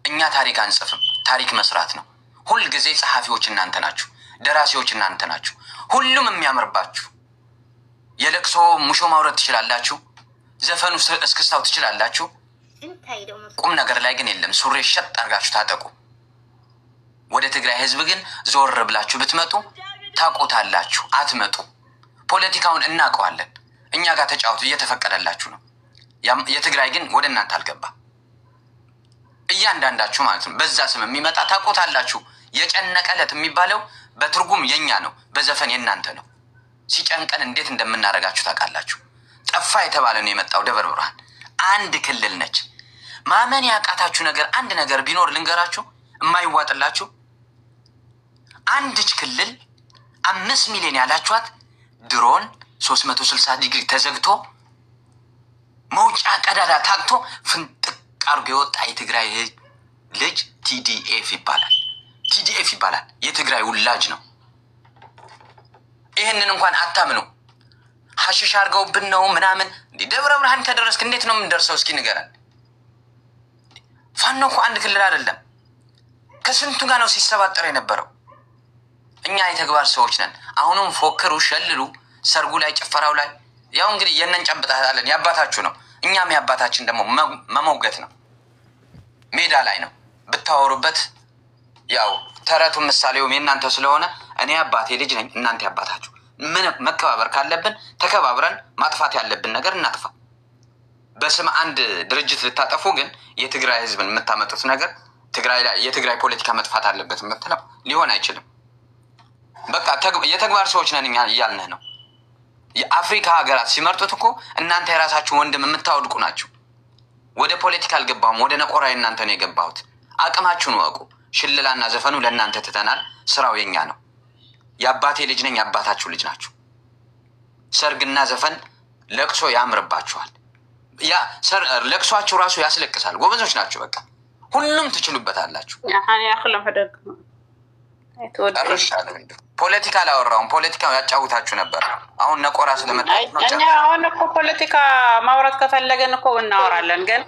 እኛ ታሪክ አንጽፍም። ታሪክ መስራት ነው። ሁል ጊዜ ጸሐፊዎች እናንተ ናችሁ፣ ደራሲዎች እናንተ ናችሁ። ሁሉም የሚያምርባችሁ የለቅሶ ሙሾ ማውረድ ትችላላችሁ። ዘፈኑ እስክስታው ትችላላችሁ። ቁም ነገር ላይ ግን የለም። ሱሪ ሸጥ አርጋችሁ ታጠቁ። ወደ ትግራይ ህዝብ ግን ዞር ብላችሁ ብትመጡ ታቆታላችሁ። አትመጡ። ፖለቲካውን እናውቀዋለን። እኛ ጋር ተጫወቱ፣ እየተፈቀደላችሁ ነው። የትግራይ ግን ወደ እናንተ አልገባ። እያንዳንዳችሁ ማለት ነው በዛ ስም የሚመጣ ታቆታላችሁ። የጨነቀለት የሚባለው በትርጉም የኛ ነው፣ በዘፈን የእናንተ ነው። ሲጨንቀን እንዴት እንደምናረጋችሁ ታውቃላችሁ። ጠፋ የተባለ ነው የመጣው ደብረ ብርሃን አንድ ክልል ነች። ማመን ያቃታችሁ ነገር አንድ ነገር ቢኖር ልንገራችሁ፣ የማይዋጥላችሁ አንድች ክልል 5 ሚሊዮን ያላችኋት ድሮን 360 ዲግሪ ተዘግቶ መውጫ ቀዳዳ ታቅቶ ፍንጥቅ አርጎ የወጣ የትግራይ ልጅ ቲዲኤፍ ይባላል። ቲዲኤፍ ይባላል። የትግራይ ውላጅ ነው። ይህንን እንኳን አታምኑ። ሐሽሽ አርገውብን ነው ምናምን። እንዴ ደብረ ብርሃን ከደረስክ እንዴት ነው የምንደርሰው? እስኪ ንገረን። ፋኖ እኮ አንድ ክልል አይደለም። ከስንቱ ጋር ነው ሲሰባጠር የነበረው? እኛ የተግባር ሰዎች ነን። አሁንም ፎክሩ፣ ሸልሉ፣ ሰርጉ ላይ ጭፈራው ላይ ያው እንግዲህ የነን ጨብጣታለን። ያባታችሁ ነው። እኛም ያባታችን ደግሞ መሞገት ነው። ሜዳ ላይ ነው ብታወሩበት። ያው ተረቱ ምሳሌውም የእናንተ ስለሆነ እኔ አባቴ ልጅ ነኝ፣ እናንተ ያባታችሁ። ምን መከባበር ካለብን ተከባብረን ማጥፋት ያለብን ነገር እናጥፋ። በስም አንድ ድርጅት ልታጠፉ ግን የትግራይ ህዝብን የምታመጡት ነገር ትግራይ ላይ የትግራይ ፖለቲካ መጥፋት አለበት የምትለው ሊሆን አይችልም። በቃ የተግባር ሰዎች ነን እኛ እያልንህ ነው። የአፍሪካ ሀገራት ሲመርጡት እኮ እናንተ የራሳችሁ ወንድም የምታወድቁ ናቸው። ወደ ፖለቲካ አልገባሁም፣ ወደ ነቆራ እናንተ ነው የገባሁት። አቅማችሁን ወቁ። ሽልላና ዘፈኑ ለእናንተ ትተናል። ስራው የኛ ነው። የአባቴ ልጅ ነኝ፣ የአባታችሁ ልጅ ናችሁ። ሰርግና ዘፈን ለቅሶ ያምርባችኋል። ያ ለቅሷችሁ ራሱ ያስለቅሳል። ጎበዞች ናችሁ። በቃ ሁሉም ትችሉበታላችሁ። ፖለቲካ አላወራውም። ፖለቲካው ያጫውታችሁ ነበር። አሁን ነቆራ ስለመጣ እኛ አሁን እኮ ፖለቲካ ማውራት ከፈለገን እኮ እናወራለን። ግን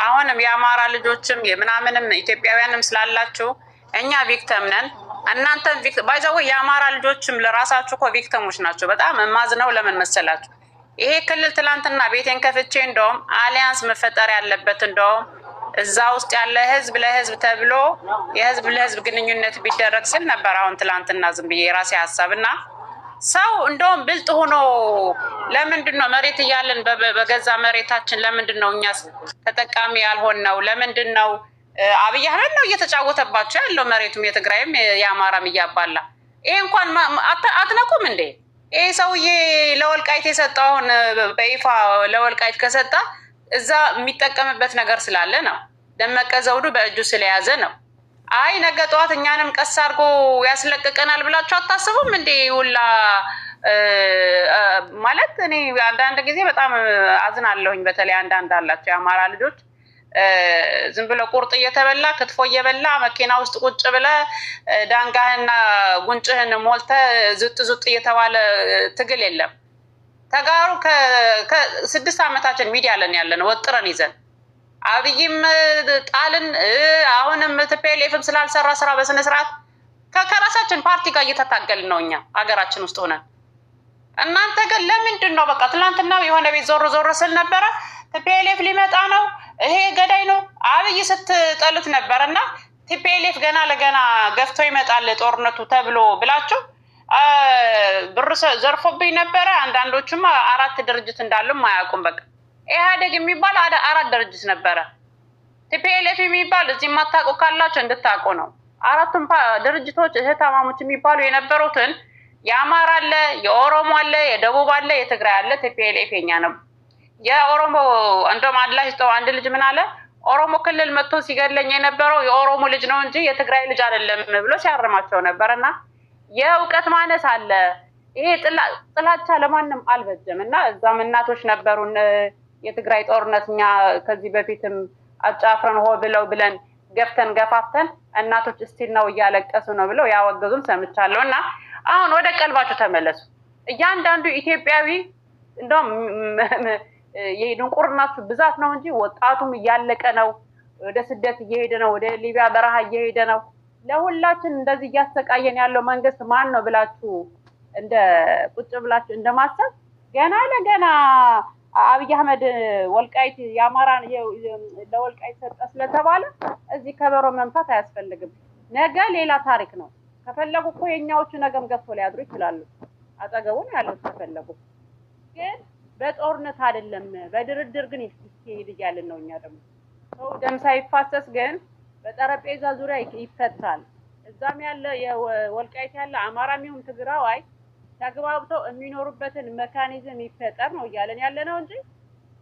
አሁንም የአማራ ልጆችም የምናምንም ኢትዮጵያውያንም ስላላችሁ እኛ ቪክተም ነን። እናንተም ባይዛው የአማራ ልጆችም ለራሳችሁ እኮ ቪክተሞች ናቸው። በጣም የማዝነው ለምን መሰላችሁ? ይሄ ክልል ትላንትና ቤቴን ከፍቼ እንደውም አሊያንስ መፈጠር ያለበት እንደውም እዛ ውስጥ ያለ ህዝብ ለህዝብ ተብሎ የህዝብ ለህዝብ ግንኙነት ቢደረግ ስል ነበር። አሁን ትላንትና ዝም ብዬ የራሴ ሀሳብና ሰው እንደውም ብልጥ ሆኖ ለምንድን ነው መሬት እያለን በገዛ መሬታችን ለምንድን ነው እኛስ ተጠቃሚ ያልሆን ነው? ለምንድን ነው አብይ አህመድ ነው እየተጫወተባቸው ያለው መሬቱም የትግራይም የአማራም እያባላ። ይሄ እንኳን አትነቁም እንዴ? ይሄ ሰውዬ ለወልቃይት የሰጠውን በይፋ ለወልቃይት ከሰጣ እዛ የሚጠቀምበት ነገር ስላለ ነው። ደመቀ ዘውዱ በእጁ ስለያዘ ነው። አይ ነገ ጠዋት እኛንም ቀስ አድርጎ ያስለቅቀናል ብላችሁ አታስቡም እንዴ? ሁላ ማለት እኔ አንዳንድ ጊዜ በጣም አዝናለሁኝ። በተለይ አንዳንድ አላቸው የአማራ ልጆች ዝም ብሎ ቁርጥ እየተበላ ክትፎ እየበላ መኪና ውስጥ ቁጭ ብለ ዳንጋህና ጉንጭህን ሞልተ ዝጥ ዝጥ እየተባለ ትግል የለም። ተጋሩ ከ6 ዓመታችን ሚዲያ ለን ያለን ወጥረን ይዘን አብይም ጣልን አሁንም TPLFም ስላልሰራ ስራ በስነ ስርዓት ከራሳችን ፓርቲ ጋር እየተታገልን ነው እኛ ሀገራችን ውስጥ ሆነን። እናንተ ግን ለምንድን ነው በቃ ትናንትና የሆነ ቤት ዞር ስል ነበረ TPLF ሊመጣ ነው ይሄ ገዳይ ነው አብይ ስትጠሉት ነበርና TPLF ገና ለገና ገፍቶ ይመጣል ጦርነቱ ተብሎ ብላችሁ ብር ዘርፎብኝ ነበረ። አንዳንዶቹም 4 ድርጅት እንዳሉም ማያውቁም። በቃ ኢህአዴግ የሚባል 4 ድርጅት ነበረ። TPLF የሚባል እዚህ ማታውቁ ካላችሁ እንድታውቁ ነው። 4ቱም ድርጅቶች እህታማሞች የሚባሉ የነበሩትን የአማራ አለ፣ የኦሮሞ አለ፣ የደቡብ አለ፣ የትግራይ አለ። TPLF የኛ ነው። የኦሮሞ እንደውም አላህ አንድ ልጅ ምን አለ ኦሮሞ ክልል መጥቶ ሲገለኝ የነበረው የኦሮሞ ልጅ ነው እንጂ የትግራይ ልጅ አይደለም ብሎ ሲያርማቸው ነበርና የእውቀት ማነስ አለ። ይሄ ጥላቻ ለማንም አልበጀም እና እዛም እናቶች ነበሩን የትግራይ ጦርነትኛ ከዚህ በፊትም አጫፍረን ሆ ብለን ገፍተን ገፋፍተን እናቶች እስቲል ነው እያለቀሱ ነው ብለው ያወገዙም ሰምቻለሁና አሁን ወደ ቀልባችሁ ተመለሱ። እያንዳንዱ ኢትዮጵያዊ እንደውም የድንቁርናችሁ ብዛት ነው እንጂ ወጣቱም እያለቀ ነው፣ ወደ ስደት እየሄደ ነው፣ ወደ ሊቢያ በረሃ እየሄደ ነው። ለሁላችን እንደዚህ እያሰቃየን ያለው መንግስት ማን ነው ብላችሁ እንደ ቁጭ ብላችሁ እንደማሰብ ገና ለገና አብይ አህመድ ወልቃይት የአማራን ለወልቃይት ሰጠ ስለተባለ እዚህ ከበሮ መንፋት አያስፈልግም። ነገ ሌላ ታሪክ ነው። ከፈለጉ እኮ የኛዎቹ ነገም ገፍቶ ሊያድሩ ይችላሉ። አጠገቡን ያለው ከፈለጉ ግን በጦርነት አይደለም በድርድር ግን ይሄድ እያልን ነው። እኛ ደግሞ ሰው ደም ሳይፋሰስ ግን በጠረጴዛ ዙሪያ ይፈታል። እዛም ያለ የወልቃይት ያለ አማራም ይሁን ትግራዋይ ተግባብተው የሚኖሩበትን ሜካኒዝም ይፈጠር ነው እያለን ያለ ነው እንጂ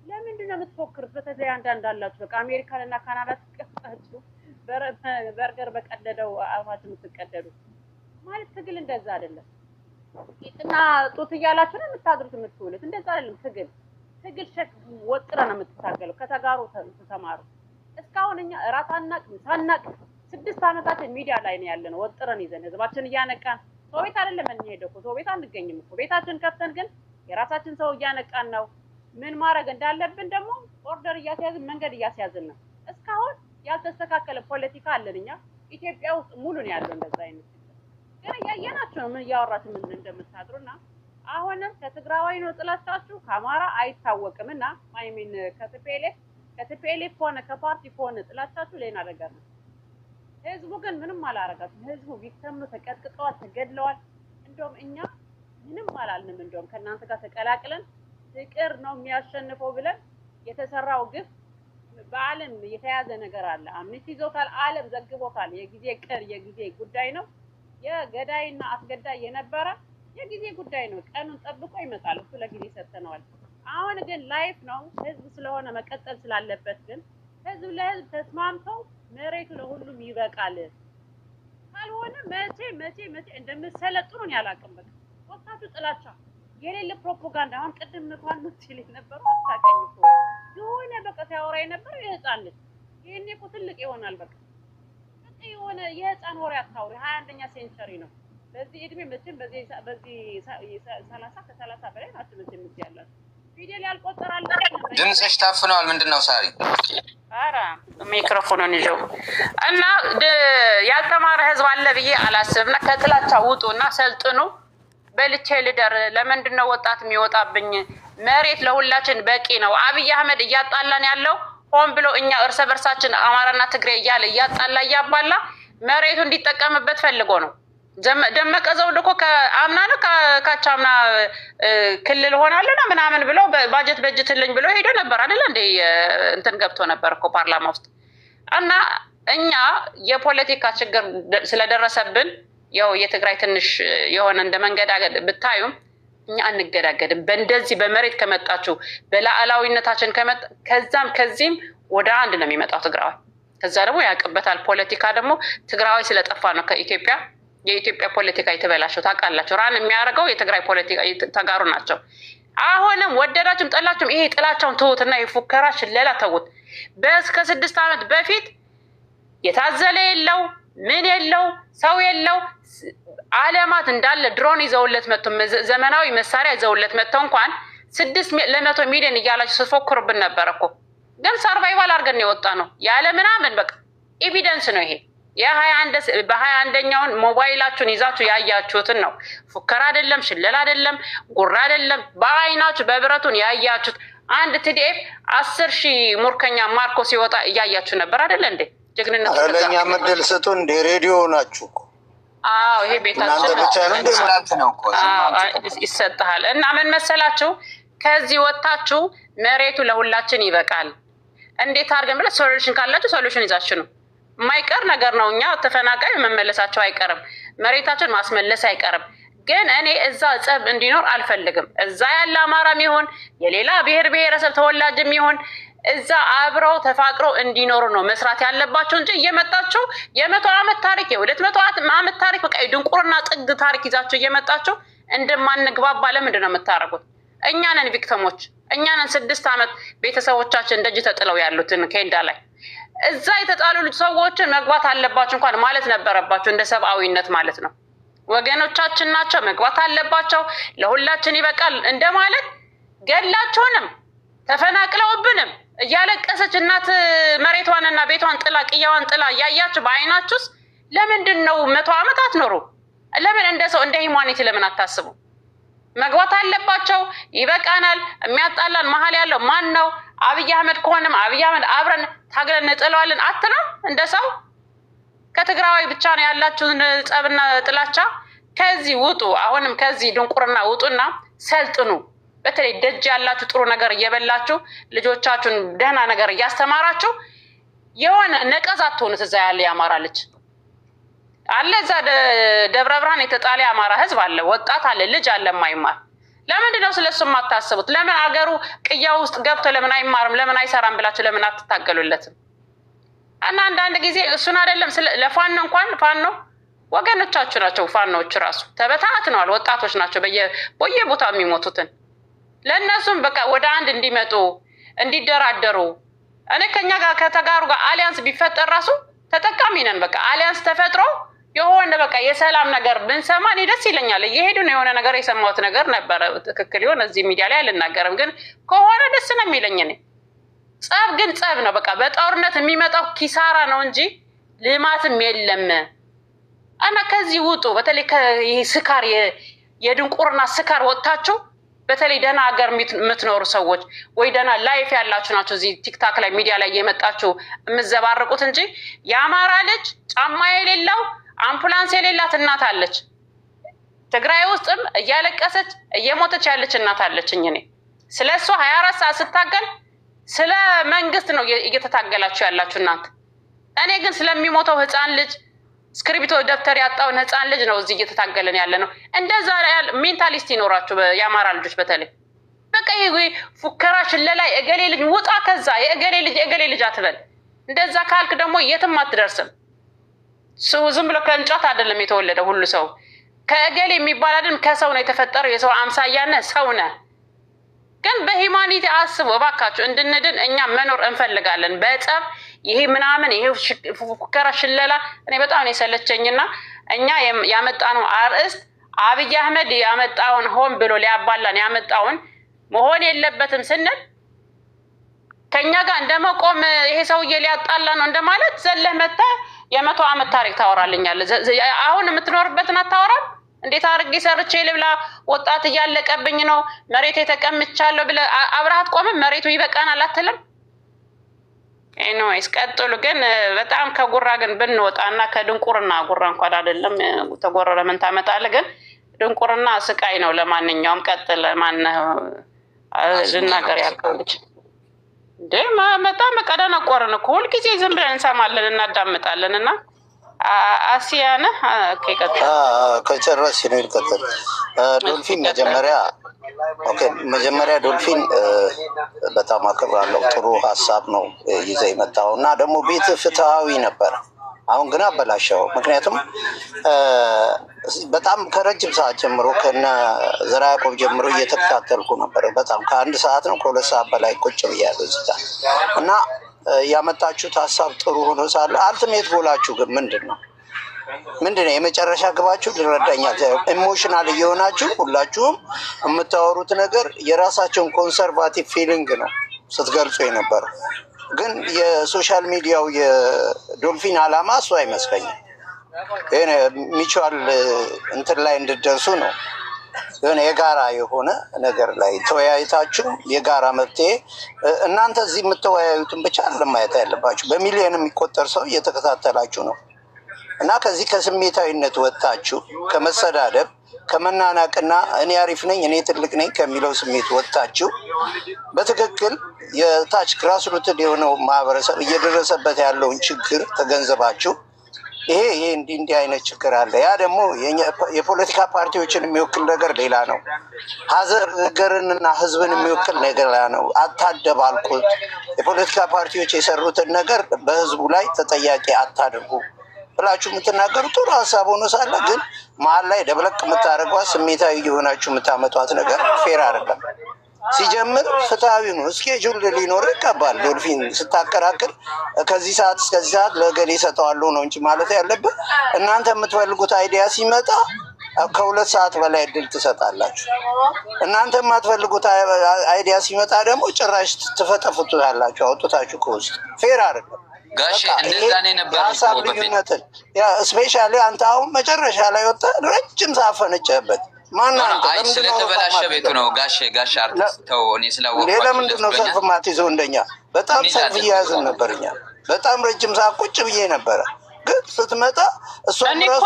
ለምንድን ነው የምትፎክሩት? በተለይ አንዳንድ አላችሁ በቃ አሜሪካንና ካናዳ ትቀጣችሁ በርገር በቀደደው አፋችሁ የምትቀደዱ ማለት ትግል እንደዛ አይደለም። እና ጡት እያላችሁ ነው የምታድሩት የምትውሉት። እንደዛ አይደለም ትግል ወጥረ ነው የምትታገለው። ከተጋሩ ተማሩ። እስካሁን እኛ እራት አናቅም ሳናቅ 6 ዓመታችን ሚዲያ ላይ ነው ያለነው ወጥረን ይዘን ህዝባችን እያነቃን። ሰው ቤት አይደለም የምንሄደው እኮ ሰው ቤት አንገኝም እኮ ቤታችን ከፍተን ግን የራሳችን ሰው እያነቃን ነው። ምን ማድረግ እንዳለብን ደግሞ ኦርደር እያስያዝን መንገድ እያስያዝን ነው። እስካሁን ያልተስተካከለ ፖለቲካ አለን እኛ ኢትዮጵያ ውስጥ ሙሉ ነው ያለው እንደዛ አይነት ግን እያየናችሁ ምን እያወራችሁ ምን እንደምታድሩና አሁንም ከትግራዋይ ነው ጥላቻችሁ ከአማራ አይታወቅምና ማይሚን ከTPLF ሆነ ከፓርቲ ሆነ ጥላቻችሁ ሌላ ነገር ነው። ህዝቡ ግን ምንም አላረጋችም። ህዝቡ ቪክተም ነው ተቀጥቅጠዋል፣ ተገድለዋል። እንደውም እኛ ምንም አላልንም። እንደውም ከእናንተ ጋር ተቀላቅለን ፍቅር ነው የሚያሸንፈው ብለን የተሰራው ግፍ በዓለም የተያዘ ነገር አለ። አምነስቲ ይዞታል፣ ዓለም ዘግቦታል። የጊዜ ጉዳይ ነው። የገዳይና አስገዳይ የነበረ የጊዜ ጉዳይ ነው። ቀኑን ጠብቆ ይመጣል። እሱ ለጊዜ ሰጥተነዋል። አሁን ግን ላይፍ ነው። ህዝብ ስለሆነ መቀጠል ስላለበት ግን ህዝብ ለህዝብ ተስማምተው መሬቱ ለሁሉም ይበቃል። ካልሆነ መቼ እንደምትሰለጥኑን ያላቅም በቃ ወጣቱ ጥላቻ የሌለ ፕሮፓጋንዳ። አሁን ቅድም እንኳን ሲል የነበረው አታውቀኝ እኮ የሆነ በቃ ሲያወራ የነበረው የህፃን ልጅ ይሄኔ እኮ ትልቅ ይሆናል። በቃ የሆነ የህፃን ወሬ አታውሪ። 21ኛ ሴንቸሪ ነው። በዚህ እድሜ መቼም በዚህ 30 ከ30 በላይ ናችሁ መቼም እዚህ ያላችሁ ፊደል ያልቆጠራል። ድምፅሽ ታፍነዋል። ምንድነው ሳሪ? አራ ሚክሮፎኑን ይዘው እና ያልተማረ ህዝብ አለ ብዬ አላስብና ከጥላቻ ውጡና ሰልጥኑ። በልቼ ልደር። ለምንድነው ወጣት የሚወጣብኝ? መሬት ለሁላችን በቂ ነው። አብይ አህመድ እያጣላን ያለው ሆን ብሎ እኛ እርስ በርሳችን አማራና ትግሬ እያለ እያጣላ እያባላ መሬቱ እንዲጠቀምበት ፈልጎ ነው። ደመቀ ዘውዱ እኮ ከአምና ነው ካቻምና ክልል ሆናለና ምናምን ብለው ባጀት በጅትልኝ ብሎ ሄዶ ነበር አይደል እንዴ? እንትን ገብቶ ነበር እኮ ፓርላማ ውስጥ። እና እኛ የፖለቲካ ችግር ስለደረሰብን ያው የትግራይ ትንሽ የሆነ እንደ መንገዳገድ ብታዩም እኛ አንገዳገድም። በእንደዚህ በመሬት ከመጣችሁ በላዕላዊነታችን ከዛም ከዚህም ወደ አንድ ነው የሚመጣው ትግራዋይ። ከዛ ደግሞ ያቅበታል። ፖለቲካ ደግሞ ትግራዋይ ስለጠፋ ነው ከኢትዮጵያ የኢትዮጵያ ፖለቲካ የተበላሸው ታውቃላችሁ። ራን የሚያደርገው የትግራይ ፖለቲካ ተጋሩ ናቸው። አሁንም ወደዳችሁም ጠላችሁም ይሄ ጥላቻውን ተውትና የፉከራ ሽለላ ተውት። በእስከ 6 ዓመት በፊት የታዘለ የለው ምን የለው ሰው የለው ዓለማት እንዳለ ድሮን ይዘውለት መጥቶ ዘመናዊ መሳሪያ ይዘውለት መጥቶ እንኳን 600 ሚሊዮን እያላችሁ ስትፎክሩብን ነበር እኮ። ግን ሰርቫይቫል አድርገን የወጣ ነው ያለ ምናምን በቃ ኤቪደንስ ነው ይሄ። በ21ኛውን ሞባይላችሁን ይዛችሁ ያያችሁትን ነው። ፉከራ አይደለም፣ ሽለላ አይደለም፣ ጉራ አይደለም። በአይናችሁ በብረቱን ያያችሁት አንድ TDF 10,000 ሙርከኛ ማርኮ ሲወጣ እያያችሁ ነበር አይደል እንዴ? ጀግንነት ለኛ መድል ስጡ እንደ ሬዲዮ ናችሁ እኮ። አዎ ይሄ ቤታችን ነው እኮ ይሰጣል። እና ምን መሰላችሁ ከዚህ ወጣችሁ መሬቱ ለሁላችን ይበቃል። እንዴት አድርገን ብለ ሶሉሽን ካላችሁ ሶሉሽን ይዛችሁ ነው። የማይቀር ነገር ነው። እኛ ተፈናቃይ መመለሳቸው አይቀርም፣ መሬታችን ማስመለስ አይቀርም። ግን እኔ እዛ ጸብ እንዲኖር አልፈልግም። እዛ ያለ አማራም ይሁን የሌላ ብሔር ብሔረሰብ ተወላጅም ይሁን እዛ አብረው ተፋቅረው እንዲኖሩ ነው መስራት ያለባቸው እንጂ እየመጣችሁ የ100 ዓመት ታሪክ የ200 ዓመት ታሪክ በቃ ድንቁርና ጥግ ታሪክ ይዛችሁ እየመጣችሁ እንደማንግባባ ለምንድን ነው የምታረጉት? እኛ ነን ቪክቲሞች፣ እኛ ነን 6 ዓመት ቤተሰቦቻችን እንደጅ ተጥለው ያሉትን ኬንዳ ላይ እዛ የተጣሉ ልጅ ሰዎችን መግባት አለባችሁ እንኳን ማለት ነበረባችሁ። እንደ ሰብአዊነት ማለት ነው። ወገኖቻችን ናቸው መግባት አለባቸው። ለሁላችን ይበቃል እንደማለት ገላችሁንም ተፈናቅለውብንም እያለቀሰች እናት መሬቷንና ቤቷን ጥላ ቅያዋን ጥላ እያያችሁ በአይናችሁስ ለምንድን ነው 100 ዓመት አትኖሩ? ለምን እንደ ሰው እንደ ሂማኒቲ ለምን አታስቡ? መግባት አለባቸው። ይበቃናል። የሚያጣላን መሀል ያለው ማን ነው? አብይ አህመድ ከሆነም አብይ አህመድ አብረን ታግለን እንጥለዋለን አትነው? እንደ ሰው ከትግራዋይ ብቻ ነው ያላችሁን ጸብና ጥላቻ። ከዚህ ውጡ። አሁንም ከዚህ ድንቁርና ውጡና ሰልጥኑ። በተለይ ደጅ ያላችሁ ጥሩ ነገር እየበላችሁ ልጆቻችሁን ደህና ነገር እያስተማራችሁ የሆነ ነቀዝ አትሆኑት። እዛ ያለ የአማራ ልጅ አለ፣ እዛ ደብረ ብርሃን የተጣለ የአማራ ህዝብ አለ፣ ወጣት አለ፣ ልጅ አለ የማይማር። ለምንድን ነው ስለሱ የማታስቡት? ለምን አገሩ ቅያ ውስጥ ገብቶ ለምን አይማርም ለምን አይሰራም ብላችሁ ለምን አትታገሉለትም? እና አንዳንድ ጊዜ እሱን አይደለም ለፋኖ እንኳን ፋኖ ወገኖቻችሁ ናቸው። ፋኖዎች ራሱ ተበታትነዋል። ወጣቶች ናቸው በየቦታው የሚሞቱትን። ለእነሱም በቃ ወደ አንድ እንዲመጡ እንዲደራደሩ። እኔ ከኛ ጋር ከተጋሩ ጋር አሊያንስ ቢፈጠር ራሱ ተጠቃሚ ነን። በቃ አሊያንስ ተፈጥሮ የሆነ በቃ የሰላም ነገር ብንሰማ እኔ ደስ ይለኛል። እየሄዱ ነው። የሆነ ነገር የሰማሁት ነገር ነበረ። ትክክል ይሆን እዚህ ሚዲያ ላይ አልናገርም፣ ግን ከሆነ ደስ ነው የሚለኝ እኔ። ጸብ ግን ጸብ ነው። በቃ በጦርነት የሚመጣው ኪሳራ ነው እንጂ ልማትም የለም። እና ከዚህ ውጡ። በተለይ ስካር የድንቁርና ስካር ወጥታችሁ በተለይ ደህና ሀገር የምትኖሩ ሰዎች ወይ ደህና ላይፍ ያላችሁ ናቸው እዚህ ቲክታክ ላይ ሚዲያ ላይ የመጣችሁ የምትዘባርቁት እንጂ የአማራ ልጅ ጫማ የሌለው አምቡላንስ የሌላት እናት አለች። ትግራይ ውስጥም እያለቀሰች እየሞተች ያለች እናት አለችኝ። እኔ ስለ እሷ 24 ሰዓት ስታገል ስለ መንግስት ነው እየተታገላችሁ ያላችሁ እናንተ። እኔ ግን ስለሚሞተው ህፃን ልጅ ስክሪፕቶ ደብተር ያጣውን ህፃን ልጅ ነው እዚህ እየተታገለን ያለ ነው። እንደዛ ሜንታሊስት ይኖራችሁ የአማራ ልጆች በተለይ በቃ ይሄ ፉከራ ሽለላ እገሌ ልጅ ውጣ ከዛ የእገሌ ልጅ አትበል። እንደዛ ካልክ ደግሞ የትም አትደርስም። ሰው ዝም ብሎ ከእንጨት አይደለም የተወለደው ሁሉ ሰው ከእገሌ የሚባል አይደለም፣ ከሰው ነው የተፈጠረው። የሰው አምሳያነ ሰው ነህ። ግን በሂማኒቲ አስቡ እባካችሁ። እንድንድን እኛ መኖር እንፈልጋለን። በጸብ ይሄ ምናምን ይሄ ፉከራ ሽለላ እኔ በጣም ነው የሰለቸኝና እኛ ያመጣነው አርእስት አብይ አህመድ ያመጣውን ሆን ብሎ ሊያባላን ያመጣውን መሆን የለበትም ስንል ከኛ ጋር እንደመቆም ይሄ ሰውዬ ሊያጣላ ነው እንደማለት ዘለህ መተህ የ100 ዓመት ታሪክ ታወራልኛለህ። አሁን የምትኖርበትን አታወራም? እንዴት አድርጌ ሰርቼ ልብላ? ወጣት እያለቀብኝ ነው፣ መሬት የተቀምቻለሁ ብለህ አብረሃት ቆመን መሬቱ ይበቃናል አትልም? ኤኒዌይስ ቀጥሉ። ግን በጣም ከጉራ ግን ብንወጣና ከድንቁርና ጉራ እንኳን አይደለም ተጎረረ ምን ታመጣለህ? ግን ድንቁርና ስቃይ ነው። ለማንኛውም ቀጥል። ማነው ልናገር ያልከው ልጅ እንዴ? በጣም ቀደነቆርን እኮ ሁልጊዜ ዝም ብለን እንሰማለን እናዳምጣለን። እና አሲያነ ከጨረስ ነው ይቀጥል። ዶልፊን መጀመሪያ ዶልፊን በጣም አከብራለሁ። ጥሩ ሀሳብ ነው ይዘህ የመጣው እና ደግሞ ቤት ፍትሃዊ ነበር። አሁን ግን አበላሸው። ምክንያቱም በጣም ከረጅም ሰዓት ጀምሮ ከነ ዘራ ያዕቆብ ጀምሮ እየተከታተልኩ ነበር። በጣም ከ1 ሰዓት ነው ከ2 ሰዓት በላይ ቁጭ ብያለሁ እዚህ ጋር እና ያመጣችሁት ሀሳብ ጥሩ ሆኖ ሳለ አልቲሜት ጎላችሁ ግን ምንድን ነው? ምንድነው የመጨረሻ ግባችሁ? ልረዳኛል ኢሞሽናል እየሆናችሁ ሁላችሁም የምታወሩት ነገር የራሳቸውን ኮንሰርቫቲቭ ፊሊንግ ነው ስትገልጹ የነበረው። ግን የሶሻል ሚዲያው የዶልፊን አላማ እሱ አይመስለኝም። ሚቹዋል እንትን ላይ እንድደርሱ ነው። የሆነ የጋራ የሆነ ነገር ላይ ተወያይታችሁ የጋራ መፍትሄ እናንተ እዚህ የምትወያዩትን ብቻ ለማየት ያለባችሁ በሚሊዮን የሚቆጠር ሰው እየተከታተላችሁ ነው። እና ከዚህ ከስሜታዊነት ወጥታችሁ ከመሰዳደብ ከመናናቅና እኔ አሪፍ ነኝ እኔ ትልቅ ነኝ ከሚለው ስሜት ወጥታችሁ በትክክል የታች ግራስሩትድ የሆነው ማህበረሰብ እየደረሰበት ያለውን ችግር ተገንዘባችሁ ይሄ እንዲህ አይነት ችግር አለ። ያ ደግሞ የፖለቲካ ፓርቲዎችን የሚወክል ነገር ሌላ ነው። ሀገርንና ህዝብን የሚወክል ነገር ሌላ ነው። አታደባልቁት። የፖለቲካ ፓርቲዎች የሰሩትን ነገር በህዝቡ ላይ ተጠያቂ አታድርጉ ብላችሁ የምትናገሩ ጥሩ ሀሳብ ሆኖ ሳለ ግን መሀል ላይ ደብለቅ የምታደርጓት ስሜታዊ የሆናችሁ የምታመጧት ነገር ፌር አይደለም። ሲጀምር ፍትሃዊ ነው። እስኬጁል ሊኖር ይገባል። ዶልፊን ስታከራክር ከዚህ ሰዓት እስከዚህ ሰዓት ለገሌ ሰጠዋለሁ ነው እንጂ ማለት ያለብን እናንተ የምትፈልጉት አይዲያ ሲመጣ ከ2 ሰዓት በላይ እድል ትሰጣላችሁ። እናንተ የማትፈልጉት አይዲያ ሲመጣ ደግሞ ጭራሽ ትፈጠፍጡታላችሁ አውጥታችሁ ከውስጥ ፌር አይደለም። ጋሼ እንደዛ ነው ነበር ሀሳብ ልዩነትን ስፔሻሊ አንተ አሁን መጨረሻ ላይ ወጣ ረጅም ሳፈነጨበት ስለተበላሸ ቤቱ ነው። ጋሼ አርቲስት ተው እኔ ስላወቅኩ ለምንድን ነው ሰልፍ ማትይዘው? እንደኛ በጣም ሰልፍ እያያዝን ነበር። እኛ በጣም ረጅም ሰዓት ቁጭ ብዬ ነበረ። ግን ስትመጣ እሷም ራሱ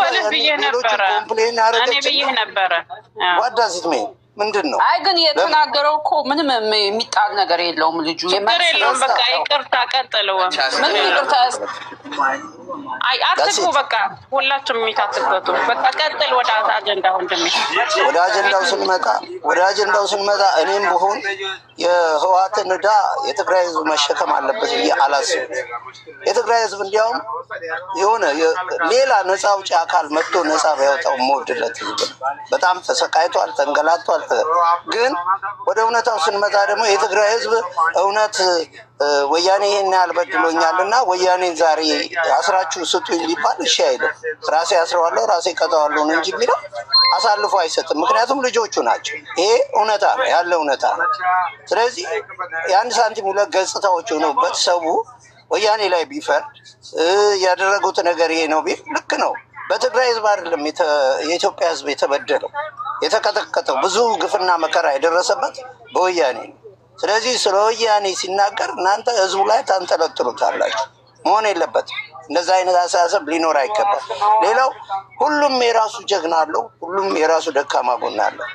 ሌሎች ኮምፕሌን አረገች ነበረ። ዋዳዚት ሜ ምንድን ነው? አይ ግን የተናገረው እኮ ምንም የሚጣል ነገር የለውም። ልጁ የለውም። በቃ ይቅርታ ቀጥለው። ምንም ይቅርታ አይ አትግቡ። በቃ ሁላችሁም የሚታትበቱ በቃ ቀጥል። ወደ አጀንዳው ወደ አጀንዳው ስንመጣ እኔም ብሆን የህወሓትን ዕዳ የትግራይ ህዝብ መሸከም አለበት ብዬ አላስብም። የትግራይ ህዝብ እንዲያውም የሆነ ሌላ ነፃ አውጪ አካል መጥቶ ነፃ ቢያወጣው የምወድለት በጣም ተሰቃይቷል፣ ተንገላቷል። ግን ወደ እውነታው ስንመጣ ደግሞ የትግራይ ህዝብ እውነት ወያኔ ይሄን ያህል በድሎኛል እና ወያኔን ዛሬ አስራችሁ ስጡኝ ሊባል እሺ አይልም። ራሴ አስረዋለሁ ራሴ ቀጠዋለሁ ነው እንጂ የሚለው አሳልፎ አይሰጥም። ምክንያቱም ልጆቹ ናቸው። ይሄ እውነታ ነው፣ ያለ እውነታ ነው። ስለዚህ የአንድ ሳንቲም ሁለት ገጽታዎች ሆነውበት ሰው ወያኔ ላይ ቢፈርድ ያደረጉት ነገር ይሄ ነው ቢል ልክ ነው። በትግራይ ህዝብ አይደለም የኢትዮጵያ ህዝብ የተበደለው የተቀጠቀጠው ብዙ ግፍና መከራ የደረሰበት በወያኔ ነው። ስለዚህ ስለ ወያኔ ሲናገር እናንተ ህዝቡ ላይ ታንጠለጥሉታላችሁ። መሆን የለበትም። እንደዛ አይነት አስተሳሰብ ሊኖር አይገባም። ሌላው ሁሉም የራሱ ጀግና አለው፣ ሁሉም የራሱ ደካማ ጎን አለው።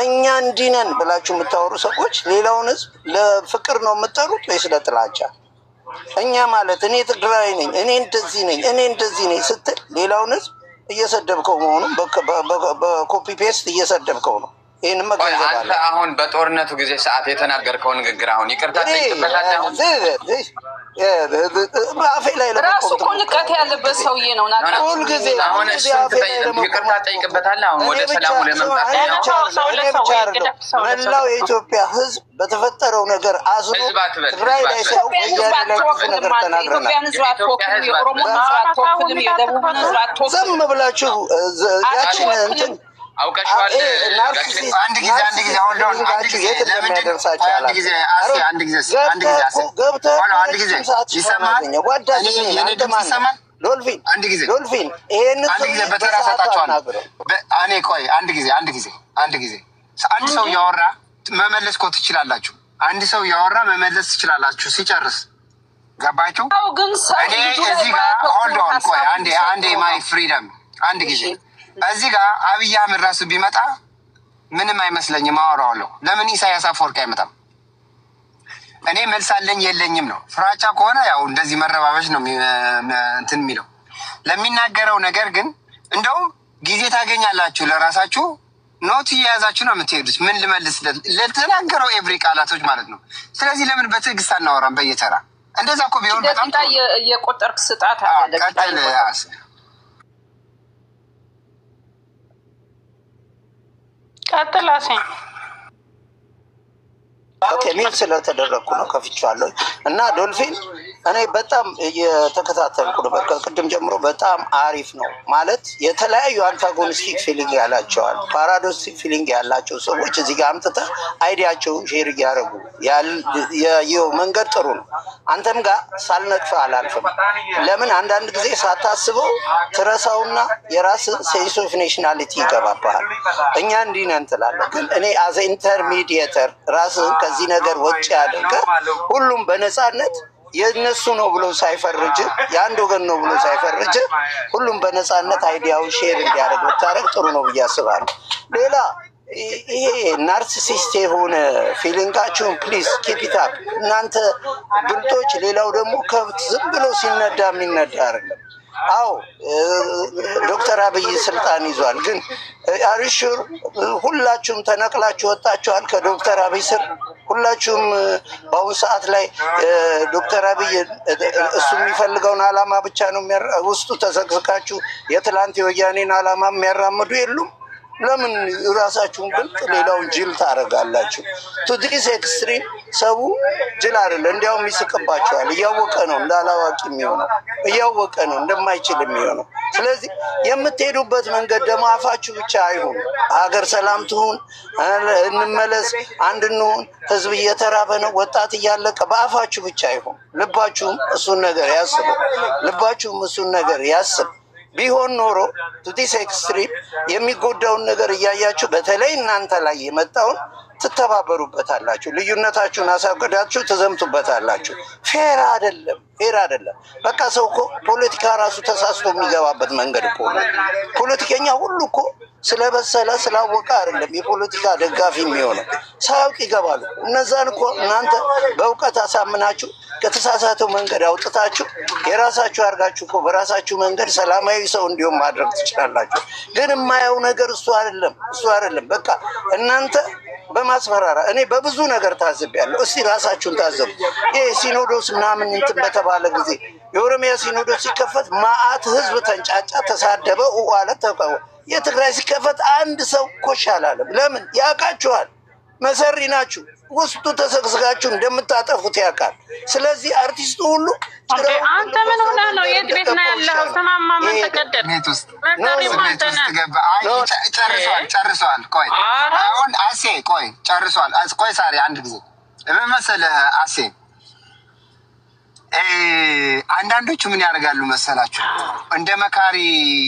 እኛ እንዲህ ነን ብላችሁ የምታወሩ ሰዎች ሌላውን ህዝብ ለፍቅር ነው የምትጠሩት ወይስ ለጥላቻ? እኛ ማለት እኔ ትግራይ ነኝ፣ እኔ እንደዚህ ነኝ፣ እኔ እንደዚህ ነኝ ስትል ሌላውን ህዝብ እየሰደብከው መሆኑን በኮፒ ፔስት እየሰደብከው ነው። ይህን መገንዘብ አለ። አንተ አሁን በጦርነቱ ጊዜ ሰዓት የተናገርከው ንግግር አሁን ይቅርታ ጠይቅበታለሁ። አፌ ላይ ራሱ እኮ ንቀት ያለበት ሰውዬ ነው። ሁልጊዜ አሁን ይቅርታ ጠይቅበታለህ። አሁን ወደ ሰላሙ ለመምጣት መላው የኢትዮጵያ ህዝብ በተፈጠረው ነገር አዝኖ ትግራይ ላይ ሰው ወያኔ ላይ ክፉ ነገር ተናግረናል። ዝም ብላችሁ ያችን እንትን አውቀሽዋል። አንድ ጊዜ አንድ ሰው ያወራ መመለስ እኮ ትችላላችሁ። አንድ ሰው ያወራ መመለስ ትችላላችሁ ሲጨርስ። ገባችሁ? እኔ እዚህ ጋር ሆልድ ኦን ቆይ አንዴ ማይ ፍሪደም አንድ ጊዜ እዚህ ጋር አብይ አህመድ ራሱ ቢመጣ ምንም አይመስለኝም፣ አወራዋለሁ። ለምን ኢሳያስ አፈወርቂ አይመጣም? እኔ መልስ አለኝ የለኝም ነው። ፍራቻ ከሆነ ያው እንደዚህ መረባበሽ ነው እንትን የሚለው። ለሚናገረው ነገር ግን እንደውም ጊዜ ታገኛላችሁ ለራሳችሁ ኖት እየያዛችሁ ነው የምትሄዱት። ምን ልመልስ ለተናገረው ኤቭሪ ቃላቶች ማለት ነው። ስለዚህ ለምን በትዕግስት አናወራም በየተራ? እንደዛ እኮ ቢሆን በጣም የቆጠርክ ስጣት አለ። ቀጥል ቀጥላሴ ኦኬ ሚል ስለተደረግኩ ነው ከፍቼዋለሁ። እና ዶልፊን እኔ በጣም የተከታተልኩ ነው። ከቅድም ጀምሮ በጣም አሪፍ ነው ማለት የተለያዩ አንታጎኒስቲክ ፊሊንግ ያላቸዋል ፓራዶክሲክ ፊሊንግ ያላቸው ሰዎች እዚህ ጋር አምጥተህ አይዲያቸውን ሼር እያደረጉ ያየው መንገድ ጥሩ ነው። አንተም ጋር ሳልነቅፍ አላልፍም። ለምን አንዳንድ ጊዜ ሳታስበው ትረሳውና የራስ ሴንስ ኦፍ ኔሽናሊቲ ይገባባል። እኛ እንዲህ ነን ትላለህ፣ ግን እኔ አዘ ኢንተርሚዲየተር ራስህን ከዚህ ነገር ወጪ አድርገህ ሁሉም በነፃነት የነሱ ነው ብሎ ሳይፈርጅ የአንድ ወገን ነው ብሎ ሳይፈርጅ ሁሉም በነፃነት አይዲያውን ሼር እንዲያደርግ ብታደርግ ጥሩ ነው ብዬ አስባለሁ። ሌላ ይሄ ናርሲሲስት የሆነ ፊሊንጋችሁን ፕሊዝ ኪፕ ኢት አፕ እናንተ ብልጦች። ሌላው ደግሞ ከብት ዝም ብሎ ሲነዳ የሚነዳ አይደለም። አዎ ዶክተር አብይ ስልጣን ይዟል፣ ግን አሪሹር ሁላችሁም ተነቅላችሁ ወጣችኋል ከዶክተር አብይ ስር። ሁላችሁም በአሁኑ ሰዓት ላይ ዶክተር አብይ እሱ የሚፈልገውን አላማ ብቻ ነው ውስጡ ተዘግዝቃችሁ የትላንት የወያኔን አላማ የሚያራምዱ የሉም። ለምን ራሳችሁን ብልጥ ሌላውን ጅል ታደርጋላችሁ? ቱ ዲስ ኤክስትሪም ሰው ጅል አይደለ፣ እንዲያውም ይስቅባቸዋል። እያወቀ ነው እንዳላዋቂ የሚሆነው፣ እያወቀ ነው እንደማይችል የሚሆነው። ስለዚህ የምትሄዱበት መንገድ ደግሞ አፋችሁ ብቻ አይሁን። ሀገር ሰላም ትሁን፣ እንመለስ፣ አንድ እንሁን፣ ህዝብ እየተራበ ነው፣ ወጣት እያለቀ፣ በአፋችሁ ብቻ አይሁን። ልባችሁም እሱን ነገር ያስብ፣ ልባችሁም እሱን ነገር ያስብ። ቢሆን ኖሮ ቱዲስ ኤክስትሪም የሚጎዳውን ነገር እያያችሁ በተለይ እናንተ ላይ የመጣውን ትተባበሩበታላችሁ፣ ልዩነታችሁን አሳግዳችሁ ትዘምቱበታላችሁ። ፌር አይደለም፣ ፌር አይደለም። በቃ ሰው እኮ ፖለቲካ ራሱ ተሳስቶ የሚገባበት መንገድ እኮ ነው። ፖለቲከኛ ሁሉ እኮ ስለበሰለ ስላወቀ አይደለም የፖለቲካ ደጋፊ የሚሆነው፣ ሳያውቅ ይገባሉ። እነዛን እኮ እናንተ በእውቀት አሳምናችሁ ከተሳሳተው መንገድ አውጥታችሁ የራሳችሁ አድርጋችሁ እኮ በራሳችሁ መንገድ ሰላማዊ ሰው እንዲሁም ማድረግ ትችላላችሁ። ግን የማየው ነገር እሱ አይደለም፣ እሱ አይደለም። በቃ እናንተ በማስፈራራ እኔ በብዙ ነገር ታዝቤያለሁ። እስቲ ራሳችሁን ታዘቡ። ይሄ ሲኖዶስ ምናምን እንትን በተባለ ጊዜ የኦሮሚያ ሲኖዶስ ሲከፈት ማአት ህዝብ ተንጫጫ፣ ተሳደበ፣ ዋለ ተቀወ። የትግራይ ሲከፈት አንድ ሰው ኮሽ አላለም። ለምን? ያውቃችኋል። መሰሪ ናችሁ። ውስጡ ተሰግስጋችሁ እንደምታጠፉት ያውቃል። ስለዚህ አርቲስቱ ሁሉ አንተ ምን ሆነ ነው? የት ቤት ነው ያለው? ተማማ ምን ተቀደደ? ጨርሷል። ቆይ አሁን አሴ ቆይ ጨርሷል። ቆይ ሳሪ አንድ ጊዜ ምን መሰለህ አሴ፣ አንዳንዶቹ ምን ያደርጋሉ መሰላችሁ? እንደ መካሪ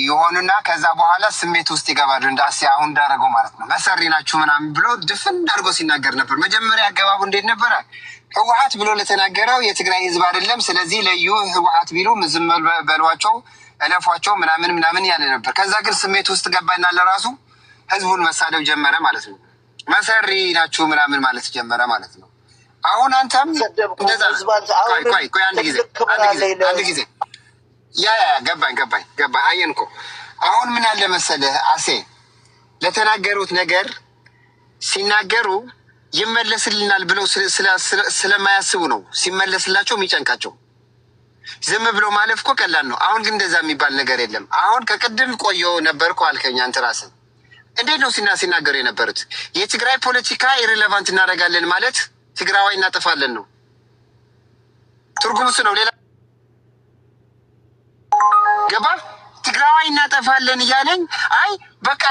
የሆኑና ከዛ በኋላ ስሜት ውስጥ ይገባሉ። እንደ አሴ አሁን እንዳደረገው ማለት ነው። መሰሪ ናችሁ ምናምን ብሎ ድፍን አድርጎ ሲናገር ነበር። መጀመሪያ አገባቡ እንዴት ነበረ? ህወሓት ብሎ ለተናገረው የትግራይ ህዝብ አይደለም፣ ስለዚህ ለዩ ህወሓት ቢሉ ዝም በሏቸው፣ እለፏቸው ምናምን ምናምን ያለ ነበር። ከዛ ግን ስሜት ውስጥ ገባና ለራሱ ህዝቡን መሳደብ ጀመረ ማለት ነው። መሰሪ ናችሁ ምናምን ማለት ጀመረ ማለት ነው። አሁን አንተም እንደዛ ቆይ አንድ ጊዜ ያ ገባኝ አየን እኮ። አሁን ምን አለ መሰለህ አሴ፣ ለተናገሩት ነገር ሲናገሩ ይመለስልናል ብለው ስለማያስቡ ነው ሲመለስላቸው የሚጨንቃቸው። ዝም ብሎ ማለፍ እኮ ቀላል ነው። አሁን ግን እንደዛ የሚባል ነገር የለም። አሁን ከቅድም ቆየው ነበርኩ አልከኝ አንተ ራስህ። እንዴት ነው ሲናገሩ የነበሩት? የትግራይ ፖለቲካ ኢሬሌቫንት እናደርጋለን ማለት ትግራዋይ እናጠፋለን ነው ትርጉሙ። ነው ሌላ ገባ? ትግራዋይ እናጠፋለን እያለኝ አይ በቃ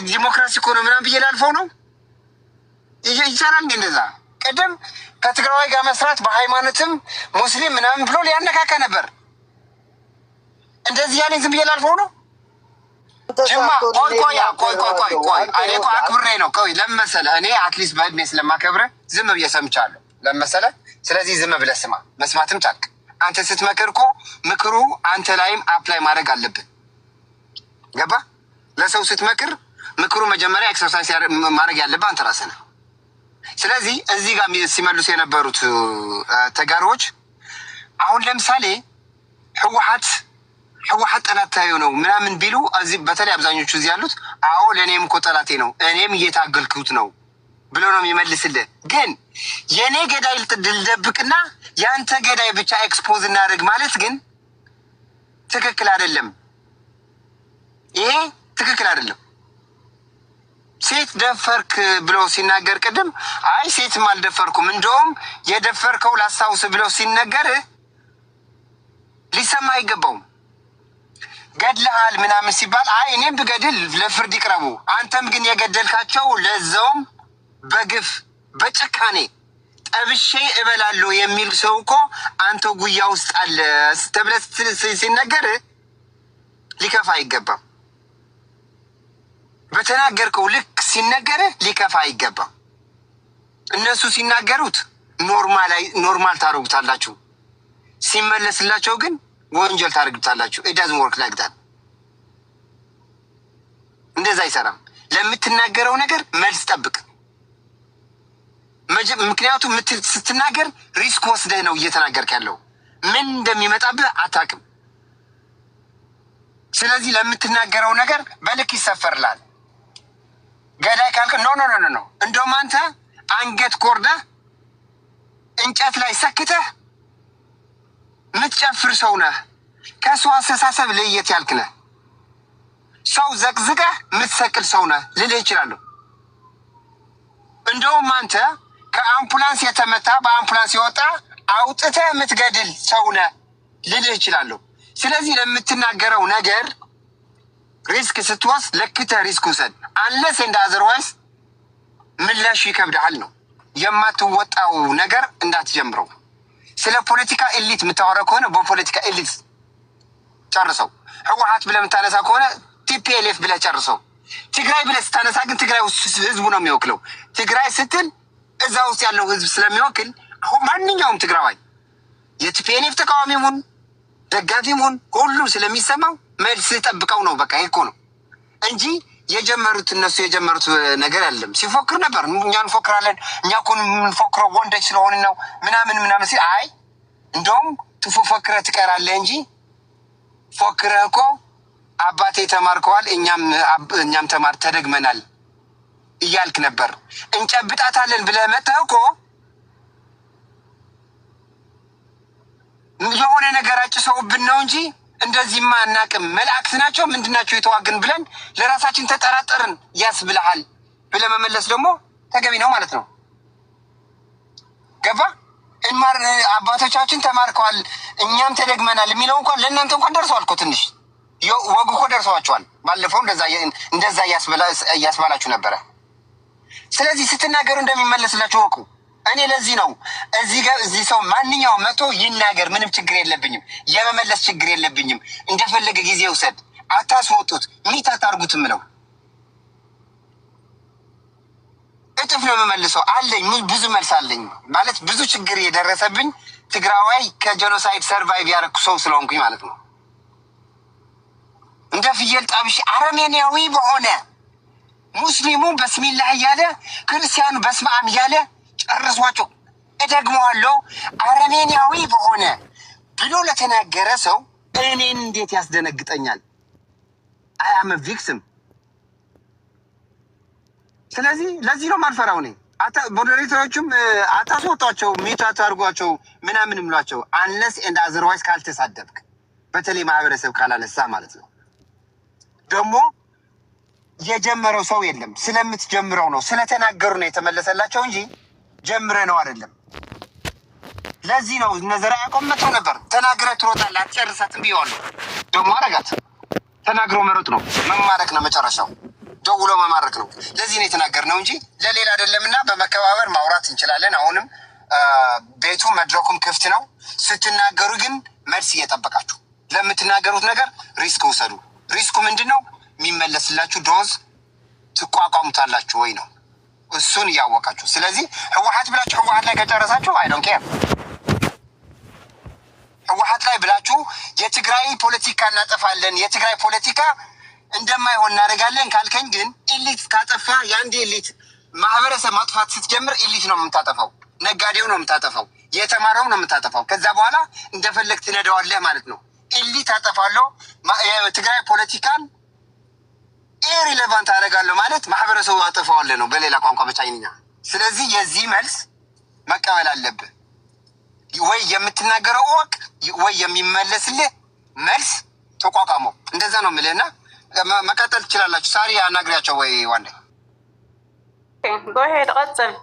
ዲሞክራሲ እኮ ነው ምናምን ብዬ ላልፈው ነው። ይሄ ይቻላል እንዴ? እንደዛ ቀደም ከትግራዋይ ጋር መስራት በሃይማኖትም ሙስሊም ምናምን ብሎ ሊያነካካ ነበር። እንደዚህ ያለኝ ዝም ብዬ ላልፈው ነው? ጅማ ቆይ እኔ እኮ አክብሬ ነው። ቆይ ለምን መሰለህ? እኔ አትሊስት በእድሜ ስለማከብረህ ዝም ብዬ ሰምቻለሁ። ለምን መሰለህ? ስለዚህ ዝም ብለህ ስማ፣ መስማትም ቻልክ። አንተ ስትመክር እኮ ምክሩ አንተ ላይም አፕላይ ማድረግ አለብን። ገባ? ለሰው ስትመክር ምክሩ መጀመሪያ ኤክሰርሳይዝ ማድረግ ያለብህ አንተ ራስህ ነህ። ስለዚህ እዚህ ጋር ሲመልሱ የነበሩት ተጋሮች አሁን ለምሳሌ ህወሓት ጠላታዊ ነው ምናምን ቢሉ እዚህ በተለይ አብዛኞቹ እዚህ ያሉት አዎ ለእኔም እኮ ጠላቴ ነው እኔም እየታገልኩት ነው ብሎ ነው የሚመልስልህ። ግን የእኔ ገዳይ ልደብቅና የአንተ ገዳይ ብቻ ኤክስፖዝ እናደርግ ማለት ግን ትክክል አይደለም። ይሄ ትክክል አይደለም። ሴት ደፈርክ ብሎ ሲናገር ቅድም አይ ሴትም አልደፈርኩም እንደውም የደፈርከው ላስታውስ ብሎ ሲነገር ሊሰማ አይገባውም። ገድለሃል ምናምን ሲባል አይ እኔም ብገድል ለፍርድ ይቅረቡ፣ አንተም ግን የገደልካቸው ለዛውም በግፍ በጭካኔ ጠብሼ እበላለሁ የሚል ሰው እኮ አንተ ጉያ ውስጥ አለ ተብለህ ሲነገር ሊከፋ አይገባም። በተናገርከው ልክ ሲነገር ሊከፋ አይገባም። እነሱ ሲናገሩት ኖርማል ታደርጉታላችሁ፣ ሲመለስላቸው ግን ወንጀል ታደርጉታላችሁ። ኢዳዝን ወርክ ላይክ ዳት። እንደዛ አይሰራም። ለምትናገረው ነገር መልስ ጠብቅ። ምክንያቱም ስትናገር ሪስክ ወስደህ ነው እየተናገርክ ያለው። ምን እንደሚመጣብህ አታውቅም። ስለዚህ ለምትናገረው ነገር በልክ ይሰፈርላል። ገዳይ ካልክ ኖ እንደውም አንተ አንገት ኮርደህ እንጨት ላይ ሰክተህ ምትጨፍር ሰው ነህ። ከሰው አስተሳሰብ ለየት ያልክ ነህ። ሰው ዘቅዝቀህ ምትሰቅል ሰው ነህ ልልህ ይችላለሁ። እንደውም አንተ ከአምቡላንስ የተመታ በአምቡላንስ የወጣ አውጥተህ የምትገድል ሰው ነህ ልልህ ይችላለሁ። ስለዚህ ለምትናገረው ነገር ሪስክ ስትወስድ ለክተህ ሪስክ ውሰድ። አንለስ እንደ አዘርዋይስ ምላሹ ይከብድሃል ነው። የማትወጣው ነገር እንዳትጀምረው። ስለ ፖለቲካ ኤሊት የምታወራ ከሆነ በፖለቲካ ኤሊት ጨርሰው። ህወሓት ብለህ የምታነሳ ከሆነ ቲፒኤልኤፍ ብለህ ጨርሰው። ትግራይ ብለህ ስታነሳ ግን ትግራይ ህዝቡ ነው የሚወክለው። ትግራይ ስትል እዛ ውስጥ ያለው ህዝብ ስለሚወክል ማንኛውም ትግራዋይ የቲፒኤልኤፍ ተቃዋሚም ሁን ደጋፊም ሁን ሁሉም ስለሚሰማው መልስ ጠብቀው ነው። በቃ ይሄ እኮ ነው እንጂ እነሱ የጀመሩት ነገር አይደለም። ሲፎክር ነበር። እኛ እንፎክራለን፣ እኛ እኮ የምንፎክረው ወንዶች ስለሆንን ነው ምናምን ሲል አይ እንደውም ትፎክረህ ትቀራለህ እንጂ ፎክረህ እኮ አባቴ ተማርከዋል እኛም ተማር ተደግመናል እያልክ ነበር። እንጨብጣታለን ብለህ መተህ እኮ የሆነ ነገር አጭሰውብን ነው እንጂ እንደዚህማ አናቅም። መላእክት ናቸው ምንድናቸው የተዋግን ብለን ለራሳችን ተጠራጠርን ያስብልሃል ብለህ መመለስ ደግሞ ተገቢ ነው ማለት ነው። ገባ? አባቶቻችን ተማርከዋል እኛም ተደግመናል የሚለው እንኳን ለእናንተ እንኳን ደርሰዋል እኮ ትንሽ ወግ እኮ ደርሰዋቸዋል። ባለፈው እንደዛ እያስባላችሁ ነበረ። ስለዚህ ስትናገሩ እንደሚመለስላችሁ ወቁ። እኔ ለዚህ ነው እዚህ ሰው ማንኛውም መቶ ይናገር፣ ምንም ችግር የለብኝም፣ የመመለስ ችግር የለብኝም። እንደፈለገ ጊዜ ውሰድ፣ አታስወጡት፣ ሚት አታርጉትም ነው። እጥፍ ነው የምመልሰው። አለኝ ብዙ መልስ አለኝ ማለት ብዙ ችግር የደረሰብኝ ትግራዋይ ከጄኖሳይድ ሰርቫይቭ ያደረኩ ሰው ስለሆንኩኝ ማለት ነው። እንደ ፍየል ጣብሽ አረሜንያዊ በሆነ ሙስሊሙ በስሚላህ እያለ ክርስቲያኑ በስመአብ እያለ ጨርሷቸው። እደግመዋለሁ፣ አረሜንያዊ በሆነ ብሎ ለተናገረ ሰው እኔን እንዴት ያስደነግጠኛል? አያም ቪክስም። ስለዚህ ለዚህ ነው ማልፈራው። እኔ ሞዴሬተሮቹም አታስወጧቸው፣ ሚት አታርጓቸው ምናምን ምሏቸው አንለስ ኤንድ አዘርዋይስ ካልተሳደብክ፣ በተለይ ማህበረሰብ ካላነሳ ማለት ነው። ደግሞ የጀመረው ሰው የለም። ስለምትጀምረው ነው ስለተናገሩ ነው የተመለሰላቸው እንጂ ጀምረ ነው አይደለም። ለዚህ ነው ነዘራ ያቆመተው ነበር። ተናግረህ ትሮጣለህ አትጨርሳትም ብዬዋለሁ። ደግሞ አረጋት። ተናግሮ መሮጥ ነው መማረክ ነው መጨረሻው። ደውሎ መማረክ ነው። ለዚህ ነው የተናገርነው እንጂ ለሌላ አይደለምና በመከባበር ማውራት እንችላለን። አሁንም ቤቱ መድረኩም ክፍት ነው። ስትናገሩ ግን መልስ እየጠበቃችሁ ለምትናገሩት ነገር ሪስክ ውሰዱ። ሪስኩ ምንድን ነው? የሚመለስላችሁ ዶዝ ትቋቋሙታላችሁ ወይ ነው። እሱን እያወቃችሁ ስለዚህ ህወሓት ብላችሁ ህወሓት ላይ ከጨረሳችሁ አይ ዶንት ኬር። ህወሓት ላይ ብላችሁ የትግራይ ፖለቲካ እናጠፋለን፣ የትግራይ ፖለቲካ እንደማይሆን እናደርጋለን ካልከኝ ግን ኢሊት ካጠፋ የአንድ ኢሊት ማህበረሰብ ማጥፋት ስትጀምር ኢሊት ነው የምታጠፋው፣ ነጋዴው ነው የምታጠፋው፣ የተማረው ነው የምታጠፋው። ከዛ በኋላ እንደፈለግ ትነዳዋለህ ማለት ነው። ኢሊት አጠፋለሁ፣ የትግራይ ፖለቲካን ኢሪሌቫንት አደርጋለሁ ማለት ማህበረሰቡ አጠፋዋለህ ነው በሌላ ቋንቋ በቻይንኛ። ስለዚህ የዚህ መልስ መቀበል አለብህ ወይ የምትናገረው እወቅ፣ ወይ የሚመለስልህ መልስ ተቋቋመው። እንደዛ ነው የምልህና መቀጠል ትችላላችሁ። ሳሪ አናግሪያቸው ወይ ዋንዴ ጎሄ ተቀጽል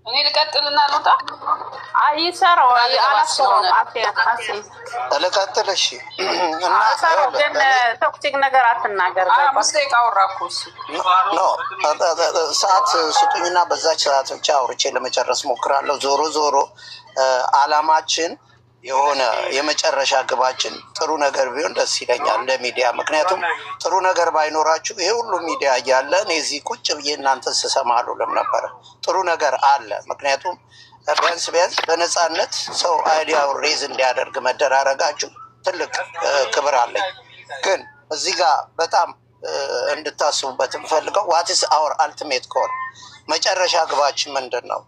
እኔ ልቀጥልና ልውጣ። አይሰራው አላሰራውም። ልቀጥል። እሺ እና ግን ቶክሲክ ነገር አትናገር። 5 ደቂቃ አወራኩ። ኖ ሰዓት ስጡኝና በዛች ሰዓት ብቻ አውርቼ ለመጨረስ ሞክራለሁ። ዞሮ ዞሮ አላማችን የሆነ የመጨረሻ ግባችን ጥሩ ነገር ቢሆን ደስ ይለኛል እንደ ሚዲያ። ምክንያቱም ጥሩ ነገር ባይኖራችሁ ይሄ ሁሉ ሚዲያ እያለ እኔ እዚህ ቁጭ ብዬ እናንተን ስሰማ አልውልም ነበረ። ጥሩ ነገር አለ። ምክንያቱም ቢያንስ በነፃነት ሰው አይዲያውን ሬዝ እንዲያደርግ መደራረጋችሁ ትልቅ ክብር አለኝ። ግን እዚህ ጋር በጣም እንድታስቡበት የምፈልገው ዋትስ አወር አልቲሜት ኮል፣ መጨረሻ ግባችን ምንድን ነው?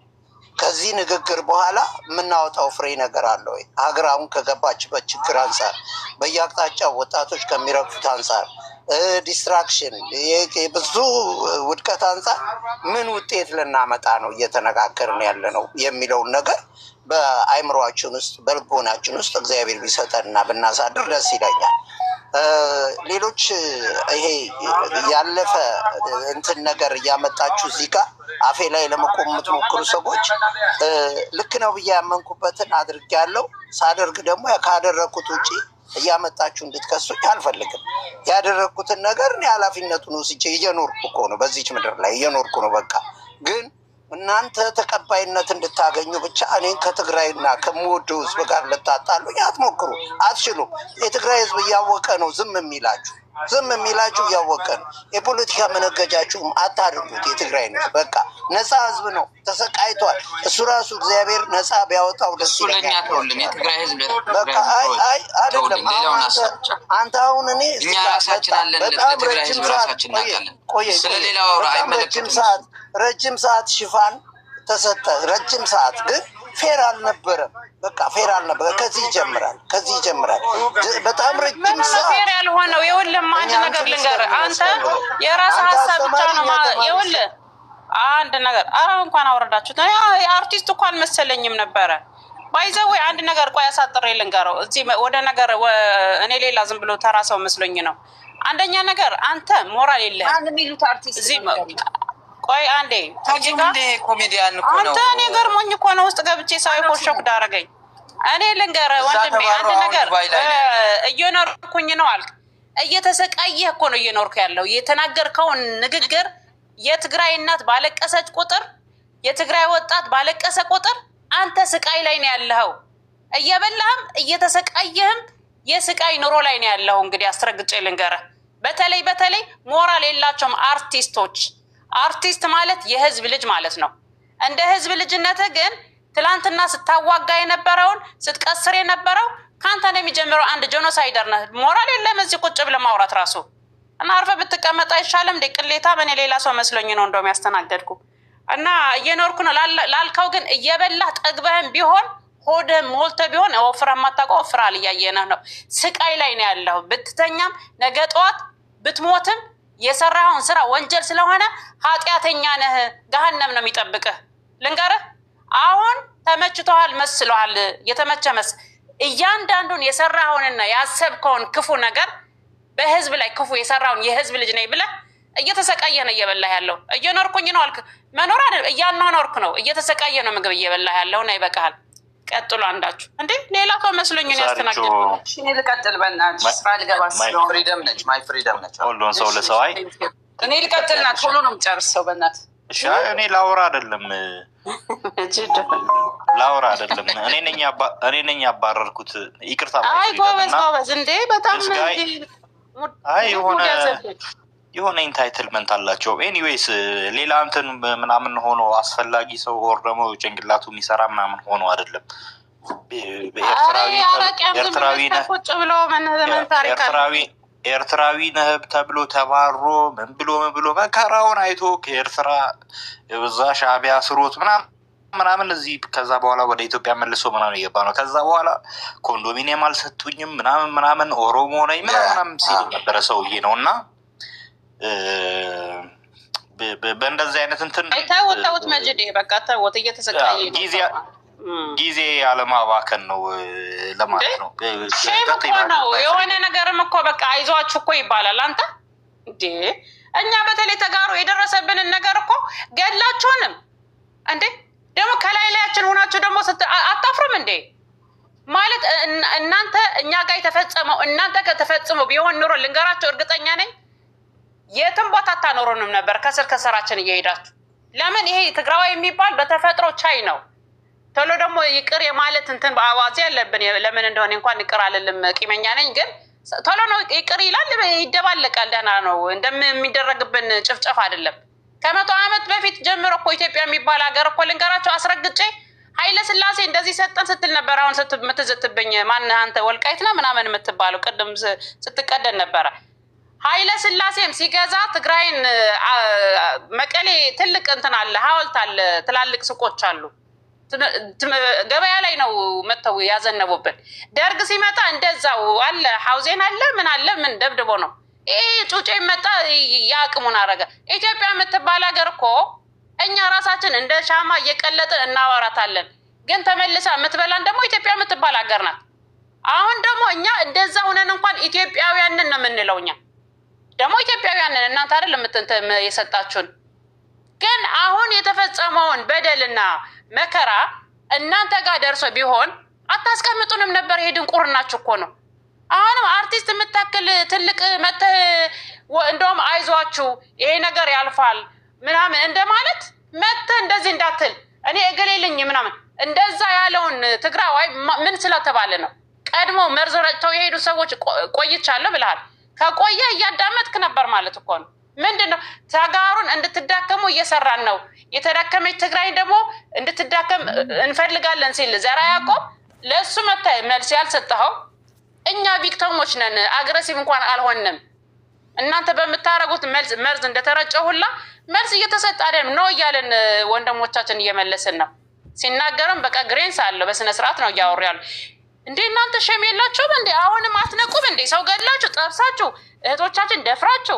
ከዚህ ንግግር በኋላ የምናወጣው ፍሬ ነገር አለ ወይ? ሀገር አሁን ከገባችበት ችግር አንጻር፣ በየአቅጣጫው ወጣቶች ከሚረግፉት አንጻር፣ ዲስትራክሽን፣ ብዙ ውድቀት አንጻር ምን ውጤት ልናመጣ ነው እየተነጋገርን ያለ ነው የሚለውን ነገር በአይምሯችን ውስጥ በልቦናችን ውስጥ እግዚአብሔር ቢሰጠንና ብናሳድር ደስ ይለኛል። ሌሎች ይሄ ያለፈ እንትን ነገር እያመጣችሁ እዚህ ጋር አፌ ላይ ለመቆም የምትሞክሩ ሰዎች ልክ ነው ብዬ ያመንኩበትን አድርጌያለሁ። ሳደርግ ደግሞ ካደረግኩት ውጭ እያመጣችሁ እንድትከሱኝ አልፈልግም። ያደረግኩትን ነገር እኔ ኃላፊነቱን ወስጄ እየኖርኩ እኮ ነው፣ በዚች ምድር ላይ እየኖርኩ ነው። በቃ ግን እናንተ ተቀባይነት እንድታገኙ ብቻ እኔን ከትግራይና ከምወደው ህዝብ ጋር ልታጣሉኝ አትሞክሩ፣ አትችሉም። የትግራይ ህዝብ እያወቀ ነው ዝም የሚላችሁ እያወቀ ነው። የፖለቲካ መነገጃችሁም አታድርጉት። የትግራይ ህዝብ በቃ ነፃ ህዝብ ነው፣ ተሰቃይቷል። እሱ ራሱ እግዚአብሔር ነፃ ቢያወጣው ደስ ይለኛል። የትግራይ ህዝብ በቃ አይደለም። አንተ አሁን እኔ በጣም ረጅም ሰዓት ሽፋን ተሰጠ። ረጅም ሰዓት ግን ፌር አልነበረም። በቃ ፌር አልነበረም። ከዚህ ይጀምራል። በጣም ረጅም ሰዓት ፌር ያልሆነው ይኸውልህ፣ አንድ ነገር ልንገርህ። አንተ የራስህ ሀሳብ ብቻ ነው ይኸውልህ፣ አንድ ነገር እንኳን አወረዳችሁት። አርቲስት እኮ አልመሰለኝም ነበረ። ባይዘው አንድ ነገር ቆይ አሳጥሬ ልንገረው። እዚህ ወደ ነገር እኔ ሌላ ዝም ብሎ ተራ ሰው መስሎኝ ነው። አንደኛ ነገር አንተ ሞራል የለህም። አንድ ሚሉት አርቲስት እዚህ ቆይ አንዴ ኮሜዲያን እኮ ነው። አንተ እኔ ገርሞኝ እኮ ነው ውስጥ ገብቼ ሳይ እኮ ሾክ ዳረገኝ። እኔ ልንገርህ ወንድሜ አንድ ነገር እየኖርኩኝ ነው አልክ። እየተሰቃየህ እኮ ነው እየኖርኩ ያለው። የተናገርከውን ንግግር የትግራይ እናት ባለቀሰች ቁጥር፣ የትግራይ ወጣት ባለቀሰ ቁጥር አንተ ስቃይ ላይ ነው ያለኸው። እየበላህም እየተሰቃየህም የስቃይ ኑሮ ላይ ነው ያለኸው። እንግዲህ አስረግጬ ልንገርህ፣ በተለይ ሞራል የላቸውም አርቲስቶች። አርቲስት ማለት የህዝብ ልጅ ማለት ነው። እንደ ህዝብ ልጅነትህ ግን ትላንትና ስታዋጋ የነበረውን ስትቀስር የነበረው ከአንተ ነው የሚጀምረው። አንድ ጄኖሳይደር ነህ። ሞራል የለም እዚህ ቁጭ ብለህ ማውራት ራሱ እና አርፈህ ብትቀመጥ አይሻልም? እንደ ቅሌታ በእኔ ሌላ ሰው መስሎኝ ነው እንደውም ያስተናገድኩ እና እየኖርኩ ነው ላልከው ግን እየበላህ ጠግበህም ቢሆን ሆድህም ሞልተህ ቢሆን ወፍረህ የማታውቀው ወፍረሃል። እያየነህ ነው። ስቃይ ላይ ነው ያለኸው። ብትተኛም ነገ ጠዋት ብትሞትም የሰራኸውን ስራ ወንጀል ስለሆነ ኃጢአተኛ ነህ። ገሃነም ነው የሚጠብቅህ። ልንገርህ አሁን ተመችቶሃል መስሎሃል። የተመቸ እያንዳንዱን የሰራኸውንና ያሰብከውን ክፉ ነገር በህዝብ ላይ ክፉ የሰራውን የህዝብ ልጅ ነኝ ብለህ እየተሰቃየ ነው እየበላህ ያለው። እየኖርኩኝ ነው አልክ። መኖር አይደል እያኗኗርክ ነው። እየተሰቃየ ነው ምግብ እየበላህ ያለው እና ይበቃሃል። ቀጥሎ አንዳችሁ እንዴ ሌላ ሰው መስሎኝ ነው ያስተናግድ። እኔ ልቀጥል በእናትሽ ስራ ልገባ ስለሆነ ፍሪደም ነች፣ ማይ ፍሪደም ነች። ሁሉን ሰው ለሰው አይ እኔ ልቀጥልና ቶሎ ነው የምጨርሰው በእናትህ። እሺ እኔ ላውራ አይደለም እኔ ነኝ ያባረርኩት። ይቅርታ አይ ጎበዝ እንዴ በጣም አይ የሆነ ኢንታይትልመንት አላቸው። ኤኒዌይስ ሌላ እንትን ምናምን ሆኖ አስፈላጊ ሰው ወር ደግሞ ጭንቅላቱ የሚሰራ ምናምን ሆኖ አይደለም። ኤርትራዊ ነህ ተብሎ ተባሮ ምን ብሎ መከራውን አይቶ ከኤርትራ የበዛ ሻዕቢያ ስሮት ምናምን እዚህ ከዛ በኋላ ወደ ኢትዮጵያ መልሶ ምናምን እየገባ ነው። ከዛ በኋላ ኮንዶሚኒየም አልሰጡኝም ምናምን ኦሮሞ ነኝ ምናምን ሲል ነበረ ሰውዬ ነው እና በእንደዚህ አይነት እንትን ተውት መጅዴ በቃ ተውት። እየተሰቃየ ጊዜ አለማባከን ነው ለማለት ነው። ሼም እኮ ነው የሆነ ነገርም እኮ በቃ አይዟችሁ እኮ ይባላል። አንተ እንዴ እኛ በተለይ ተጋሩ የደረሰብንን ነገር እኮ ገላችሁንም እንዴ ደግሞ ከጎናችን ሆናችሁ ደግሞ አታፍሩም እንዴ? ማለት እናንተ እኛ ጋር የተፈጸመው እናንተ ከተፈጸመው ቢሆን ኑሮ ልንገራችሁ፣ እርግጠኛ ነኝ የትም ቦታ አታኖሩንም ነበር ከስር ከስራችን እየሄዳችሁ። ለምን ይሄ ትግራዋይ የሚባል በተፈጥሮ ቻይ ነው። ቶሎ ደግሞ ይቅር የማለት እንትን በአዋዜ ያለብን ለምን እንደሆነ እንኳን ይቅር አልልም፣ ቂመኛ ነኝ። ግን ቶሎ ነው ይቅር ይላል፣ ይደባለቃል። ደህና ነው። እንደሚደረግብን ጭፍጨፍ አይደለም። ከ100 ዓመት በፊት ጀምሮ እኮ ኢትዮጵያ የሚባል ሀገር እኮ ልንገራቸው አስረግጬ ኃይለ ሥላሴ እንደዚህ ሰጠን ስትል ነበር። አሁን የምትዝትብኝ ማን አንተ ወልቃይት ነው ምናምን የምትባለው ቅድም ስትቀደን ነበረ። ኃይለ ሥላሴም ሲገዛ ትግራይን መቀሌ ትልቅ እንትን አለ፣ ሐውልት አለ፣ ትላልቅ ሱቆች አሉ። ገበያ ላይ ነው መተው ያዘነቡብን። ደርግ ሲመጣ እንደዛው አለ፣ ሐውዜን አለ፣ ምን አለ፣ ምን ደብድቦ ነው ይሄ ጩጬ መጣ። ያቅሙን አረገ። ኢትዮጵያ የምትባል ሀገር እኮ እኛ ራሳችን እንደ ሻማ እየቀለጥን እናወራታለን። ግን ተመልሳ የምትበላን ደግሞ ኢትዮጵያ የምትባል ሀገር ናት። አሁን ደግሞ እኛ እንደዛ ሆነን እንኳን ኢትዮጵያውያንን ነው የምንለው። እኛ ደግሞ ኢትዮጵያውያንን እናንተ አይደል የሰጣችሁን። ግን አሁን የተፈጸመውን በደልና መከራ እናንተ ጋር ደርሶ ቢሆን አታስቀምጡንም ነበር። ይሄ ድንቁርናችሁ እኮ ነው። አሁንም አርቲስት የምታክል ትልቅ መተህ እንደውም አይዟችሁ ይሄ ነገር ያልፋል ምናምን እንደማለት መተህ እንደዚህ እንዳትል እኔ እገሌልኝ ምናምን እንደዛ ያለውን ትግራዋይ ምን ስለተባለ ነው? ቀድሞ መርዝ ረጭተው የሄዱ ሰዎች ቆይቻለሁ ብለሃል። ከቆየ እያዳመጥክ ነበር ማለት እኮ ነው። ምንድነው ተጋሩን እንድትዳከሙ እየሰራን ነው። የተዳከመች ትግራይ ደግሞ እንድትዳከም እንፈልጋለን ሲል ዘራ ያዕቆብ ለእሱ መታይ መልስ ያልሰጠኸው እኛ ቪክቲሞች ነን፣ አግሬሲቭ እንኳን አልሆንም። እናንተ በምታረጉት መርዝ እንደተረጨው ሁላ መልስ እየተሰጠ አይደለም ነው እያለን ወንድሞቻችን እየመለስን ነው። ሲናገርም በቃ ግሬንስ አለው በስነ ስርዓት ነው እያወሩ ያሉ። እንዴ እናንተ ሸም የላችሁም እንዴ? አሁንም አትነቁም እንዴ? ሰው ገድላችሁ ጠብሳችሁ እህቶቻችን ደፍራችሁ